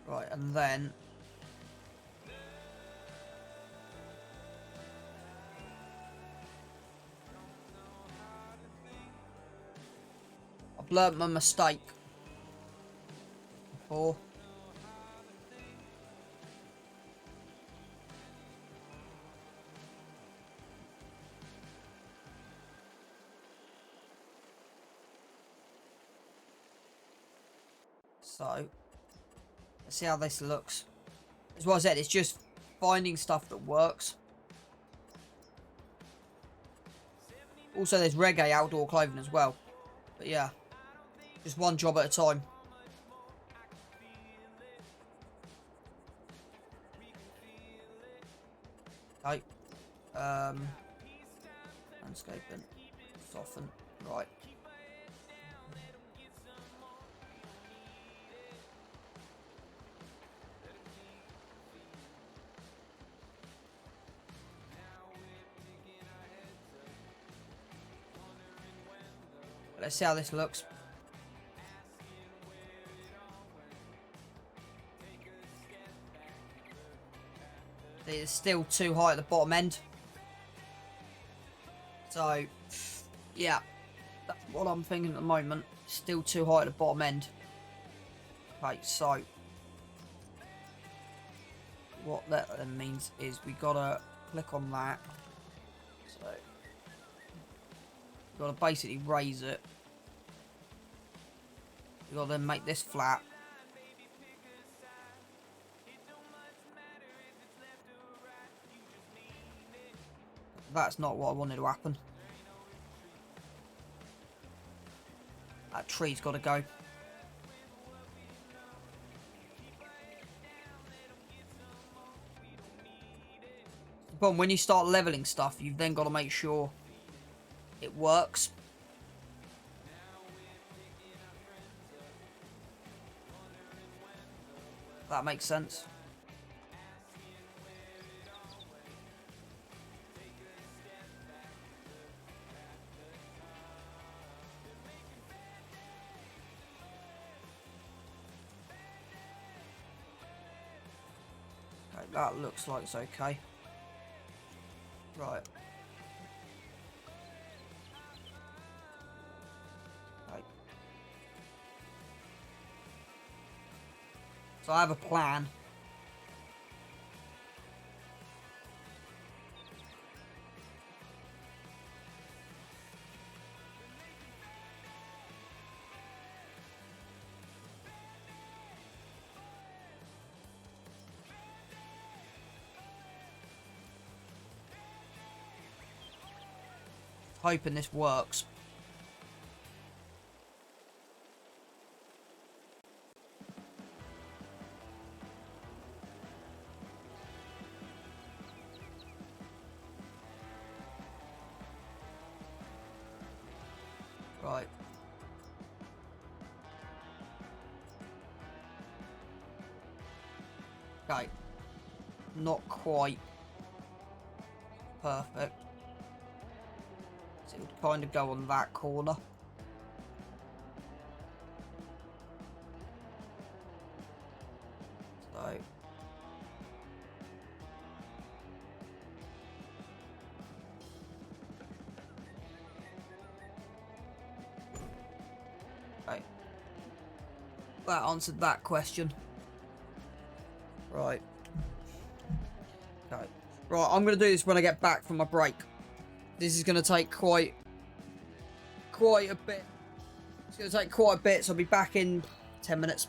[SPEAKER 1] Right, and then... I've learnt my mistake before. So, let's see how this looks. As what I said, it's just finding stuff that works. Also, there's reggae outdoor clothing as well. But yeah, just one job at a time. Okay. Landscaping. Soften. Right. Let's see how this looks. It's still too high at the bottom end. So, yeah. That's what I'm thinking at the moment. Still too high at the bottom end. Okay, so. What that then means is we gotta click on that. So. We've got to basically raise it. We've got to then make this flat. That's not what I wanted to happen. That tree's got to go. But when you start leveling stuff, you've then got to make sure it works. That makes sense. Okay, that looks like it's okay. Right. So I have a plan. Hoping this works. Right. Okay. Not quite perfect. So it would kind of go on that corner. So. Okay. That answered that question. Right. Okay. Right, I'm going to do this when I get back from my break. This is going to take quite a bit. It's going to take quite a bit, so I'll be back in 10 minutes.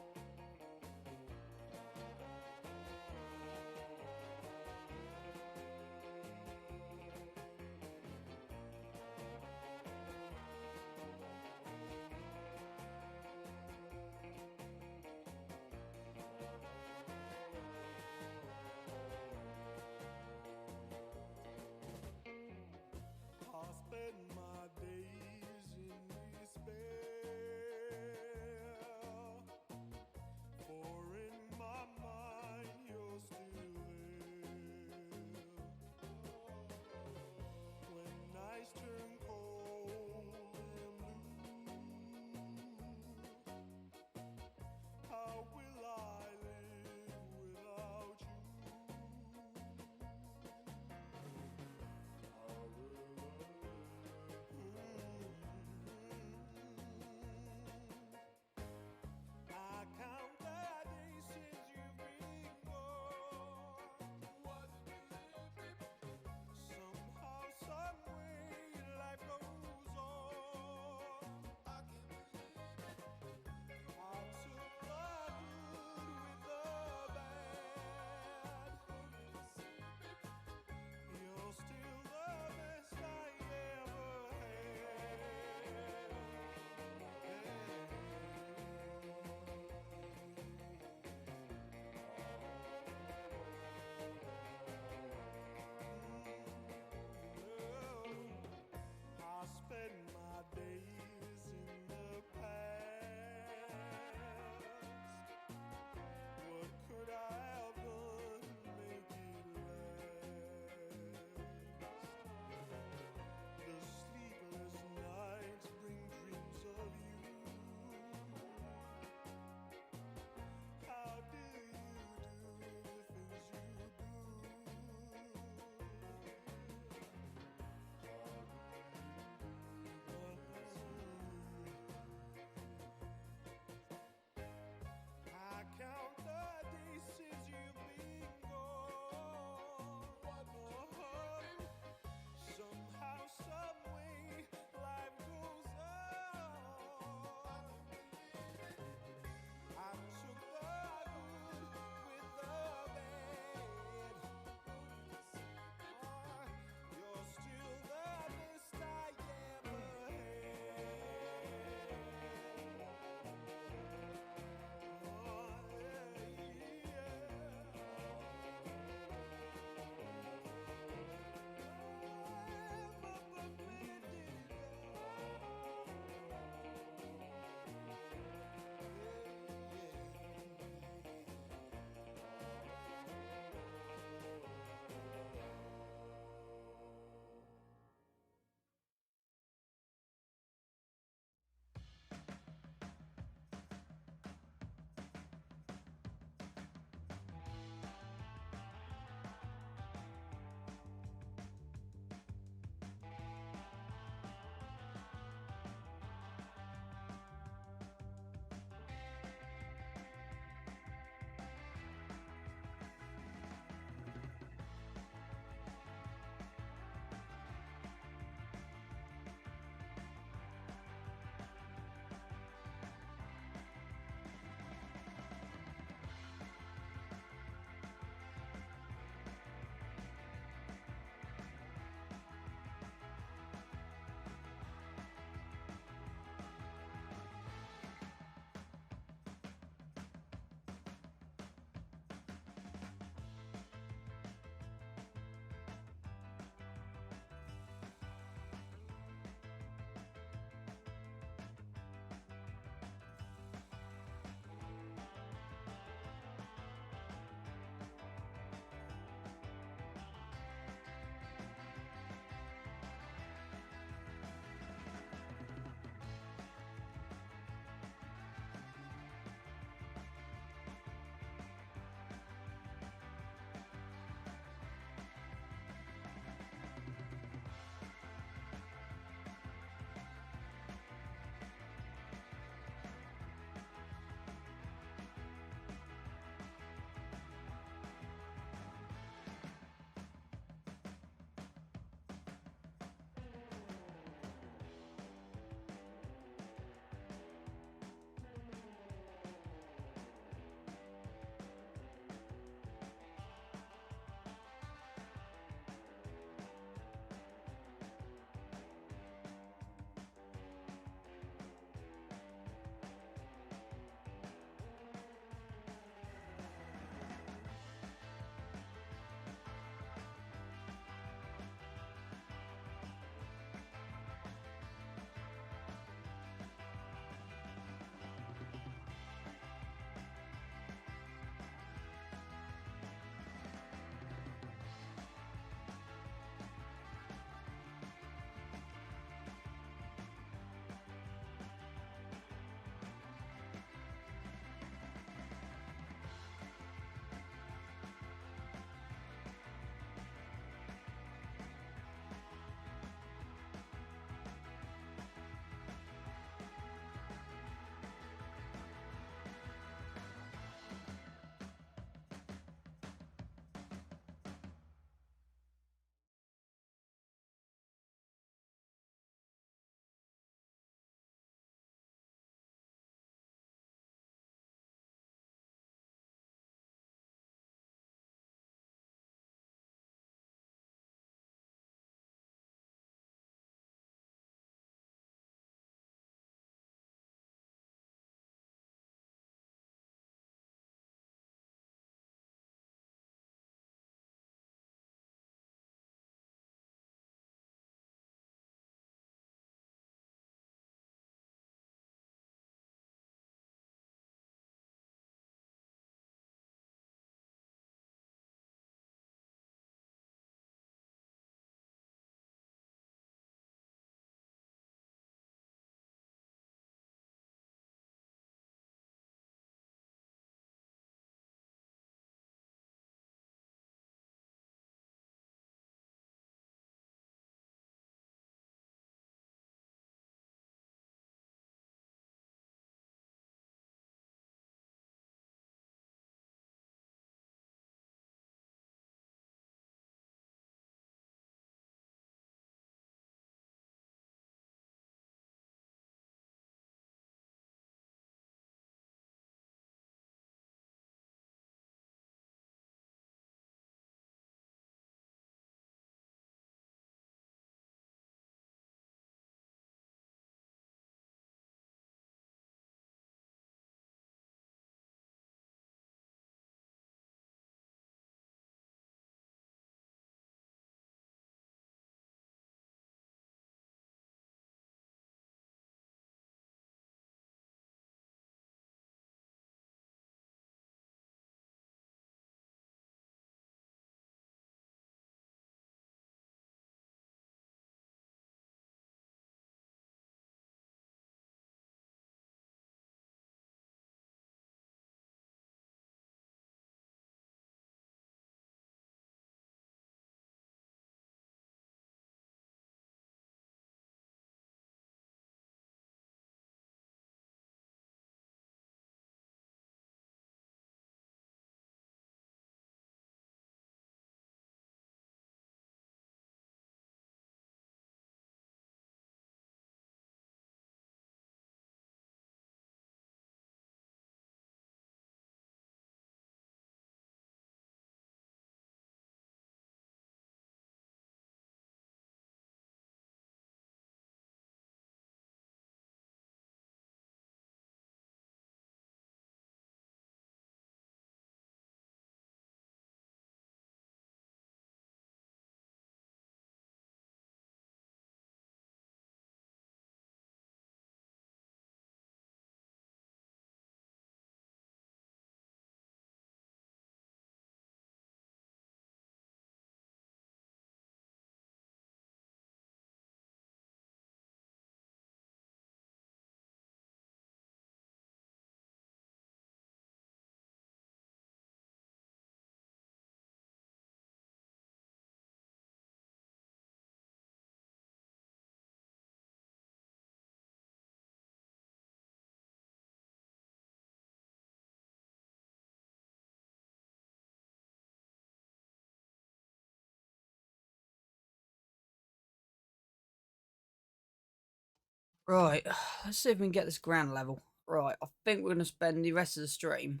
[SPEAKER 1] Right, let's see if we can get this ground level. Right, I think we're going to spend the rest of the stream.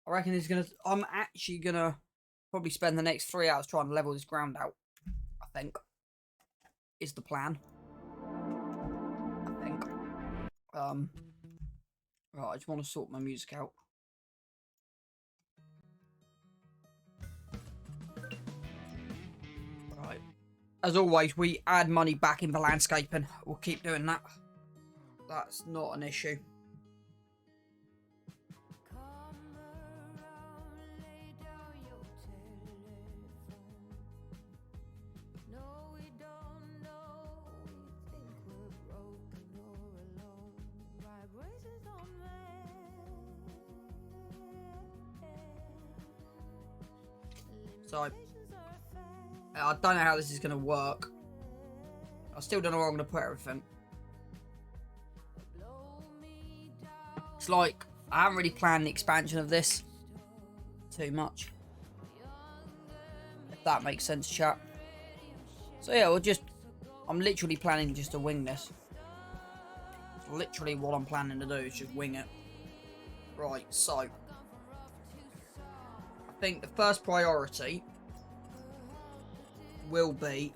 [SPEAKER 1] I reckon I'm actually going to probably spend the next 3 hours trying to level this ground out. I think. Is the plan. I think. Right, I just want to sort my music out. Right. As always, we add money back into landscaping. We'll keep doing that. That's not an issue. So, I don't know how this is going to work. I still don't know where I'm going to put everything. It's like, I haven't really planned the expansion of this too much. If that makes sense, chat. So yeah, I'm literally planning just to wing this. Literally what I'm planning to do is just wing it. Right, so. I think the first priority will be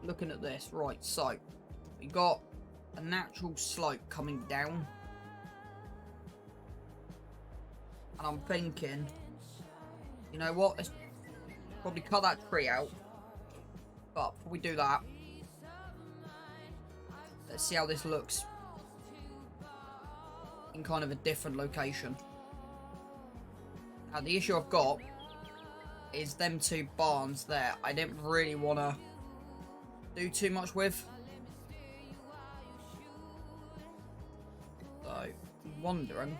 [SPEAKER 1] looking at this. Right, so we got a natural slope coming down, and I'm thinking, you know what, let's probably cut that tree out, but before we do that, let's see how this looks in kind of a different location. And the issue I've got is them two barns there. I didn't really want to do too much with. So, I'm wondering.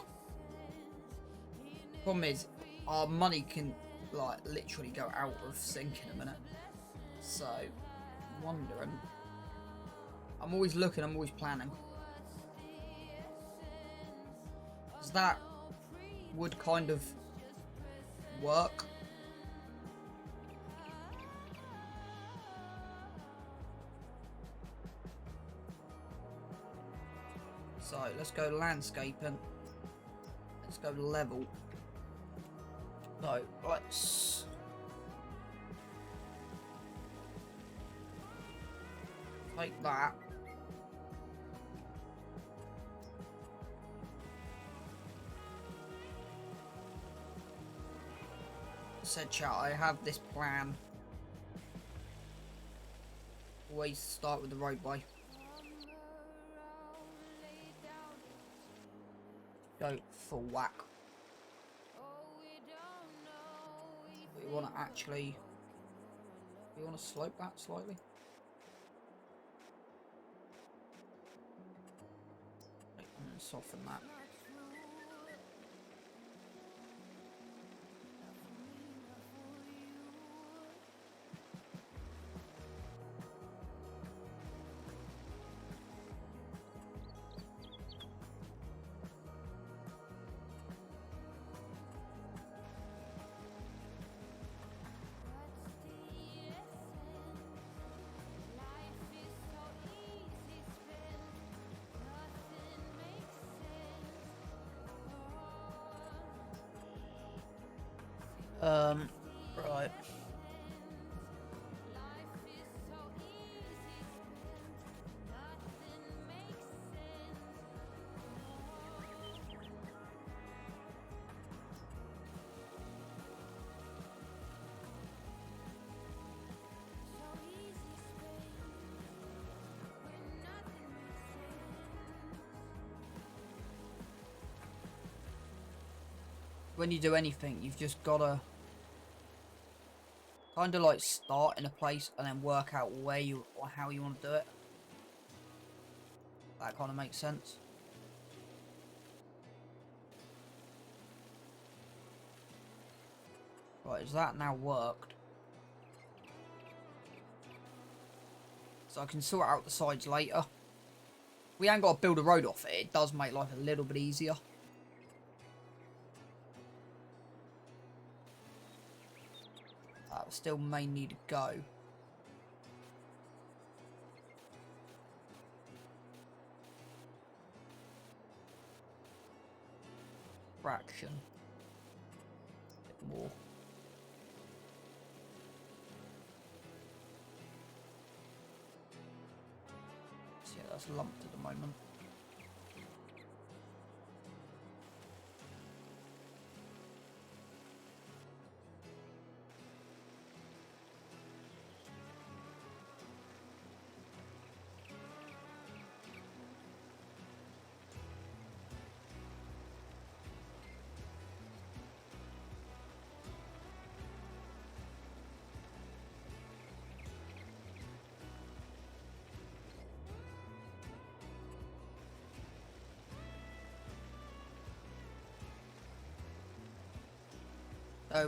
[SPEAKER 1] Problem is, our money can, like, literally go out of sync in a minute. So, I'm wondering. I'm always looking, I'm always planning. Because that would kind of work. So let's go landscaping. Let's go level. So let's take that. Said chat, I have this plan. Always start with the roadway. Go full whack. We want to actually. We want to slope that slightly. And then soften that. Right. When you do anything, you've just gotta kind of like start in a place and then work out where you or how you want to do it. That kind of makes sense. Right, is that now worked? So I can sort out the sides later. We ain't got to build a road off it. It does make life a little bit easier. Still may need to go. fraction. A bit more. So yeah, that's lumped at the moment.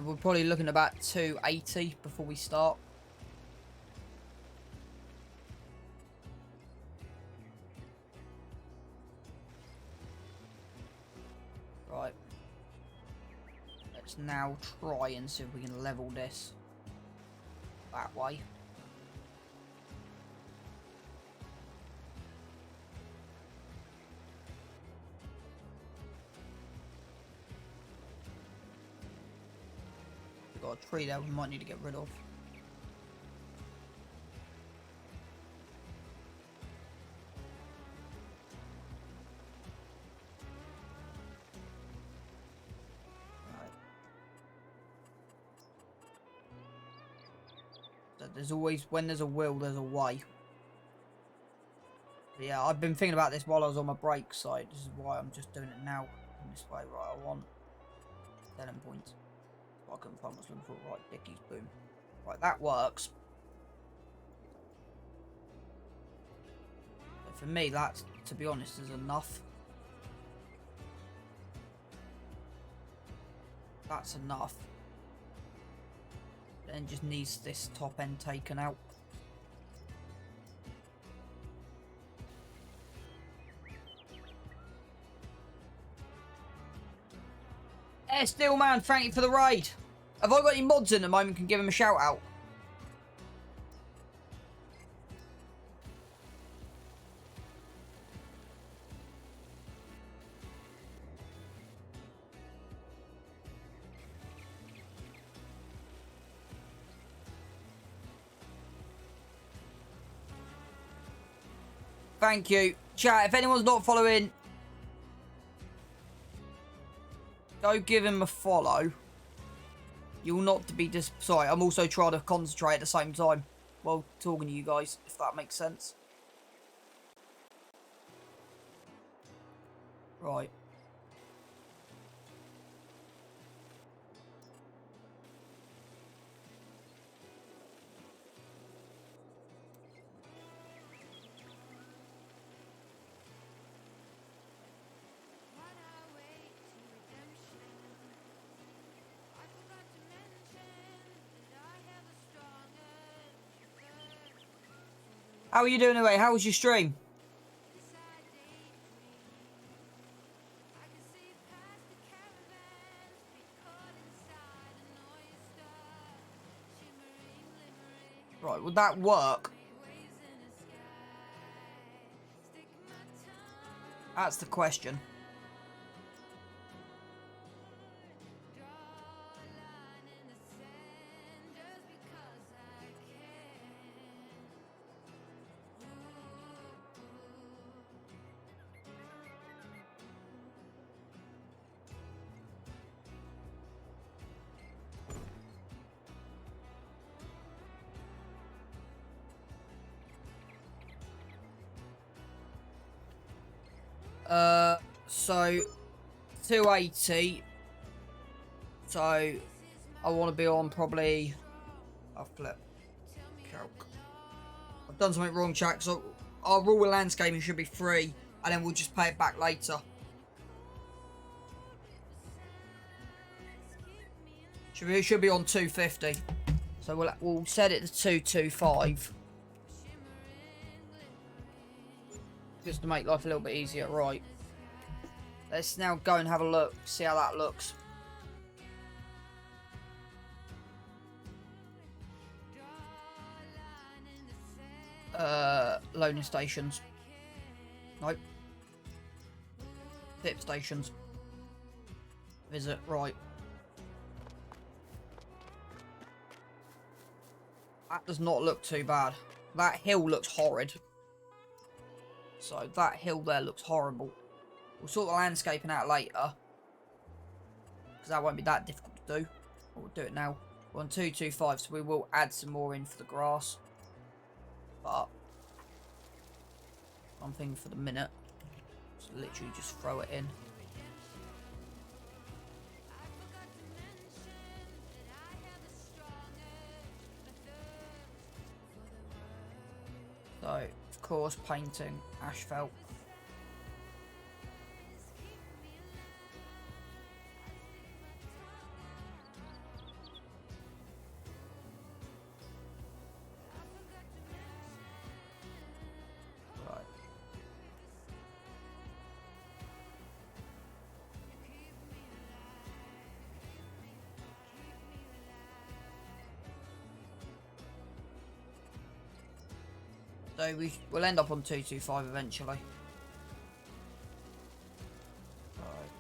[SPEAKER 1] We're probably looking at about 280 before we start. Right. Let's now try and see if we can level this that way. We've got a tree there we might need to get rid of. There's always, when there's a will, there's a way. But yeah, I've been thinking about this while I was on my break, so this is why I'm just doing it now. In this way, right, I want 10 points. I couldn't find what's looking for. Right, Dickies, boom. Right, that works. But for me, that, to be honest, is enough. That's enough. Then just needs this top end taken out. Steelman, thank you for the raid. Have I got any mods in at the moment? Can give him a shout out. Thank you. Chat, if anyone's not following, go give him a follow. You'll not to be sorry, I'm also trying to concentrate at the same time while talking to you guys, if that makes sense. Right. How are you doing anyway? How was your stream? Right, would that work? That's the question. So 280. So I want to be on probably. I'll flip. Calc. I've done something wrong, chat. So our rule of landscaping should be free, and then we'll just pay it back later. It should be on 250. So we'll set it to 225. Just to make life a little bit easier, right? Let's now go and have a look, see how that looks. Loading stations. Nope. Tip stations. Visit, right. That does not look too bad. That hill looks horrid. So that hill there looks horrible. We'll sort the landscaping out later. Because that won't be that difficult to do. We'll do it now. We're on 225, so we will add some more in for the grass. But one thing for the minute. Just literally just throw it in. So, of course, painting, asphalt. Right. So we'll end up on 225 eventually. Right.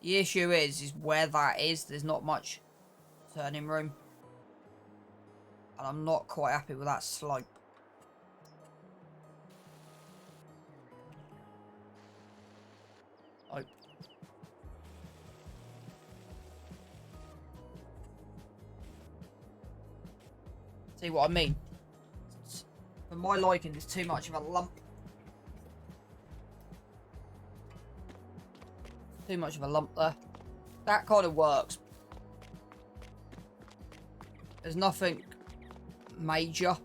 [SPEAKER 1] The issue is where that is, there's not much turning room. And I'm not quite happy with that slope. Oh. See what I mean? For my liking, there's too much of a lump. Too much of a lump there. That kind of works. There's nothing major.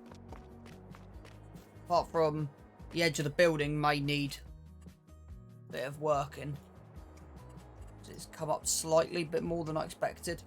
[SPEAKER 1] Apart from the edge of the building may need a bit of working. It's come up slightly, bit more than I expected.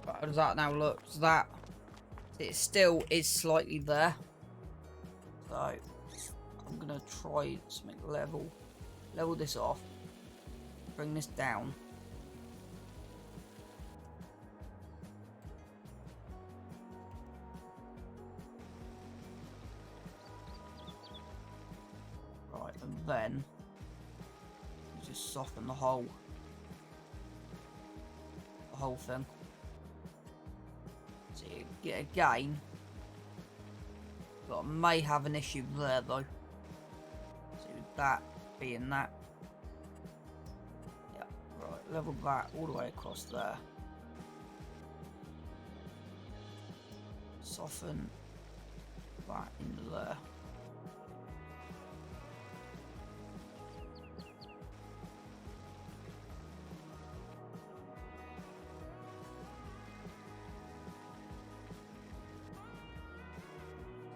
[SPEAKER 1] How does that now look? Does that... It still is slightly there. So, I'm going to try something level. Level this off. Bring this down. Right, and then... just soften the whole thing. So you get again, but I may have an issue there though. So with that being that, yeah, right, level that all the way across there. Soften that into there.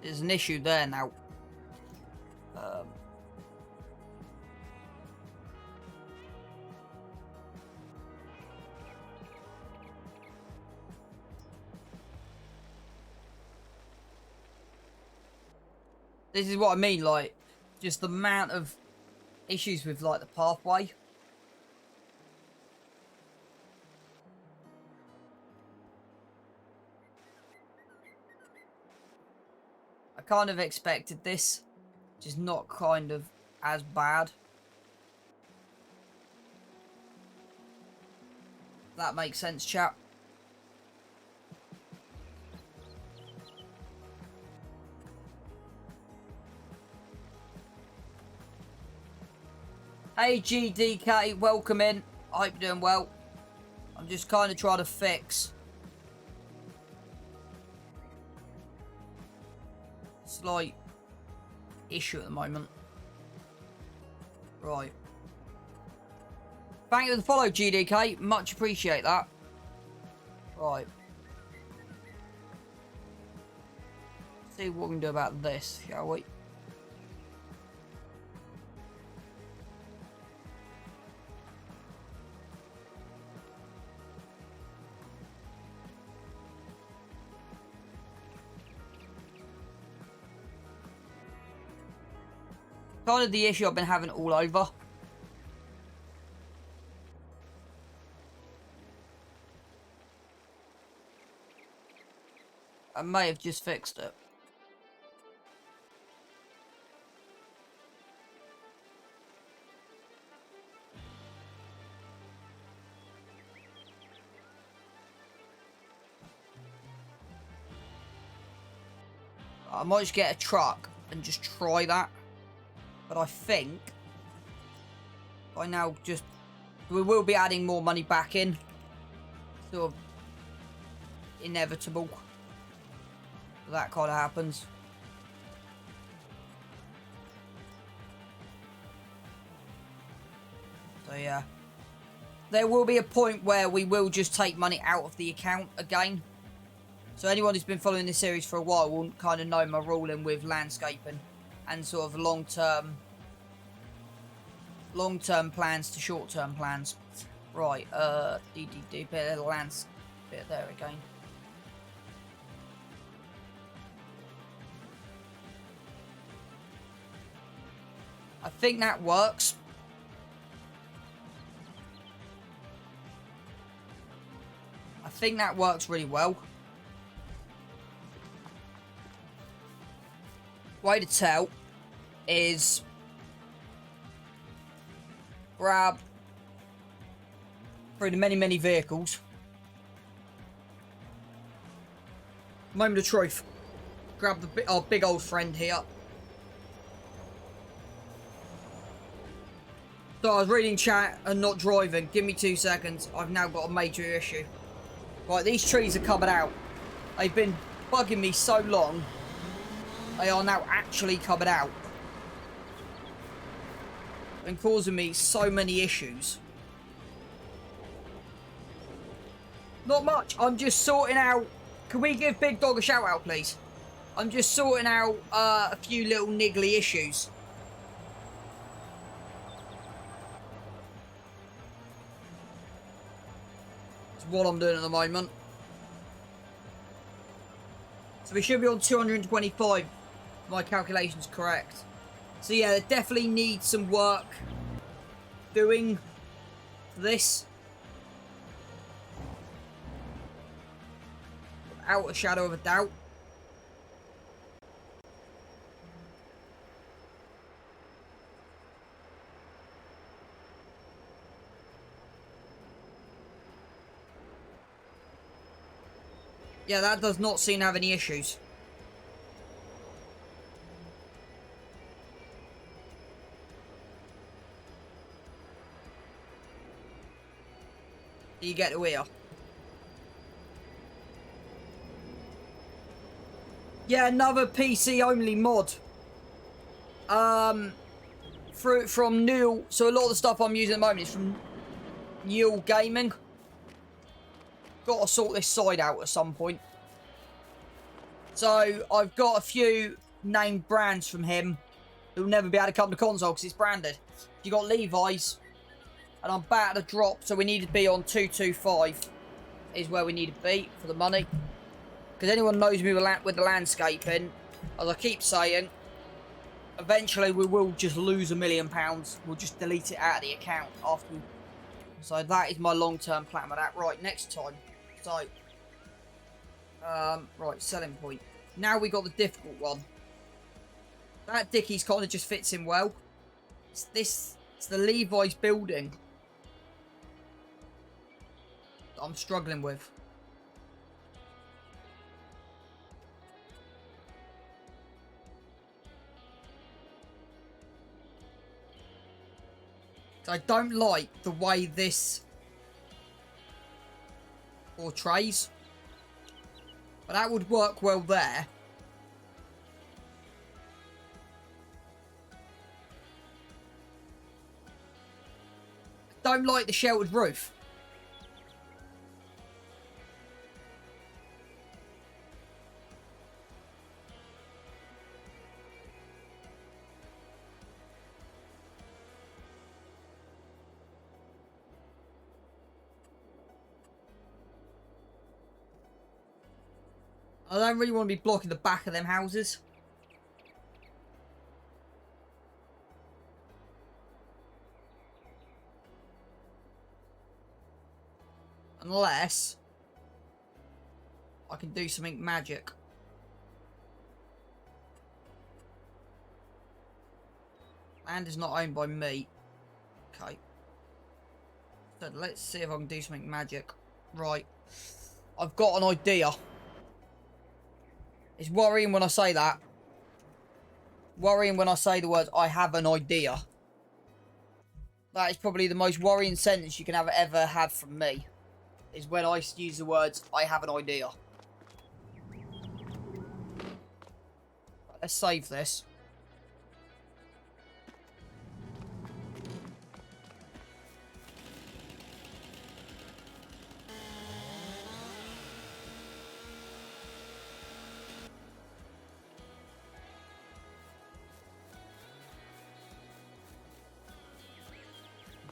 [SPEAKER 1] There's an issue there now. This is what I mean, like, just the amount of issues with, like, the pathway. I kind of expected this, just not kind of as bad. That makes sense, chap. Hey GDK, welcome in. I hope you're doing well. I'm just kind of trying to fix slight issue at the moment. Right. Thank you for the follow, GDK. Much appreciate that. Right. See what we can do about this, shall we? Kind of the issue I've been having all over. I may have just fixed it. I might just get a truck and just try that. But I think by now we will be adding more money back in. Sort of inevitable. That kind of happens. So yeah. There will be a point where we will just take money out of the account again. So anyone who's been following this series for a while will kind of know my ruling with landscaping and sort of long-term plans to short-term plans. Right, bit of the lands bit there again. I think that works. I think that works really well. Way to tell is grab through the many vehicles. Moment of truth. Grab our big old friend here. So I was reading chat and not driving. Give me 2 seconds. I've now got a major issue. Right, these trees are coming out. They've been bugging me so long. They are now actually coming out. And causing me so many issues. Not much. I'm just sorting out... Can we give Big Dog a shout out, please? I'm just sorting out a few little niggly issues. That's what I'm doing at the moment. So we should be on 225. If my calculation's correct. So yeah, there definitely needs some work doing for this. Without a shadow of a doubt. Yeah, that does not seem to have any issues. You get to here. Yeah, another PC only mod. From Neil. So a lot of the stuff I'm using at the moment is from Neil Gaming. Got to sort this side out at some point. So I've got a few named brands from him. Who'll never be able to come to console because it's branded. You got Levi's. And I'm about to drop, so we need to be on 225 is where we need to be for the money. Because anyone knows me with the landscaping, as I keep saying, eventually we will just lose £1 million. We'll just delete it out of the account after. So that is my long-term plan with that. Right, next time. So, right, selling point. Now we got the difficult one. That Dickie's kind of just fits in well. It's the Levi's building that I'm struggling with. So I don't like the way this portrays. But that would work well there. don't like the sheltered roof. I don't really want to be blocking the back of them houses. Unless I can do something magic. Land is not owned by me. Okay. So let's see if I can do something magic. Right. I've got an idea. It's worrying when I say that. Worrying when I say the words, I have an idea. That is probably the most worrying sentence you can ever have from me. Is when I use the words, I have an idea. Let's save this.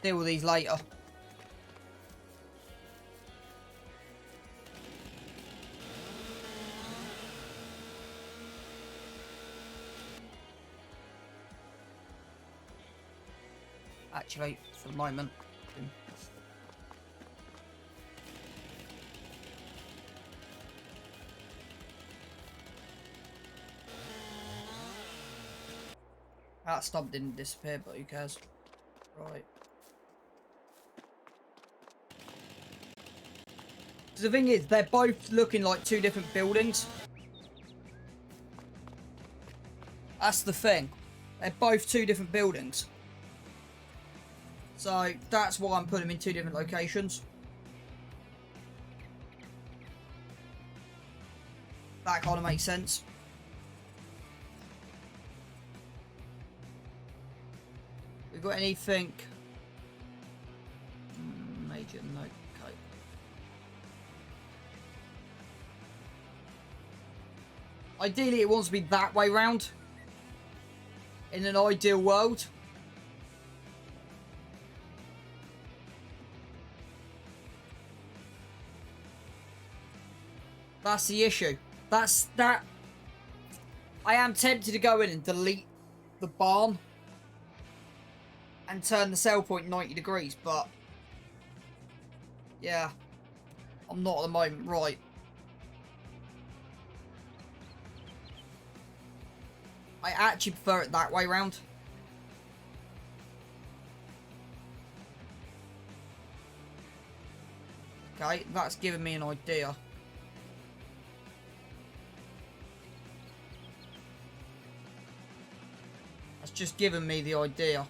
[SPEAKER 1] Deal with these later. Actually, for the moment. That stub didn't disappear, but who cares? Right. The thing is, they're both looking like two different buildings. That's the thing. They're both two different buildings. So, that's why I'm putting them in two different locations. That kind of makes sense. We've got anything... Major, no. Okay. Ideally, it wants to be that way round. In an ideal world. That's the issue. That's that. I am tempted to go in and delete the barn. And turn the sell point 90 degrees, but... Yeah. I'm not at the moment. Right. I actually prefer it that way round. Okay, that's given me an idea. That's just given me the idea.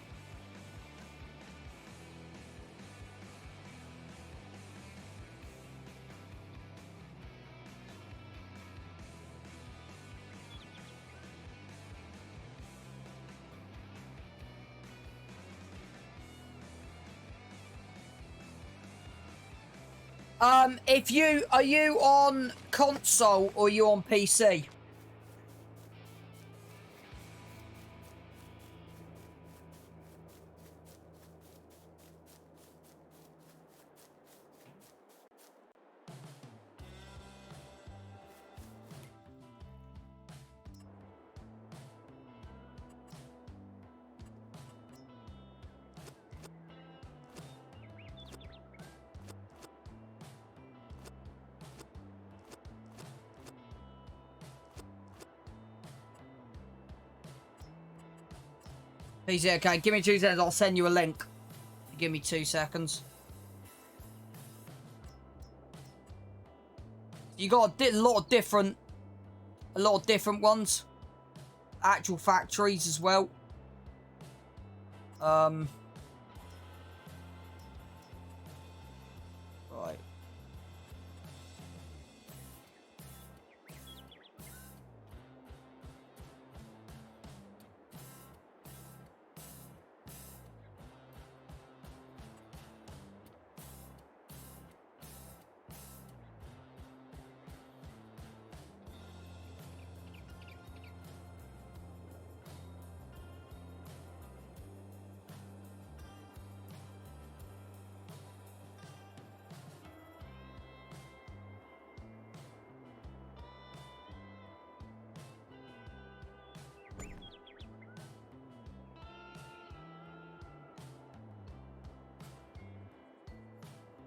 [SPEAKER 1] Are you on console or are you on PC? PC, okay, give me 2 seconds, I'll send you a link. Give me 2 seconds. You got a lot of different ones. Actual factories as well. Right.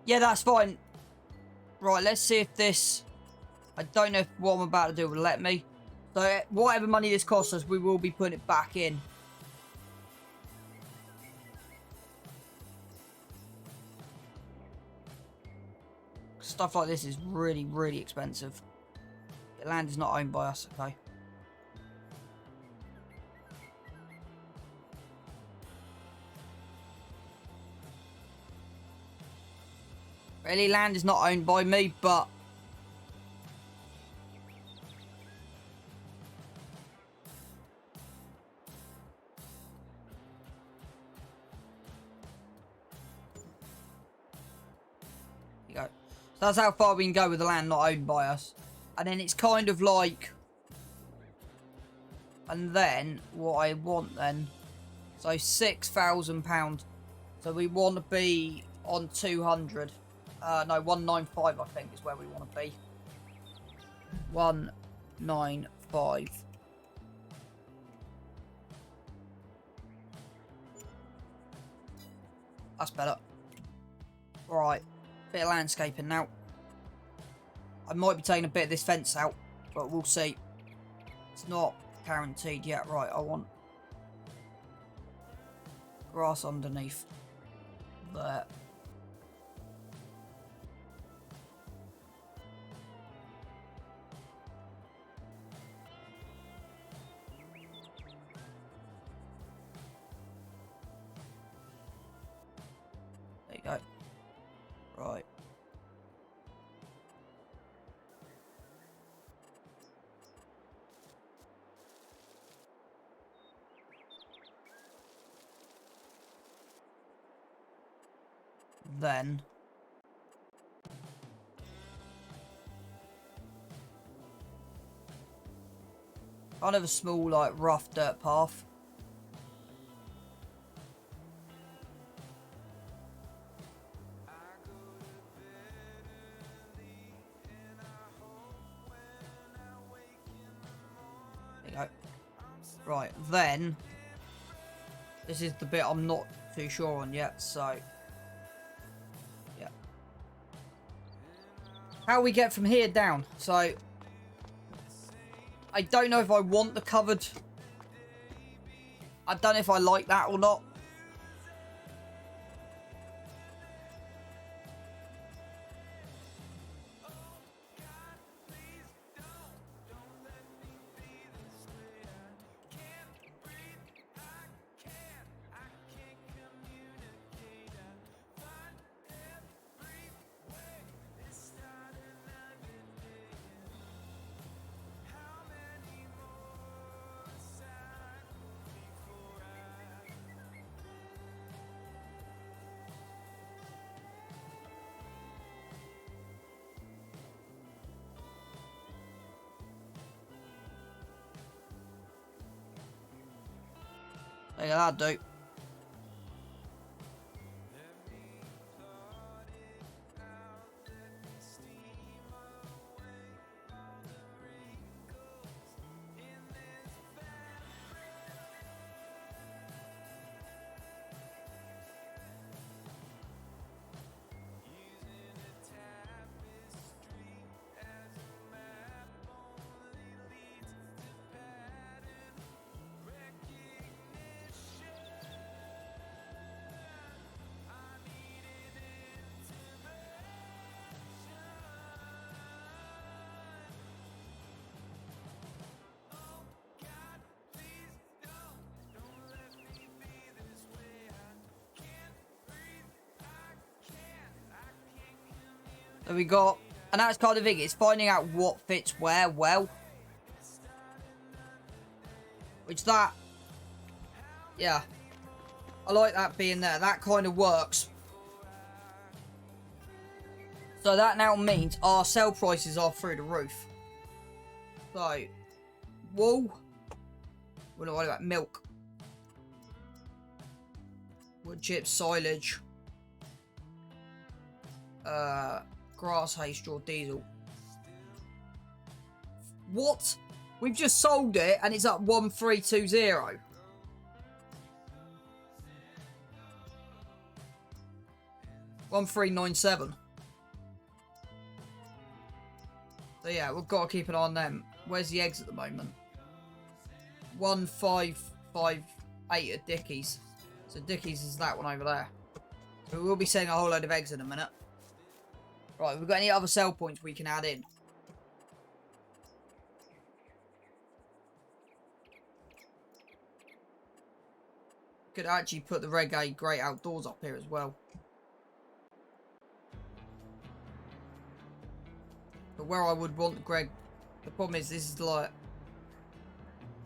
[SPEAKER 1] Yeah, that's fine. Right, let's see if this... I don't know if what I'm about to do will let me. So, whatever money this costs us, we will be putting it back in. Stuff like this is really, really expensive. The land is not owned by us, okay? Really, land is not owned by me, but... There you go. So that's how far we can go with the land not owned by us. And then it's kind of like... And then, what I want then... So, £6,000. So we want to be on 200. No, 195 I think is where we want to be. 195. That's better. Right. Bit of landscaping now. I might be taking a bit of this fence out, but we'll see. It's not guaranteed yet. Right, I want grass underneath there. There you go. Right. Then kind of a small, like, rough dirt path. There you go. Right, then this is the bit I'm not too sure on yet, so yeah. How we get from here down? So I don't know if I want the covered. I don't know if I like that or not. Yeah, that'll do. So we got, and that's kind of it, it's finding out what fits where well. Which that, yeah, I like that being there, that kind of works. So that now means our sell prices are through the roof. So, wool, we're not worried about milk. Wood chips, silage, grass, hay, straw, diesel. What? We've just sold it and it's up 1320. 1397. So yeah, we've got to keep an eye on them. Where's the eggs at the moment? 1558 at Dickie's. So Dickie's is that one over there. So we'll be selling a whole load of eggs in a minute. Right, we've got any other sell points we can add in? Could actually put the Reggae Great Outdoors up here as well. But where I would want Greg, the problem is this is like a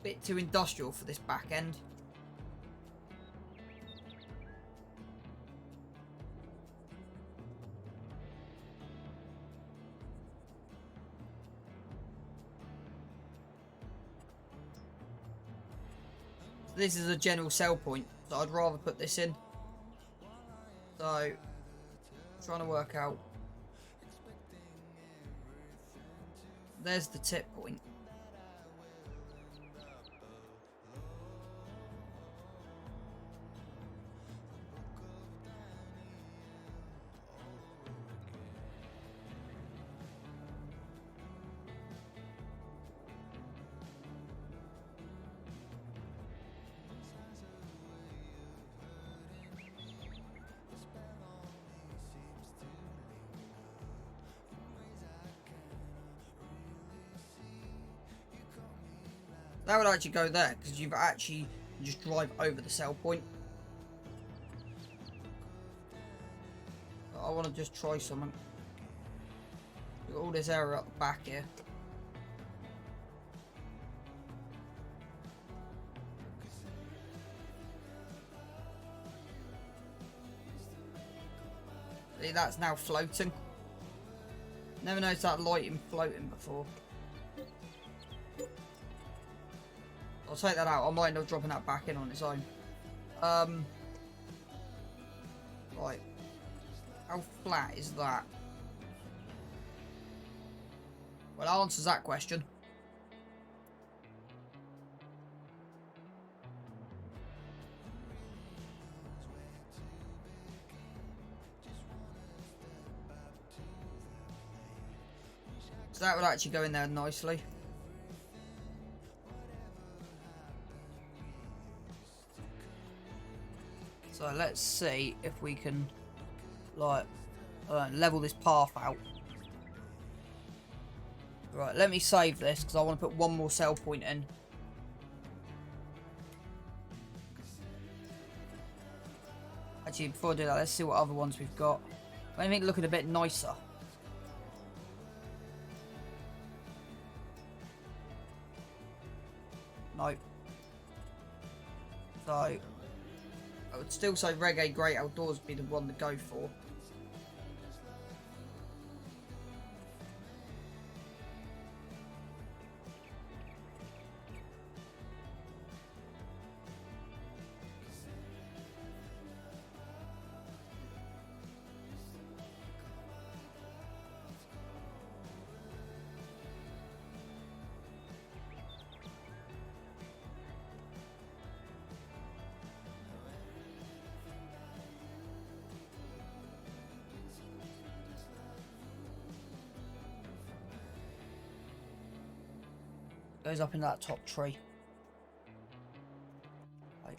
[SPEAKER 1] bit too industrial for this back end. So this is a general sell point, so I'd rather put this in. So, trying to work out. There's the tip point. That would actually go there, because you've actually just drive over the sell point. But I want to just try something. We've got all this area at the back here. See, that's now floating. Never noticed that lighting floating before. I'll take that out. I might end up dropping that back in on its own. Right. How flat is that? Well, that answers that question. So that would actually go in there nicely. So let's see if we can, like, level this path out. Right, let me save this because I want to put one more sell point in. Actually, before I do that, let's see what other ones we've got. Anything looking a bit nicer? Nope. So I would still say Reggae Great Outdoors would be the one to go for. Goes up in that top tree. Right.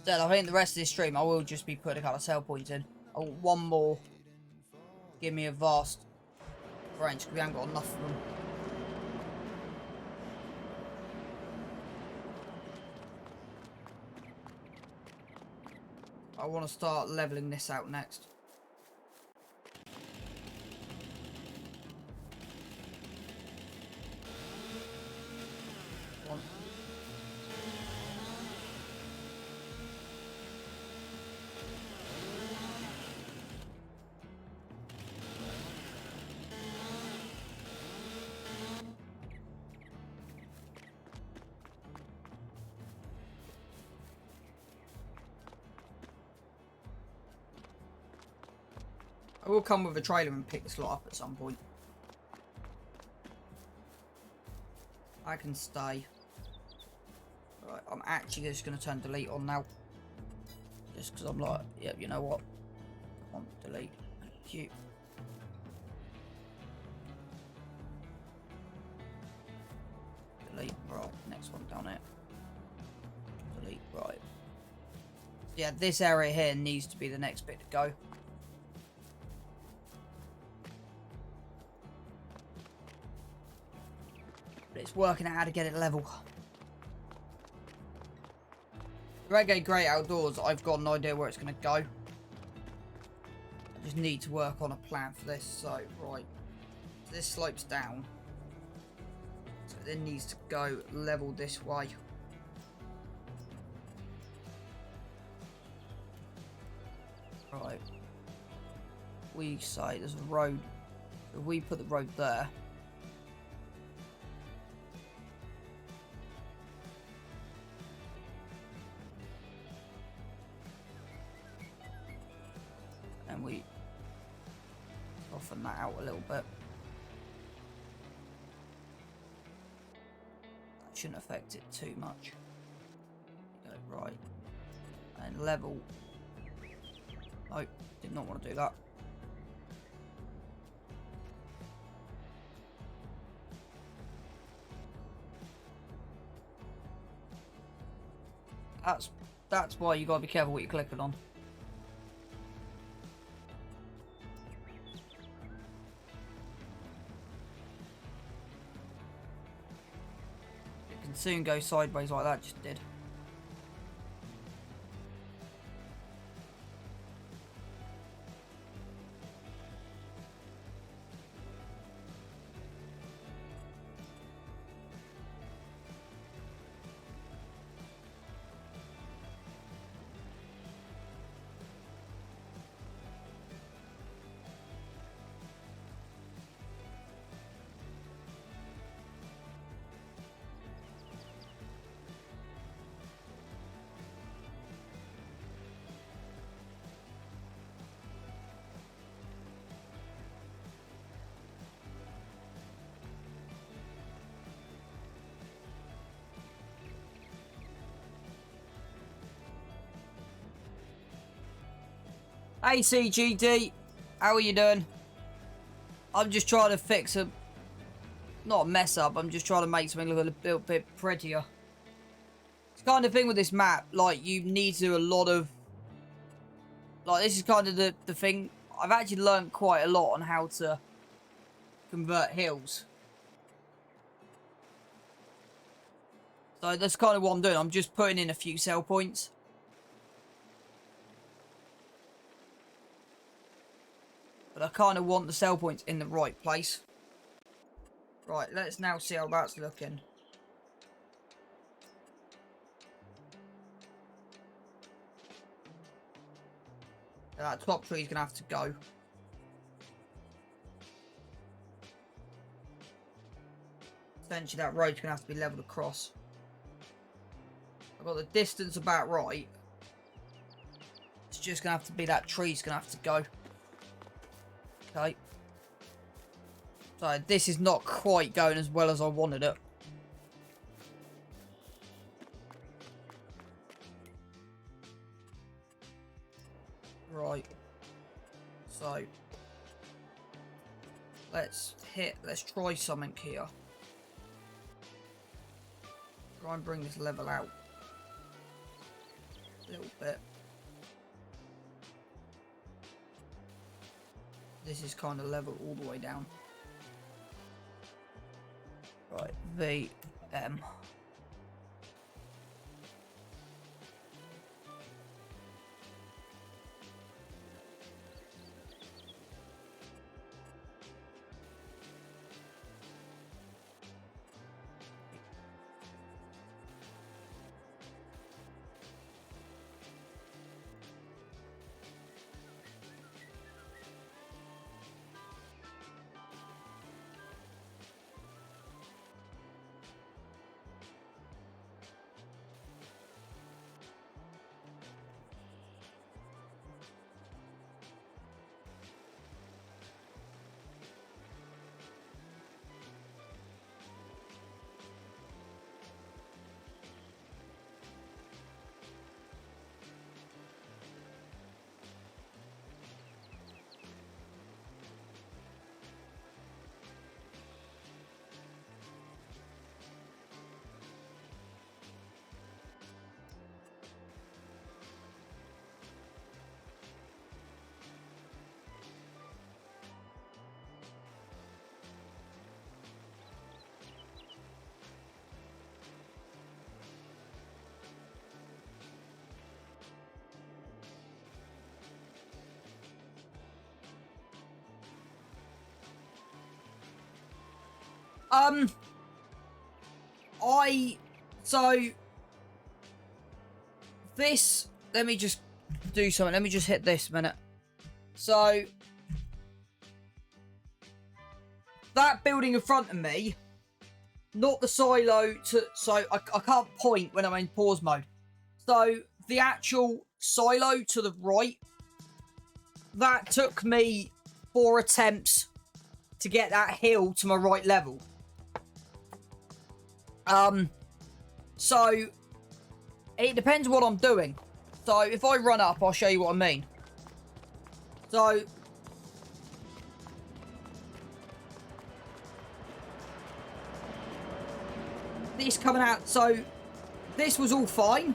[SPEAKER 1] Then I think the rest of this stream I will just be putting a couple of sell points in. I want one more. Give me a vast range because we haven't got enough of them. I want to start leveling this out next. I will come with a trailer and pick this lot up at some point. I can stay. Right, I'm actually just going to turn delete on now. Just because I'm like, yeah, you know what? Come on, delete. Thank you. Delete. Right, next one down it. Delete. Right. Yeah, this area here needs to be the next bit to go. But it's working out how to get it level. Reggae Great Outdoors, I've got an idea where it's going to go. I just need to work on a plan for this. So, right. So this slopes down. So it then needs to go level this way. Right. We say there's a road. So we put the road there. And we soften that out a little bit. That shouldn't affect it too much. Go right. And level. No, did not want to do that. That's why you gotta be careful what you're clicking on. It can soon go sideways like that just did. Hey CGD, how are you doing? I'm just trying to fix a, not a mess up, I'm just trying to make something look a little bit prettier. It's the kind of thing with this map, like you need to do a lot of, like this is kind of the thing, I've actually learned quite a lot on how to convert hills. So that's kind of what I'm doing, I'm just putting in a few sell points. But I kind of want the sell points in the right place. Right, let's now see how that's looking. That top tree's going to have to go. Essentially, that road's going to have to be leveled across. I've got the distance about right. It's just going to have to be that tree's going to have to go. Okay. So this is not quite going as well as I wanted it. Right. So let's try something here. Try and bring this level out a little bit. This is kind of level all the way down. Right, VM. This, let me just do something. Let me just hit this a minute. So, that building in front of me, not the silo so I can't point when I'm in pause mode. So, the actual silo to the right, that took me 4 attempts to get that hill to my right level. So, it depends what I'm doing. So, if I run up, I'll show you what I mean. So, this coming out, so this was all fine,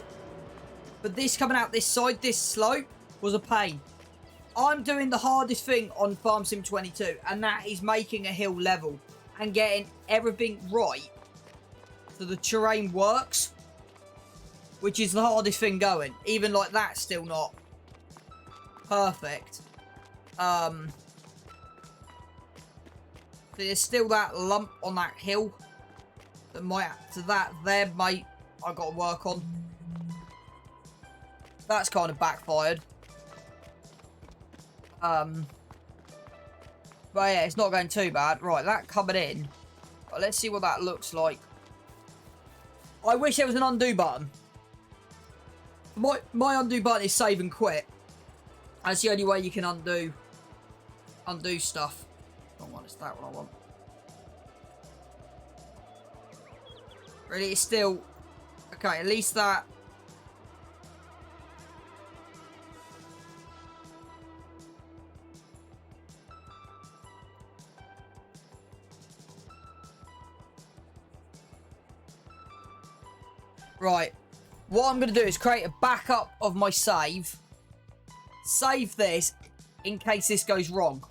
[SPEAKER 1] but this coming out this side, this slope, was a pain. I'm doing the hardest thing on Farm Sim 22, and that is making a hill level and getting everything right so the terrain works, which is the hardest thing going. Even like that's still not perfect. So there's still that lump on that hill that might, to that there, mate, I got to work on. That's kind of backfired. But yeah, it's not going too bad. Right, that coming in. But let's see what that looks like. I wish there was an undo button. My undo button is save and quit. That's the only way you can undo stuff. Wrong one, it's that one I want. Really, it's still okay. At least that. Right. What I'm going to do is create a backup of my save. Save this in case this goes wrong.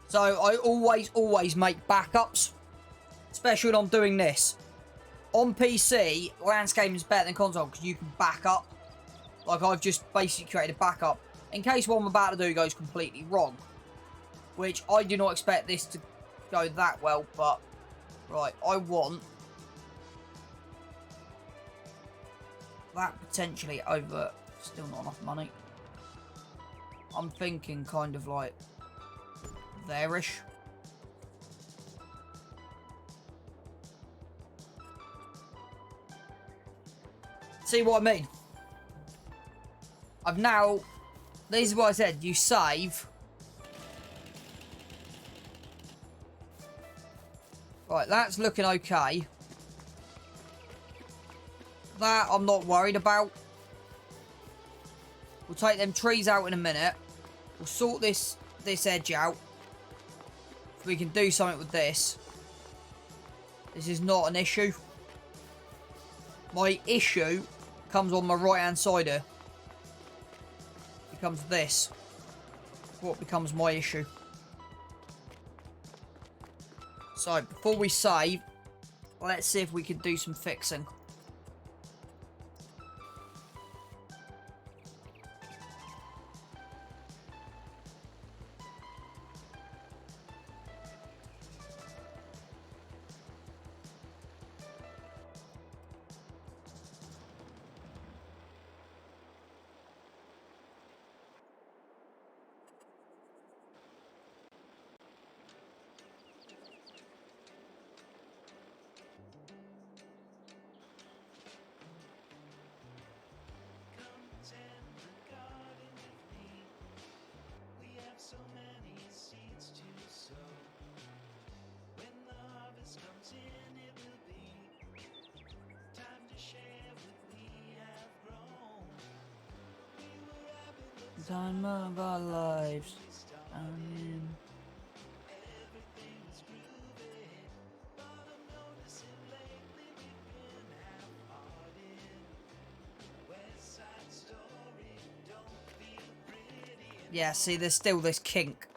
[SPEAKER 1] So I always make backups, especially when I'm doing this. On PC, landscaping is better than console because you can back up. Like I've just basically created a backup in case what I'm about to do goes completely wrong. Which I do not expect this to go that well, but right, I want that potentially over, still not enough money. I'm thinking kind of like there-ish. See what I mean? I've now, this is what I said, you save. Right, that's looking okay. That I'm not worried about. We'll take them trees out in a minute. We'll sort this edge out. If we can do something with this. This is not an issue. My issue comes on my right hand side here. Becomes this. What becomes my issue. So, before we save, let's see if we can do some fixing. Time of our lives. Yeah, see, there's still this kink.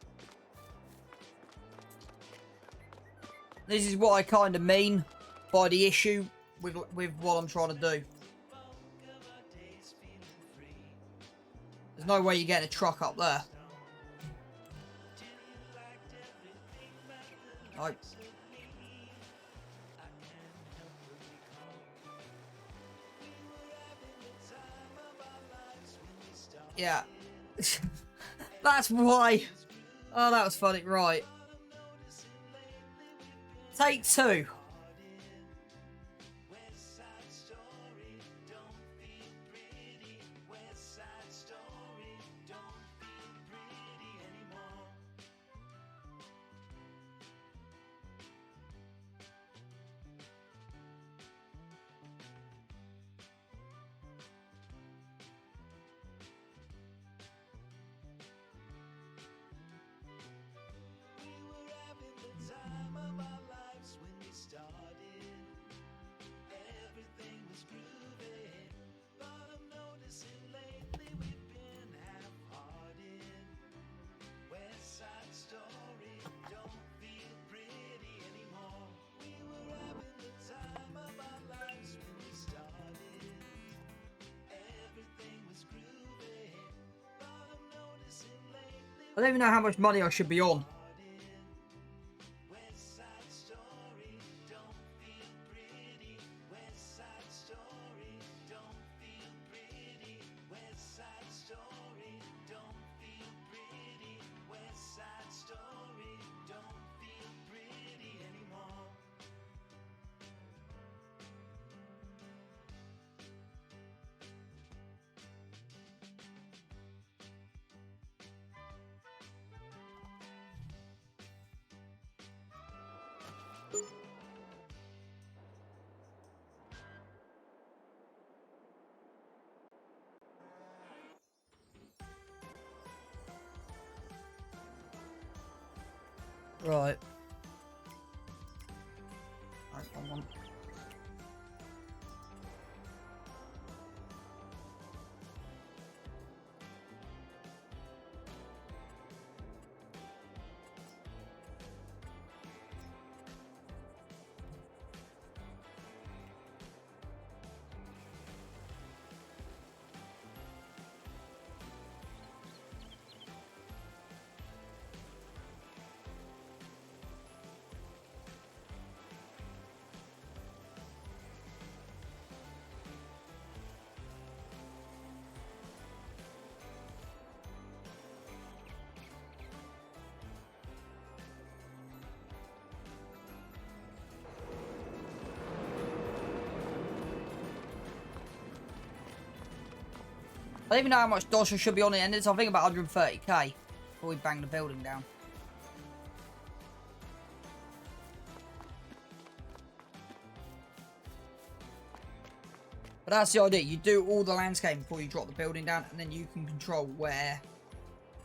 [SPEAKER 1] This is what I kind of mean by the issue with what I'm trying to do. There's no way you're getting a truck up there. Nope. Yeah. That's why. Oh, that was funny. Right. Take 2. I don't even know how much money I should be on. Right. Right, I don't even know how much dosh I should be on it, and it's I think about 130k before we bang the building down. But that's the idea. You do all the landscape before you drop the building down, and then you can control where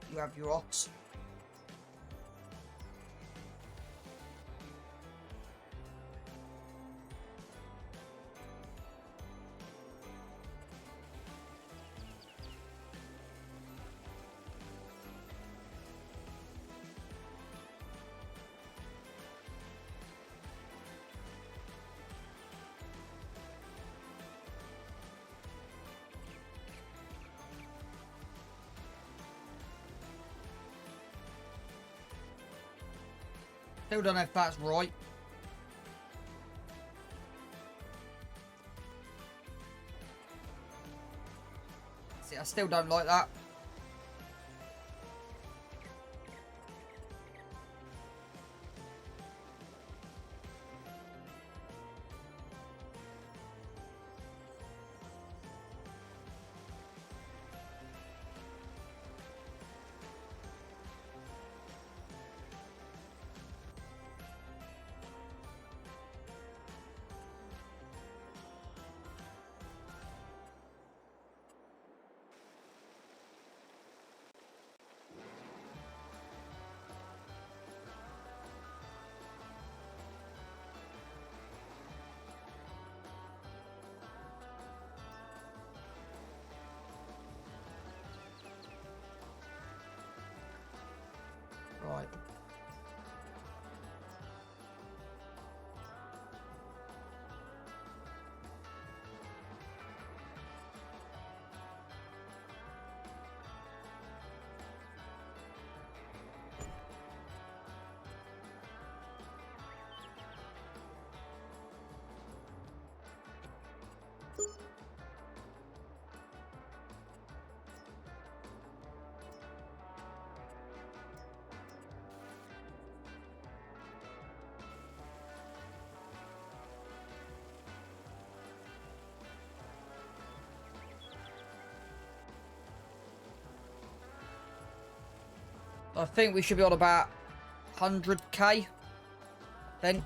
[SPEAKER 1] you have your ox. Still don't know if that's right. See, I still don't like that. Right. I think we should be on about 100k. I think.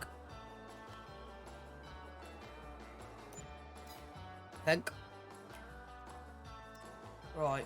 [SPEAKER 1] Right.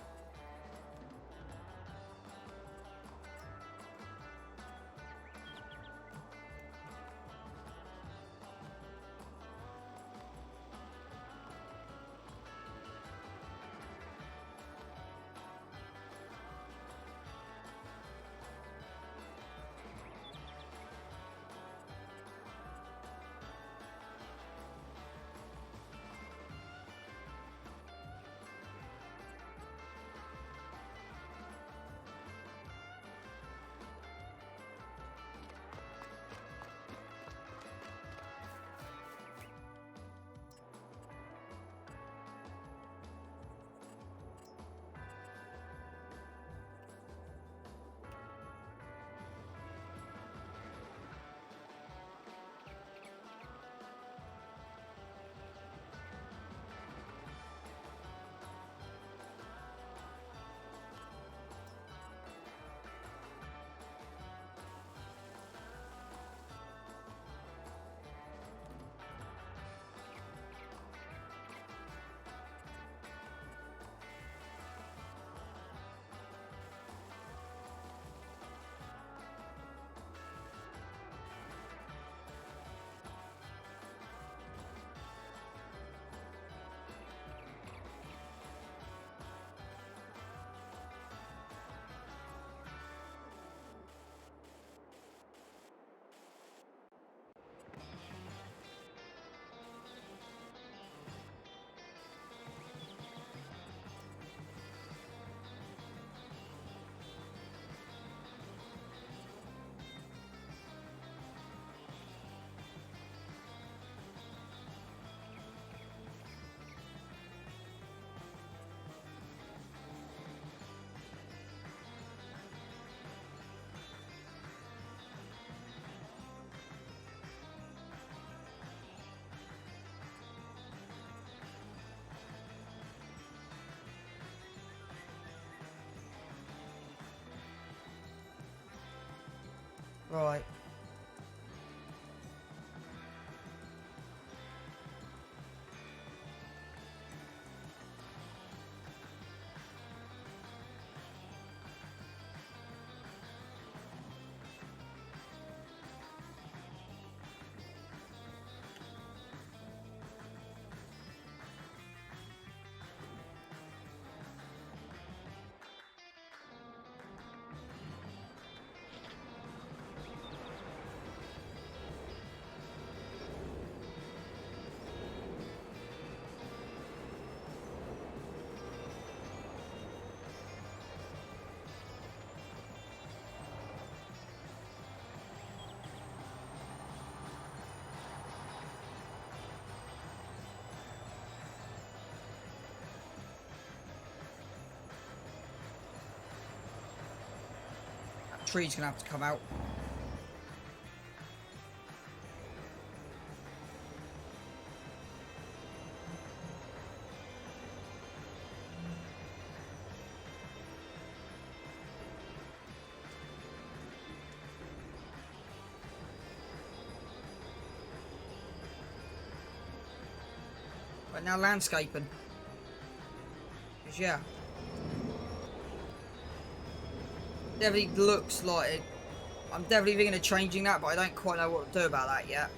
[SPEAKER 1] Right. That tree's gonna have to come out. But now landscaping. 'Cause yeah. Definitely looks like it. I'm definitely thinking of changing that, but I don't quite know what to do about that yet.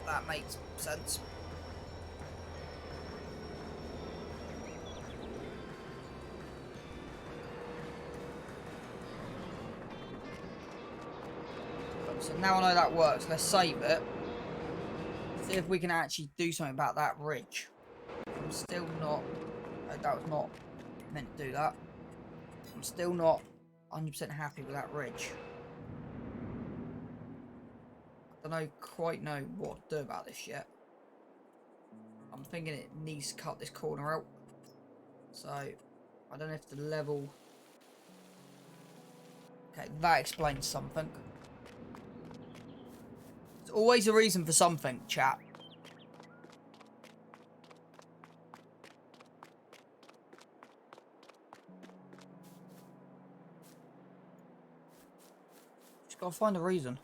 [SPEAKER 1] That makes sense. So now I know that works. Let's save it. See if we can actually do something about that ridge. I'm still not... that was not meant to do that. I'm still not 100% happy with that ridge. I don't quite know what to do about this yet. I'm thinking it needs to cut this corner out. So, I don't know if the level... Okay, that explains something. There's always a reason for something, chat. Gotta find a reason.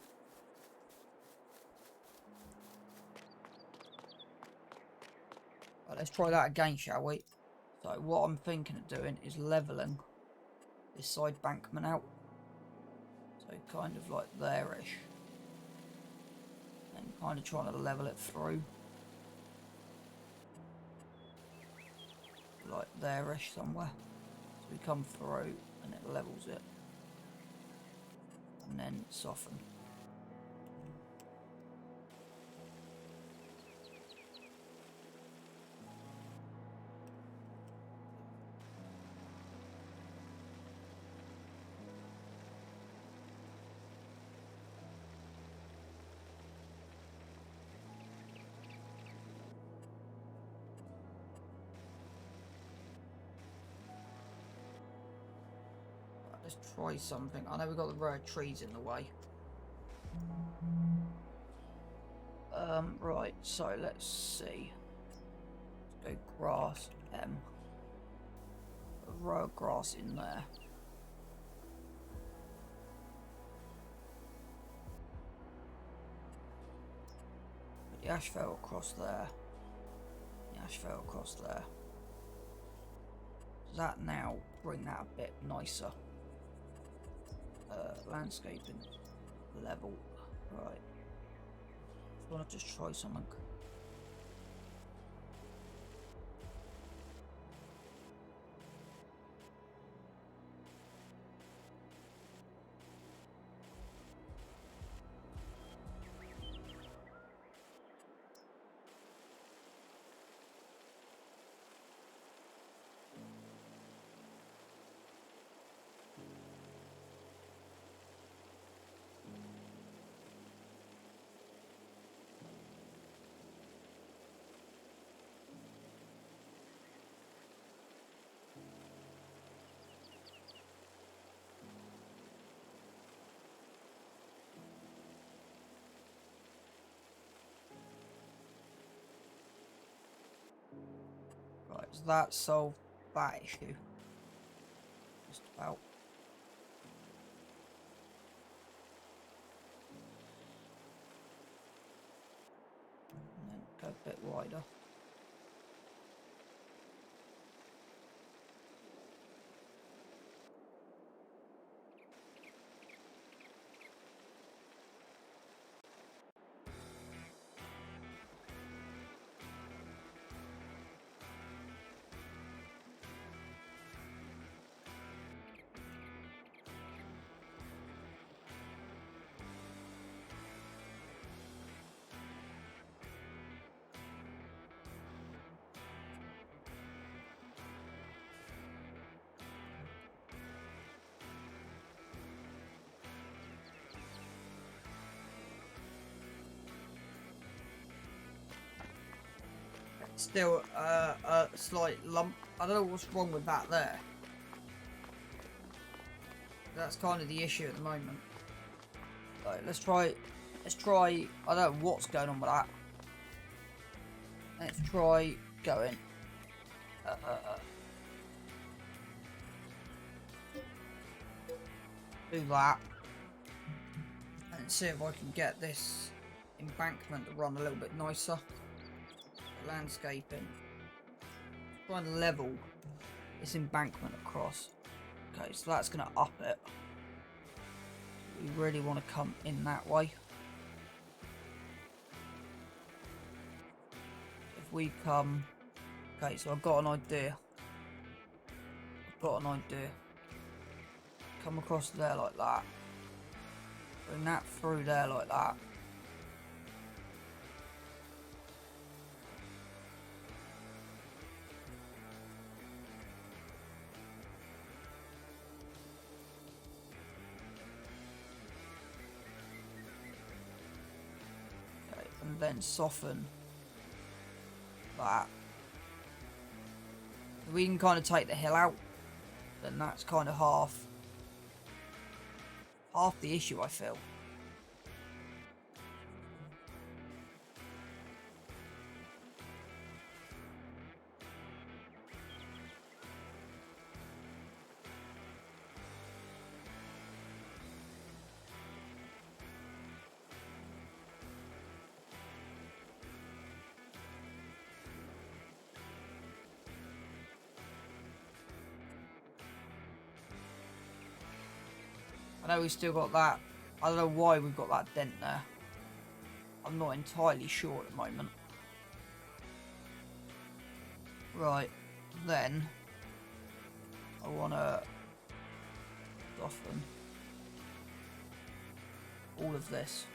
[SPEAKER 1] Right, let's try that again, shall we? So what I'm thinking of doing is levelling this side bankment out. So kind of like there-ish. And kind of trying to level it through. Like there-ish somewhere. So we come through and it levels it. And then soften. Let's try something. I know we've got the row of trees in the way. Right, so let's see. Let's go grass M. A row of grass in there. Put the asphalt across there. The asphalt across there. Does that now bring that a bit nicer? Landscaping level. Right. I want to just try something. Right, so that solved that issue. Just about. And then go a bit wider. Still a slight lump. I don't know what's wrong with that there. That's kind of the issue at the moment. So let's try, I don't know what's going on with that. Let's try going. Do that. And see if I can get this embankment to run a little bit nicer. Landscaping. Try and level this embankment across. Okay, so that's going to up it. We really want to come in that way. If we come... Okay, so I've got an idea. Come across there like that. Bring that through there like that. And then soften that. If we can kind of take the hill out, then that's kind of half the issue, I feel. I know we've still got that. I don't know why we've got that dent there. I'm not entirely sure at the moment. Right, then I want to soften all of this.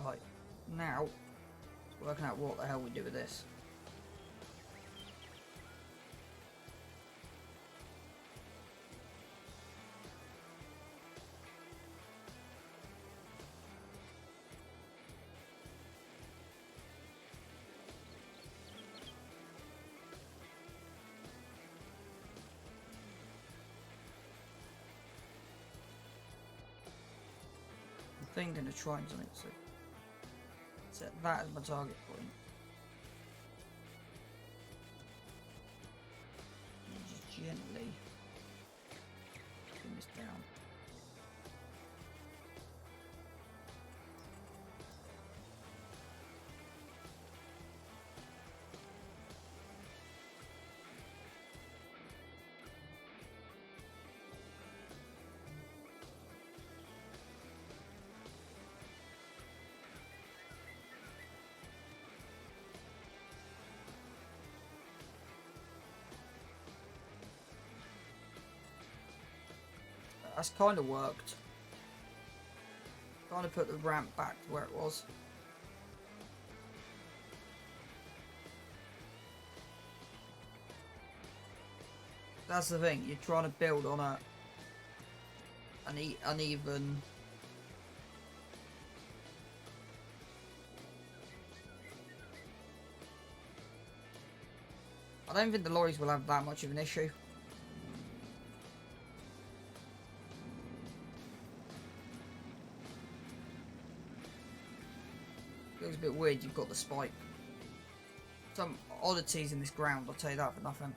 [SPEAKER 1] Right, now, working out what the hell we do with this. I'm thinking of trying something, so set that as my target point. And just gently bring this down. That's kind of worked. Kind of put the ramp back to where it was. That's the thing, you're trying to build on an uneven. I don't think the lorries will have that much of an issue. Looks a bit weird, you've got the spike. Some oddities in this ground, I'll tell you that for nothing.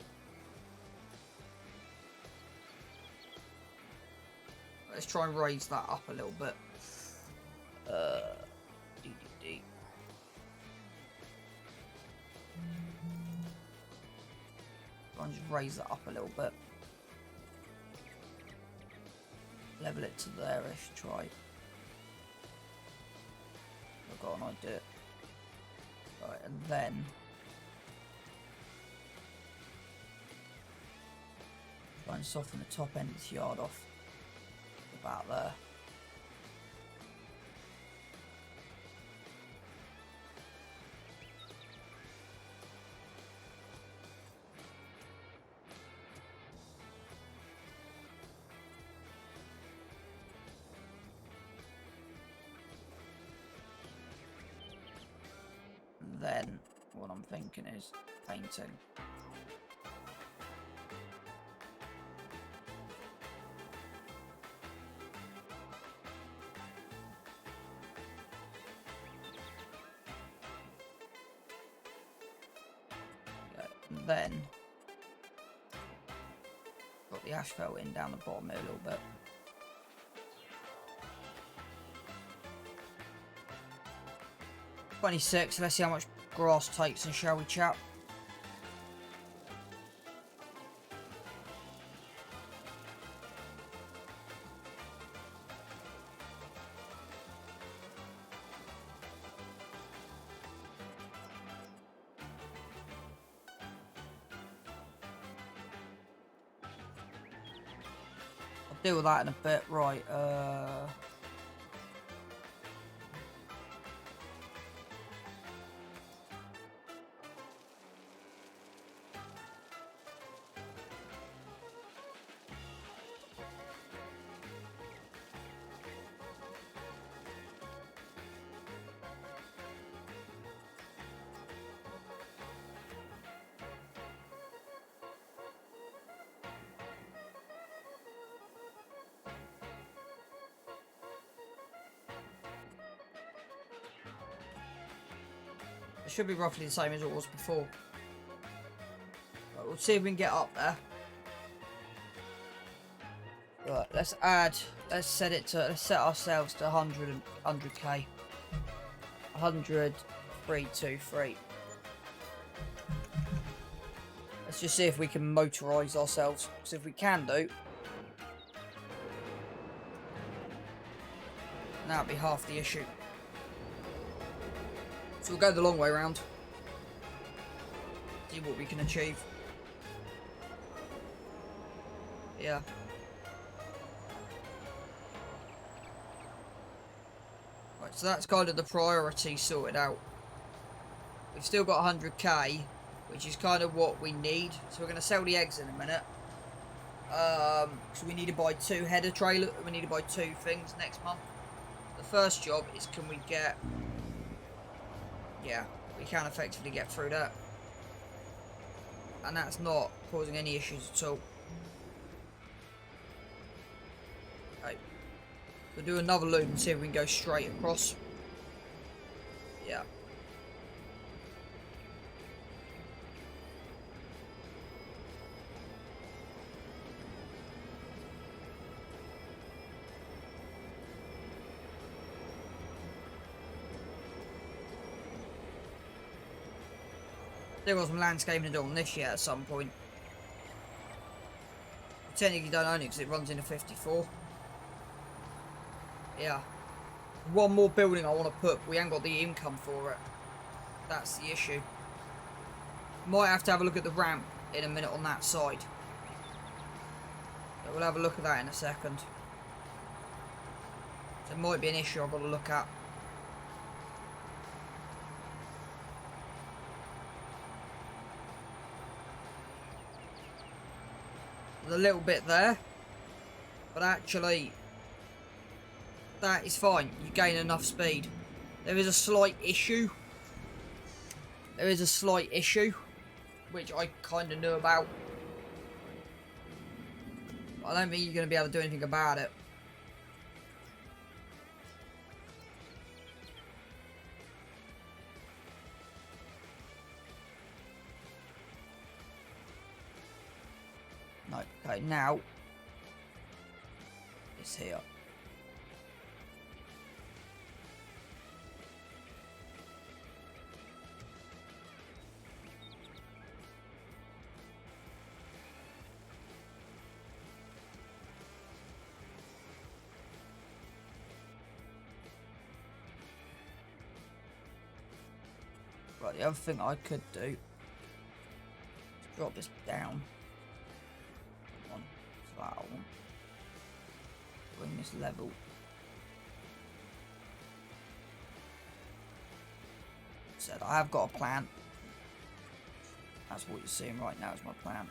[SPEAKER 1] Let's try and raise that up a little bit. DDD. Try and just raise that up a little bit. Level it to there-ish, try. I've got an idea. Right, and then try and soften the top end of this yard off about there. Then what I'm thinking is painting. And then got the asphalt in down the bottom here a little bit. $26, let's see how much grass takes, and shall we, chap? I'll deal with that in a bit. Right, It should be roughly the same as it was before. Right, we'll see if we can get up there. Right, let's set ourselves to 100k. 100, 3, 2, 3. Let's just see if we can motorise ourselves. Because if we can do, that'll be half the issue. So we'll go the long way round. See what we can achieve. Yeah. Right, so that's kind of the priority sorted out. We've still got 100k, which is kind of what we need. So we're going to sell the eggs in a minute. So we need to buy 2 header trailers. We need to buy 2 things next month. The first job is, can we get... Yeah, we can effectively get through that. And that's not causing any issues at all. Okay. We'll do another loop and see if we can go straight across. Yeah. There was some landscaping to do on this yet at some point. I technically don't own it because it runs into 54. Yeah. One more building I want to put, we ain't got the income for it. That's the issue. Might have to have a look at the ramp in a minute on that side. But we'll have a look at that in a second. There might be an issue I've got to look at. There's a little bit there, but actually that is fine. You gain enough speed. There is a slight issue. Which I kind of knew about. I don't think you're going to be able to do anything about it. No, okay, now it's here. Right, the other thing I could do is drop this down. That one. Bring this level. Said I have got a plan. That's what you're seeing right now is my plan.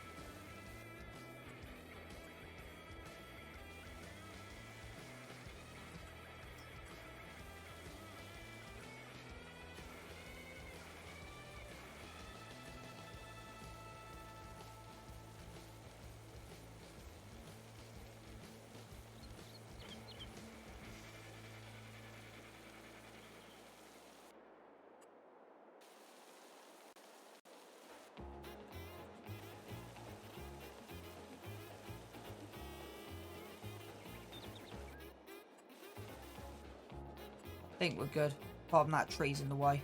[SPEAKER 1] I think we're good. Apart from that tree's in the way.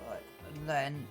[SPEAKER 1] Right, and then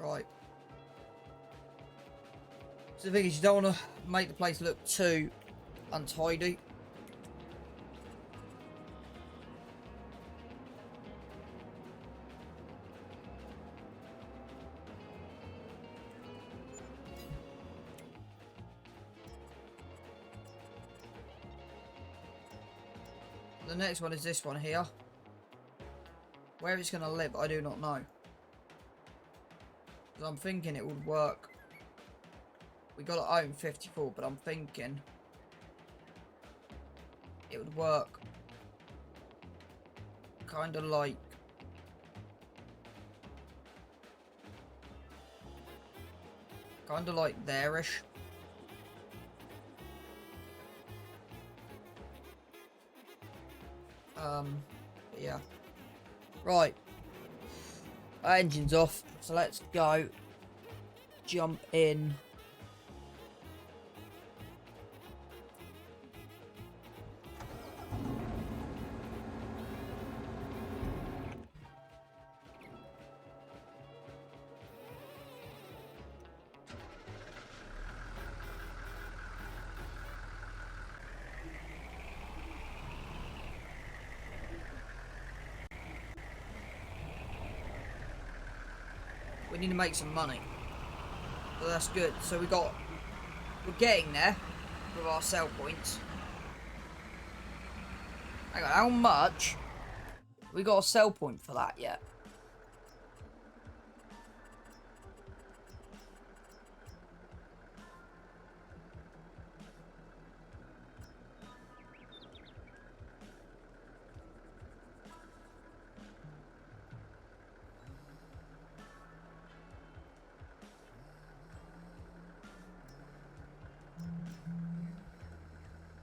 [SPEAKER 1] Right. So the thing is, you don't want to make the place look too untidy. The next one is this one here. Where it's going to live, I do not know. Because I'm thinking it would work. We got to own 54, but I'm thinking it would work kind of like there-ish. Yeah. Right. Our engine's off, so let's go. Jump in. We need to make some money. So that's good. So we're getting there with our sell points. Hang on, how much? We got a sell point for that yet?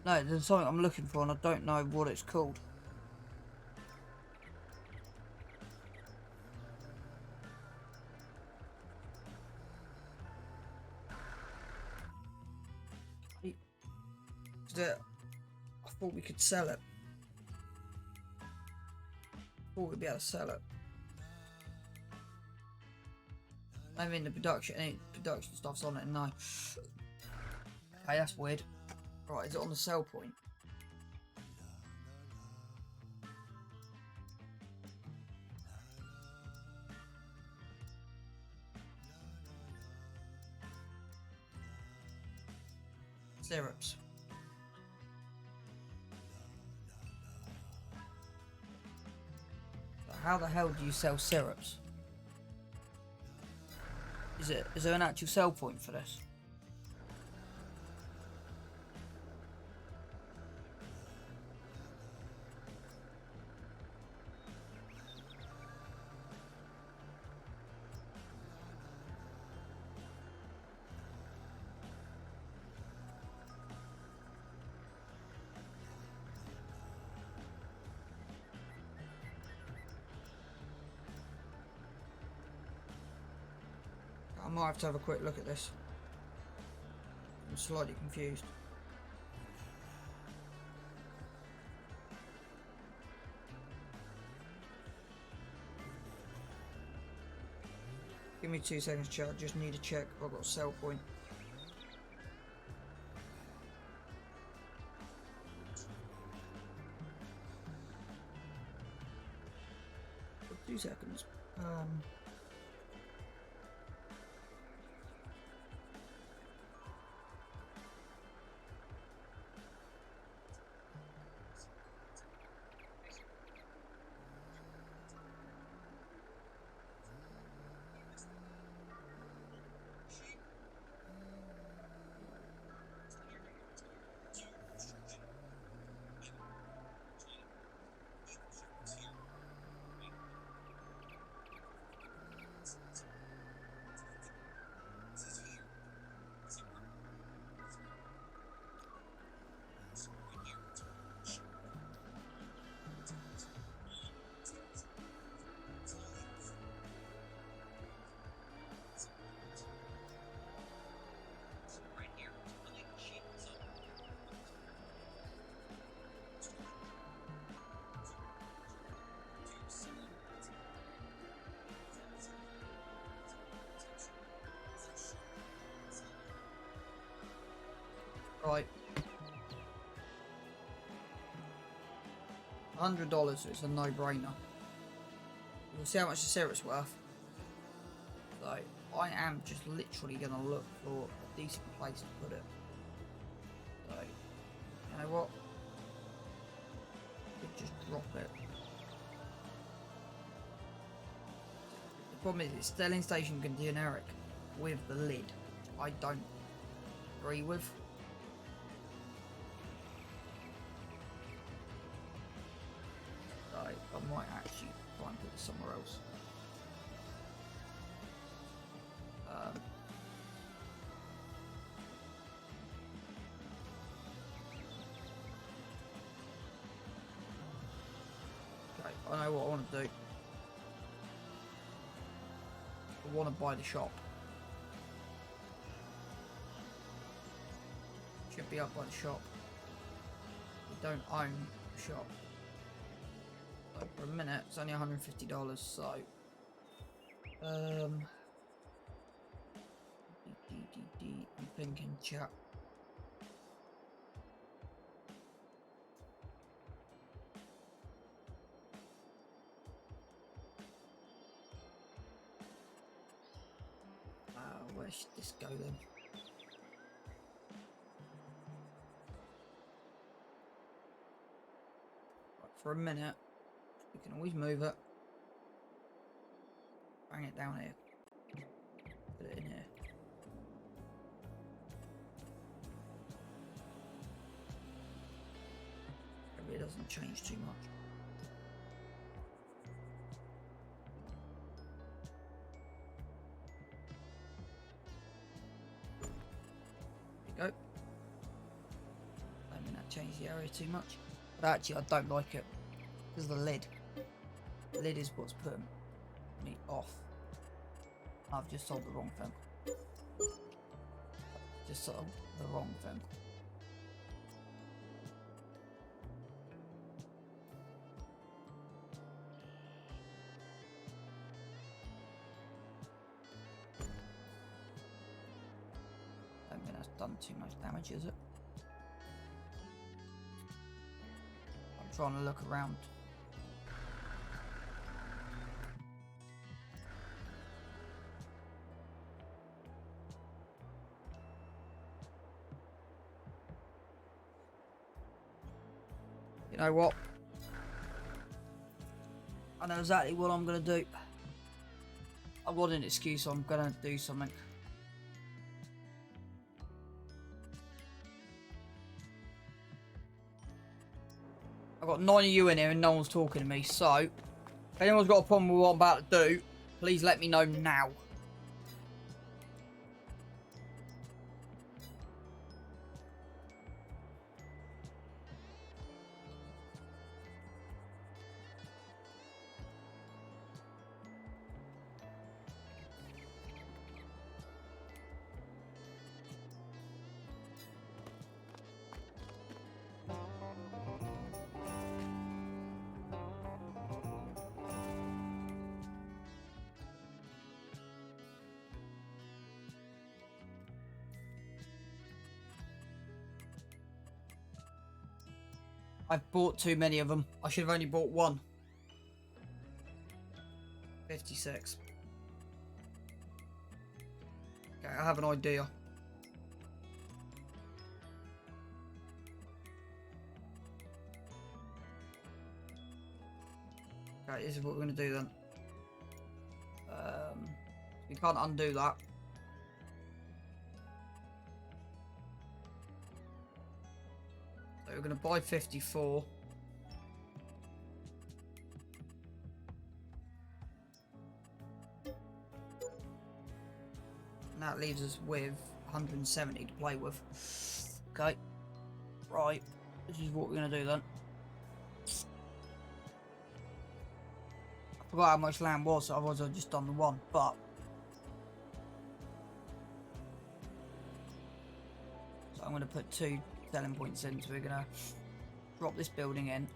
[SPEAKER 1] No, there's something I'm looking for and I don't know what it's called. I thought we could sell it. I thought we'd be able to sell it. I mean, the production stuff's on it, no. Okay, that's weird. Right, is it on the sell point? Syrups. So how the hell do you sell syrups? Is there an actual sell point for this? I might have to have a quick look at this. I'm slightly confused. Give me 2 seconds, chat. I just need to check if I've got a sell point. For 2 seconds. Right. $100, so it's a no-brainer. We'll see how much the syrop's worth. So, I am just literally going to look for a decent place to put it. So, you know what? Could just drop it. The problem is it's Stelling Station generic with the lid, which I don't agree with. So, I might actually try and put it somewhere else. Okay, I know what I want to do. I want to buy the shop. Should be up by the shop. We don't own the shop. So for a minute, it's only $150, so I'm thinking, chat. Where should this go then? Right, for a minute, we can always move it. Bang it down here. Put it in here. Maybe it doesn't change too much. There you go. I mean that changed the area too much. But actually I don't like it. Because the lid. The lid is what's putting me off. I've just sold the wrong thing. Just sold the wrong thing. I don't think that's done too much damage, is it? I'm trying to look around. You know what? I know exactly what I'm going to do. I've got an excuse, so I'm going to do something. I've got 9 of you in here and no one's talking to me, so if anyone's got a problem with what I'm about to do, please let me know now. I've bought too many of them. I should have only bought one. 56. Okay, I have an idea. Okay, this is what we're going to do then. We can't undo that. So we're going to buy 54. And that leaves us with 170 to play with. Okay. Right. This is what we're going to do then. I forgot how much land was, so otherwise I've just done the one, but so I'm going to put 2 selling points in, so we're going to drop this building in.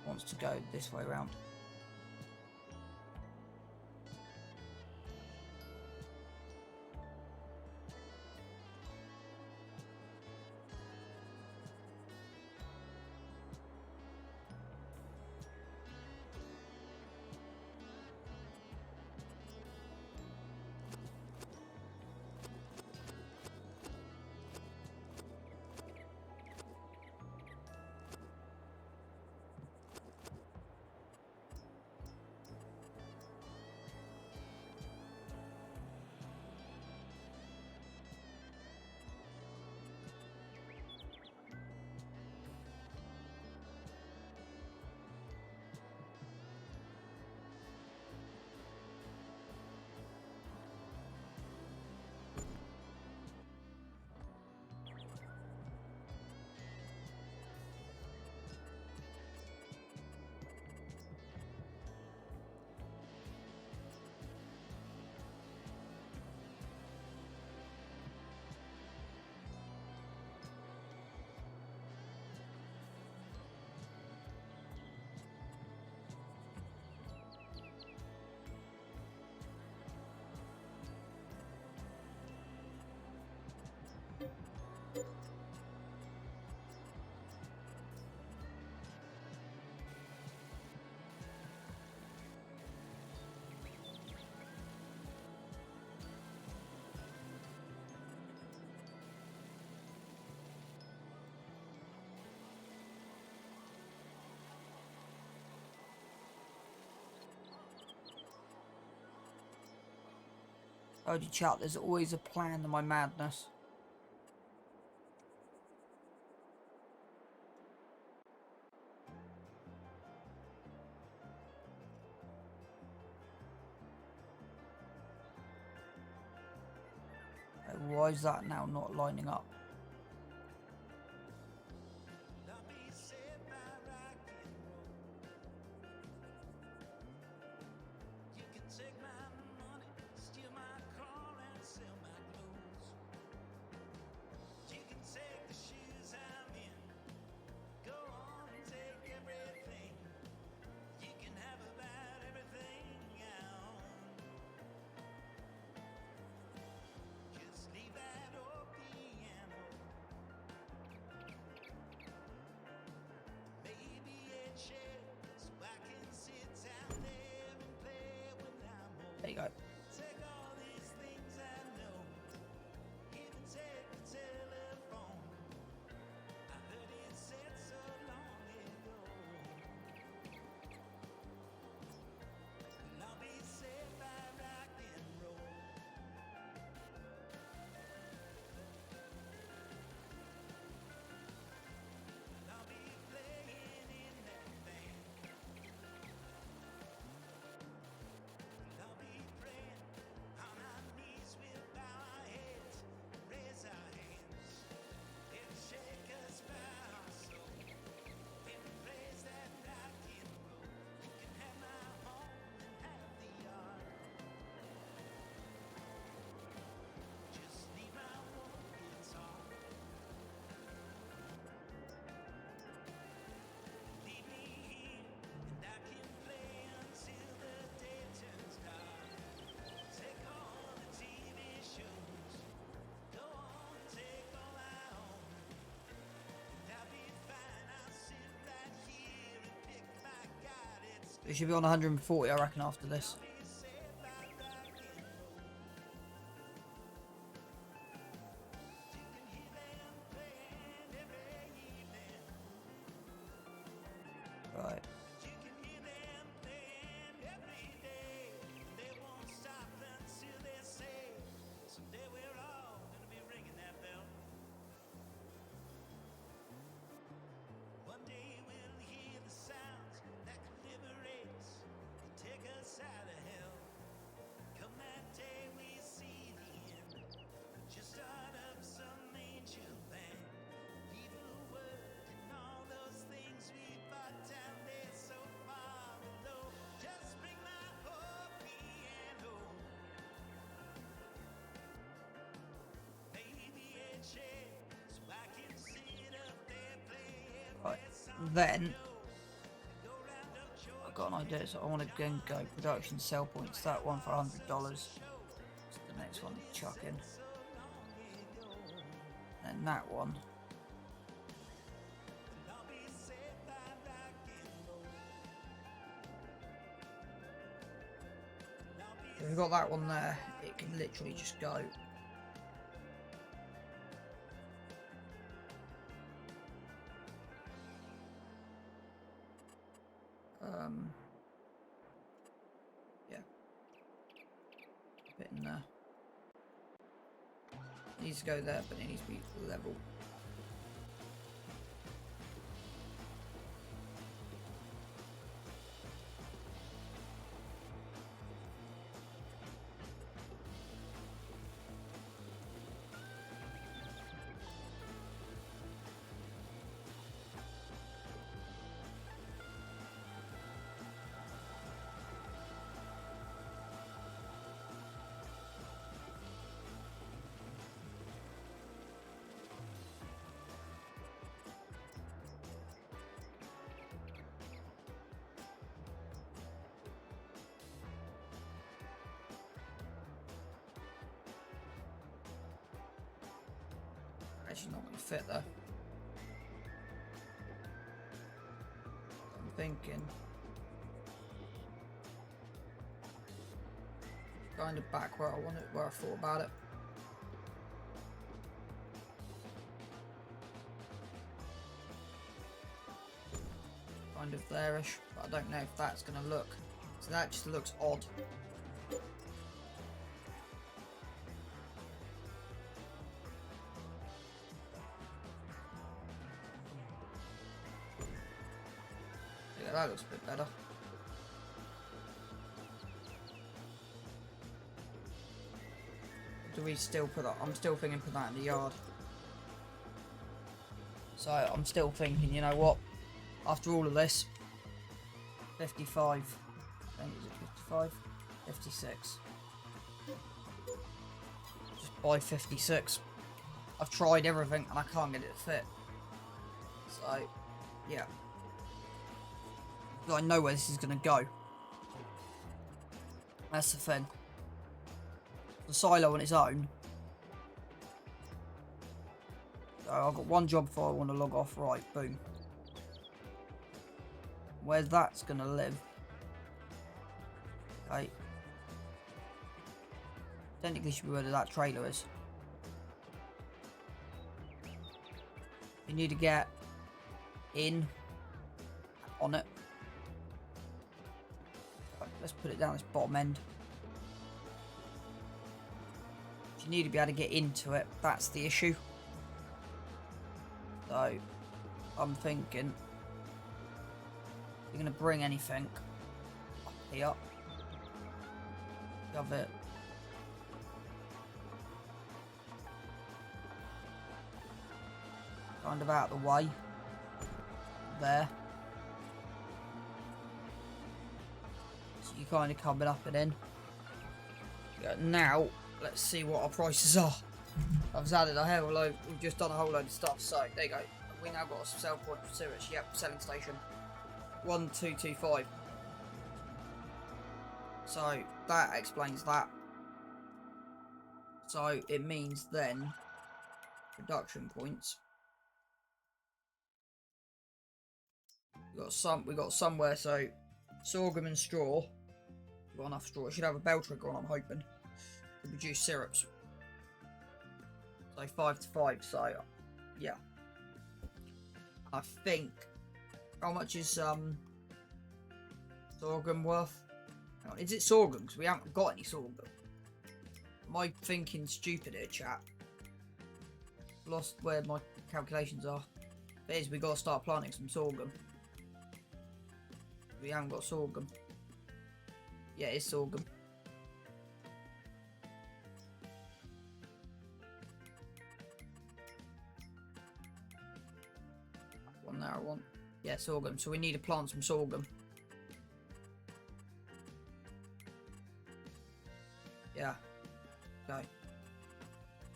[SPEAKER 1] Wants to go this way around. Told you, chat, there's always a plan to my madness. Why is that now not lining up? There you go. It should be on 140, I reckon, after this. Right. Right, then I've got an idea, so I want to again go production sell points. That one for $100. So the next one to chuck in. And that one. If we've got that one there, it can literally just go. Yeah. A bit in there. It needs to go there, but it needs to be level. Actually not going to fit though. I'm thinking kind of back where I want it, where I thought about it. Kind of there-ish, but I don't know if that's going to look. So that just looks odd. Yeah, that looks a bit better. Do we still put that? I'm still thinking put that in the yard. So I'm still thinking, you know what? After all of this, 55. I think, is it 55? 56. Just buy 56. I've tried everything and I can't get it to fit. So, yeah. I know where this is going to go. That's the thing. The silo on its own. So I've got one job before I want to log off. Right, boom. Where that's going to live. Okay. Technically should be where that trailer is. You need to get in on it. Let's put it down this bottom end. You need to be able to get into it. That's the issue. So I'm thinking you're going to bring anything up here. Shove it. Kind of out of the way. There. So you're kind of coming up and in. Yeah, now, let's see what our prices are. I've added a whole load. We've just done a whole load of stuff. So, there you go. We now got a sell point for Sirius. Yep, selling station. 1225. So, that explains that. So, it means then, production points. We got somewhere, so sorghum and straw. We've got enough straw. It should have a bell trigger on, I'm hoping, to produce syrups. So 5 to 5, so yeah. I think, how much is sorghum worth? Hang on, is it sorghum? Because we haven't got any sorghum. Am I thinking stupid here, chat? Lost where my calculations are. It is, we got to start planting some sorghum. We haven't got sorghum. Yeah, it's sorghum. One there, one. Yeah, sorghum. So we need to plant some sorghum. Yeah. Okay.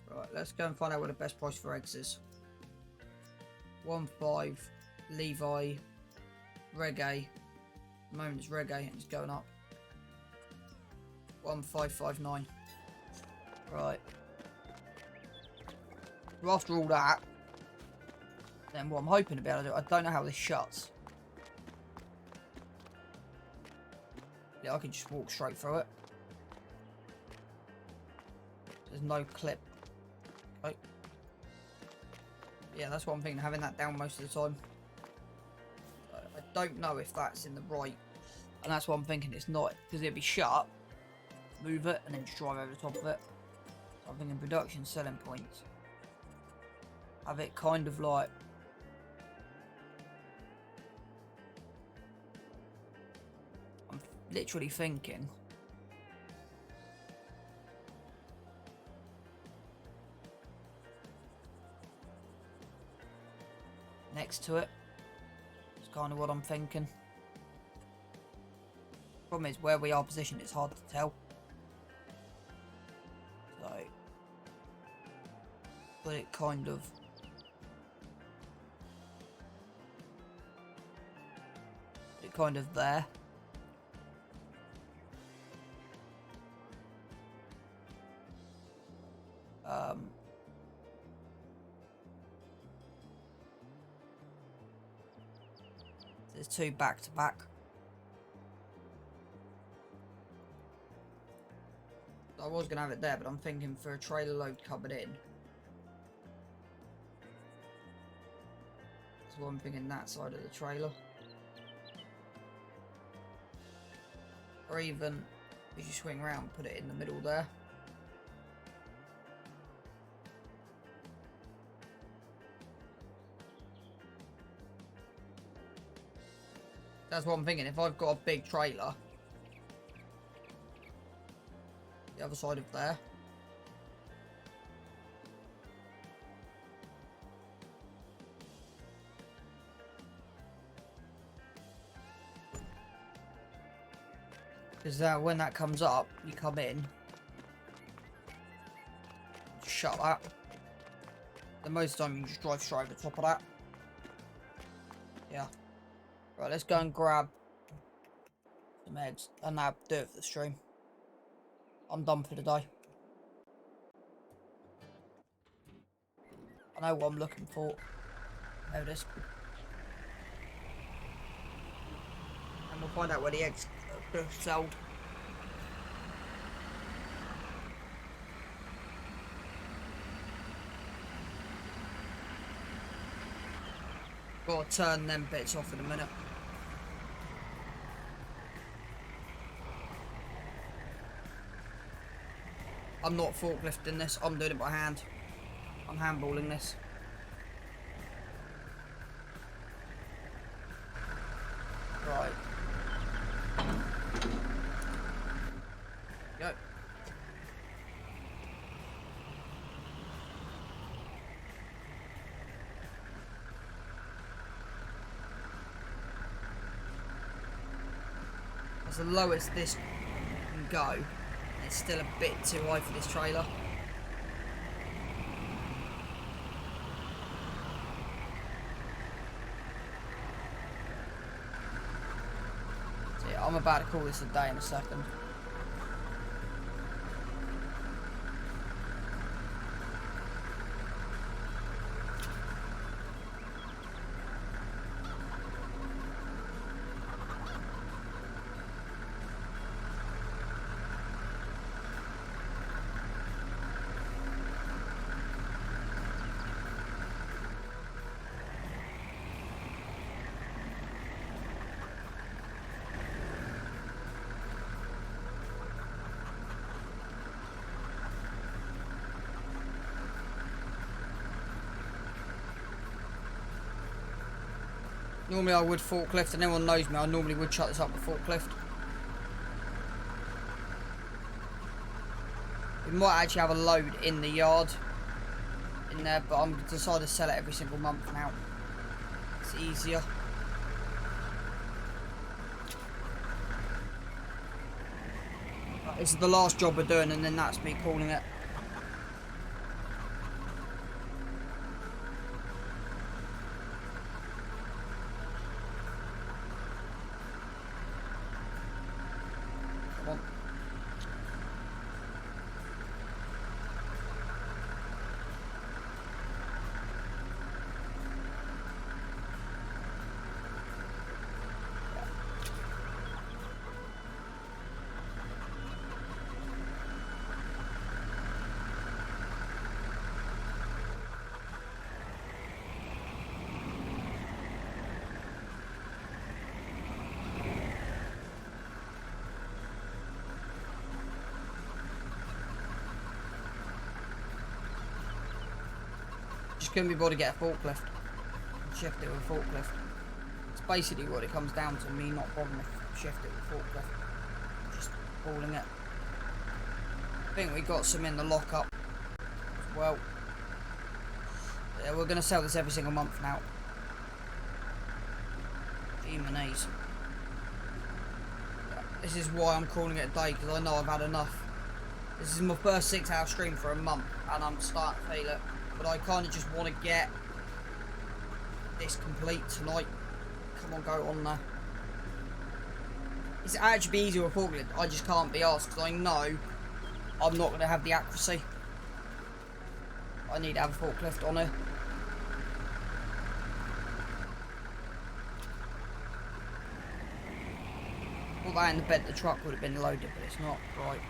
[SPEAKER 1] Right, let's go and find out what the best price for eggs is. 1.5, Levi, Reggae. At the moment it's Reggae and it's going up. 1.559. Right. So after all that, then what I'm hoping to be able to do, I don't know how this shuts. Yeah, I can just walk straight through it. There's no clip. Okay. Yeah, that's what I'm thinking, having that down most of the time. I don't know if that's in the right, and that's what I'm thinking it's not, because it'd be shut, move it, and then just drive over the top of it. So I'm thinking production selling points. Have it kind of like, I'm literally thinking next to it. It's kind of what I'm thinking. Problem is, where we are positioned, it's hard to tell. So, put it kind of there. There's two back to back. I was going to have it there, but I'm thinking for a trailer load coming in. So I'm thinking that side of the trailer. Or even, if you swing around, put it in the middle there. That's what I'm thinking. If I've got a big trailer, the other side of there. Because when that comes up, you come in, shut that. The most time you just drive straight over the top of that. Yeah. Right, let's go and grab some eggs and now do it for the stream. I'm done for the day. I know what I'm looking for. There it is. And we'll find out where the eggs are sold. Gotta turn them bits off in a minute. I'm not forklifting this, I'm doing it by hand. I'm handballing this. Right. Go. That's the lowest this can go. It's still a bit too high for this trailer. So yeah, I'm about to call this a day in a second. Normally I would forklift, and everyone knows me, I normally would shut this up with forklift. We might actually have a load in the yard in there, but I'm decided to sell it every single month now. It's easier. This is the last job we're doing, and then that's me calling it. Just couldn't be bothered to get a forklift. Shift it with a forklift. It's basically what it comes down to, me not bothering to shift it with a forklift. Just hauling it. I think we got some in the lockup as well. Yeah, we're going to sell this every single month now. Gee-manies. Yeah, this is why I'm calling it a day, because I know I've had enough. This is my first 6-hour stream for a month, and I'm starting to feel it. But I kind of just want to get this complete tonight. Come on, go on there. It's actually be easier with forklift. I just can't be asked because I know I'm not going to have the accuracy. I need to have a forklift on it. Put that in the bed, the truck would have been loaded, but it's not. Right.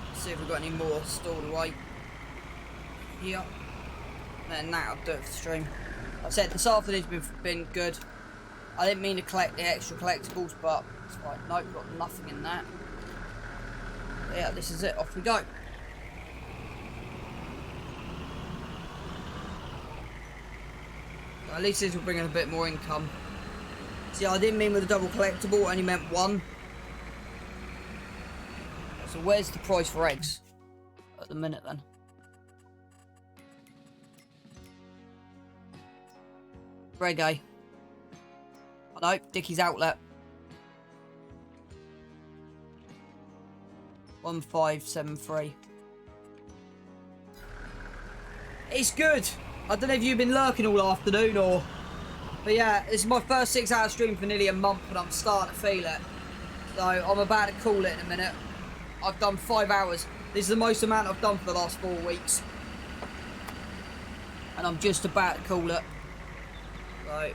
[SPEAKER 1] Let's see if we've got any more stored away. Here. And that'll do it for the stream. Like I said, this afternoon's been good. I didn't mean to collect the extra collectibles, but it's right. Nope, got nothing in that. But yeah, this is it. Off we go. At least this will bring in a bit more income. See, I didn't mean with a double collectible, I only meant one. So where's the price for eggs at the minute then? Reggae. I know, Dickie's Outlet. 1573. It's good. I don't know if you've been lurking all afternoon or... But yeah, this is my first 6-hour stream for nearly a month and I'm starting to feel it. So I'm about to call it in a minute. I've done 5 hours. This is the most amount I've done for the last 4 weeks. And I'm just about to call it. So...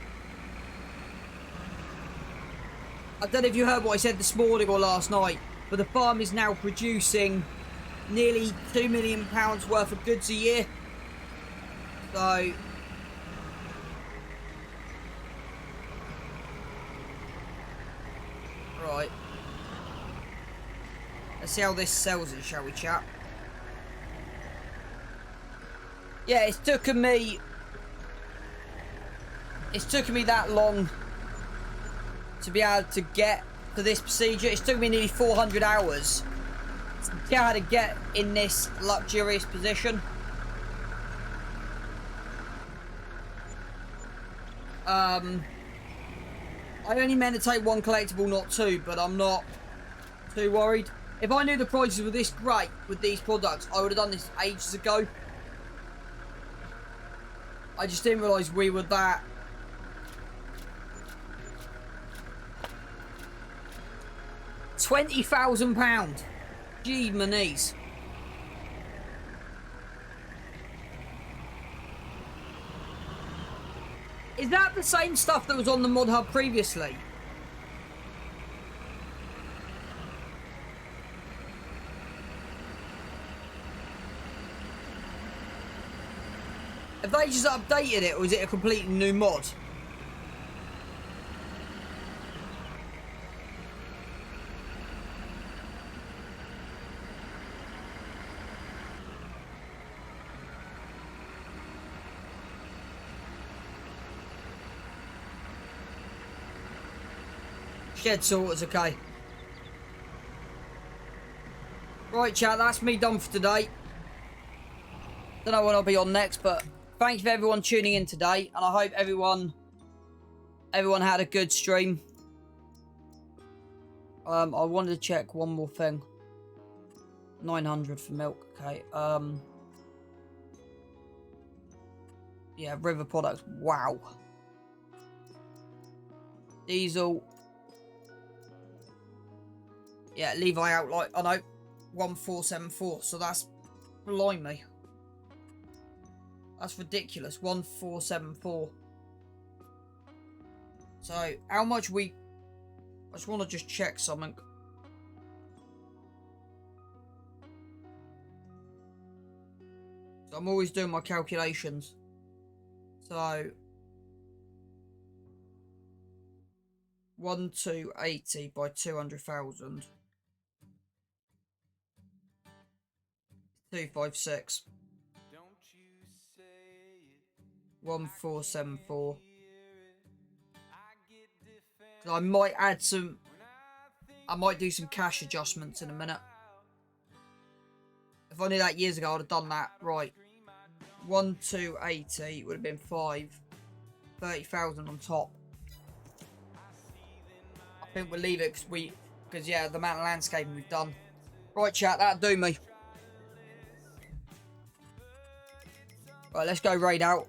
[SPEAKER 1] I don't know if you heard what I said this morning or last night, but the farm is now producing nearly £2 million worth of goods a year. So... Right. Let's see how this sells it, shall we, chat? Yeah, it's taken me that long to be able to get to this procedure. It's took me nearly 400 hours to get how to get in this luxurious position. I only meant to take 1 collectible, not 2, but I'm not too worried. If I knew the prices were this great with these products, I would have done this ages ago. I just didn't realise we were that... £20,000. Gee, my knees. Is that the same stuff that was on the mod hub previously? Have they just updated it, or is it a completely new mod? Shed sorters, okay. Right, chat, that's me done for today. Don't know when I'll be on next, but thank you for everyone tuning in today, and I hope everyone had a good stream. I wanted to check one more thing. 900 for milk, okay. Yeah, river products, wow. Diesel. Yeah, Levi out like, I know, 1474, so that's, blimey. That's ridiculous, 1474. So, how much I just want to just check something. So I'm always doing my calculations. So, 1280 by 200,000. 256. 1474. I might add some... I might do some cash adjustments in a minute. If I knew that years ago, I would have done that. Right. 1280 would have been 30,000 on top. I think we'll leave it because yeah, the amount of landscaping we've done. Right, chat, that'll do me. Right, let's go raid out.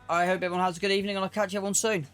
[SPEAKER 1] I hope everyone has a good evening and I'll catch everyone soon.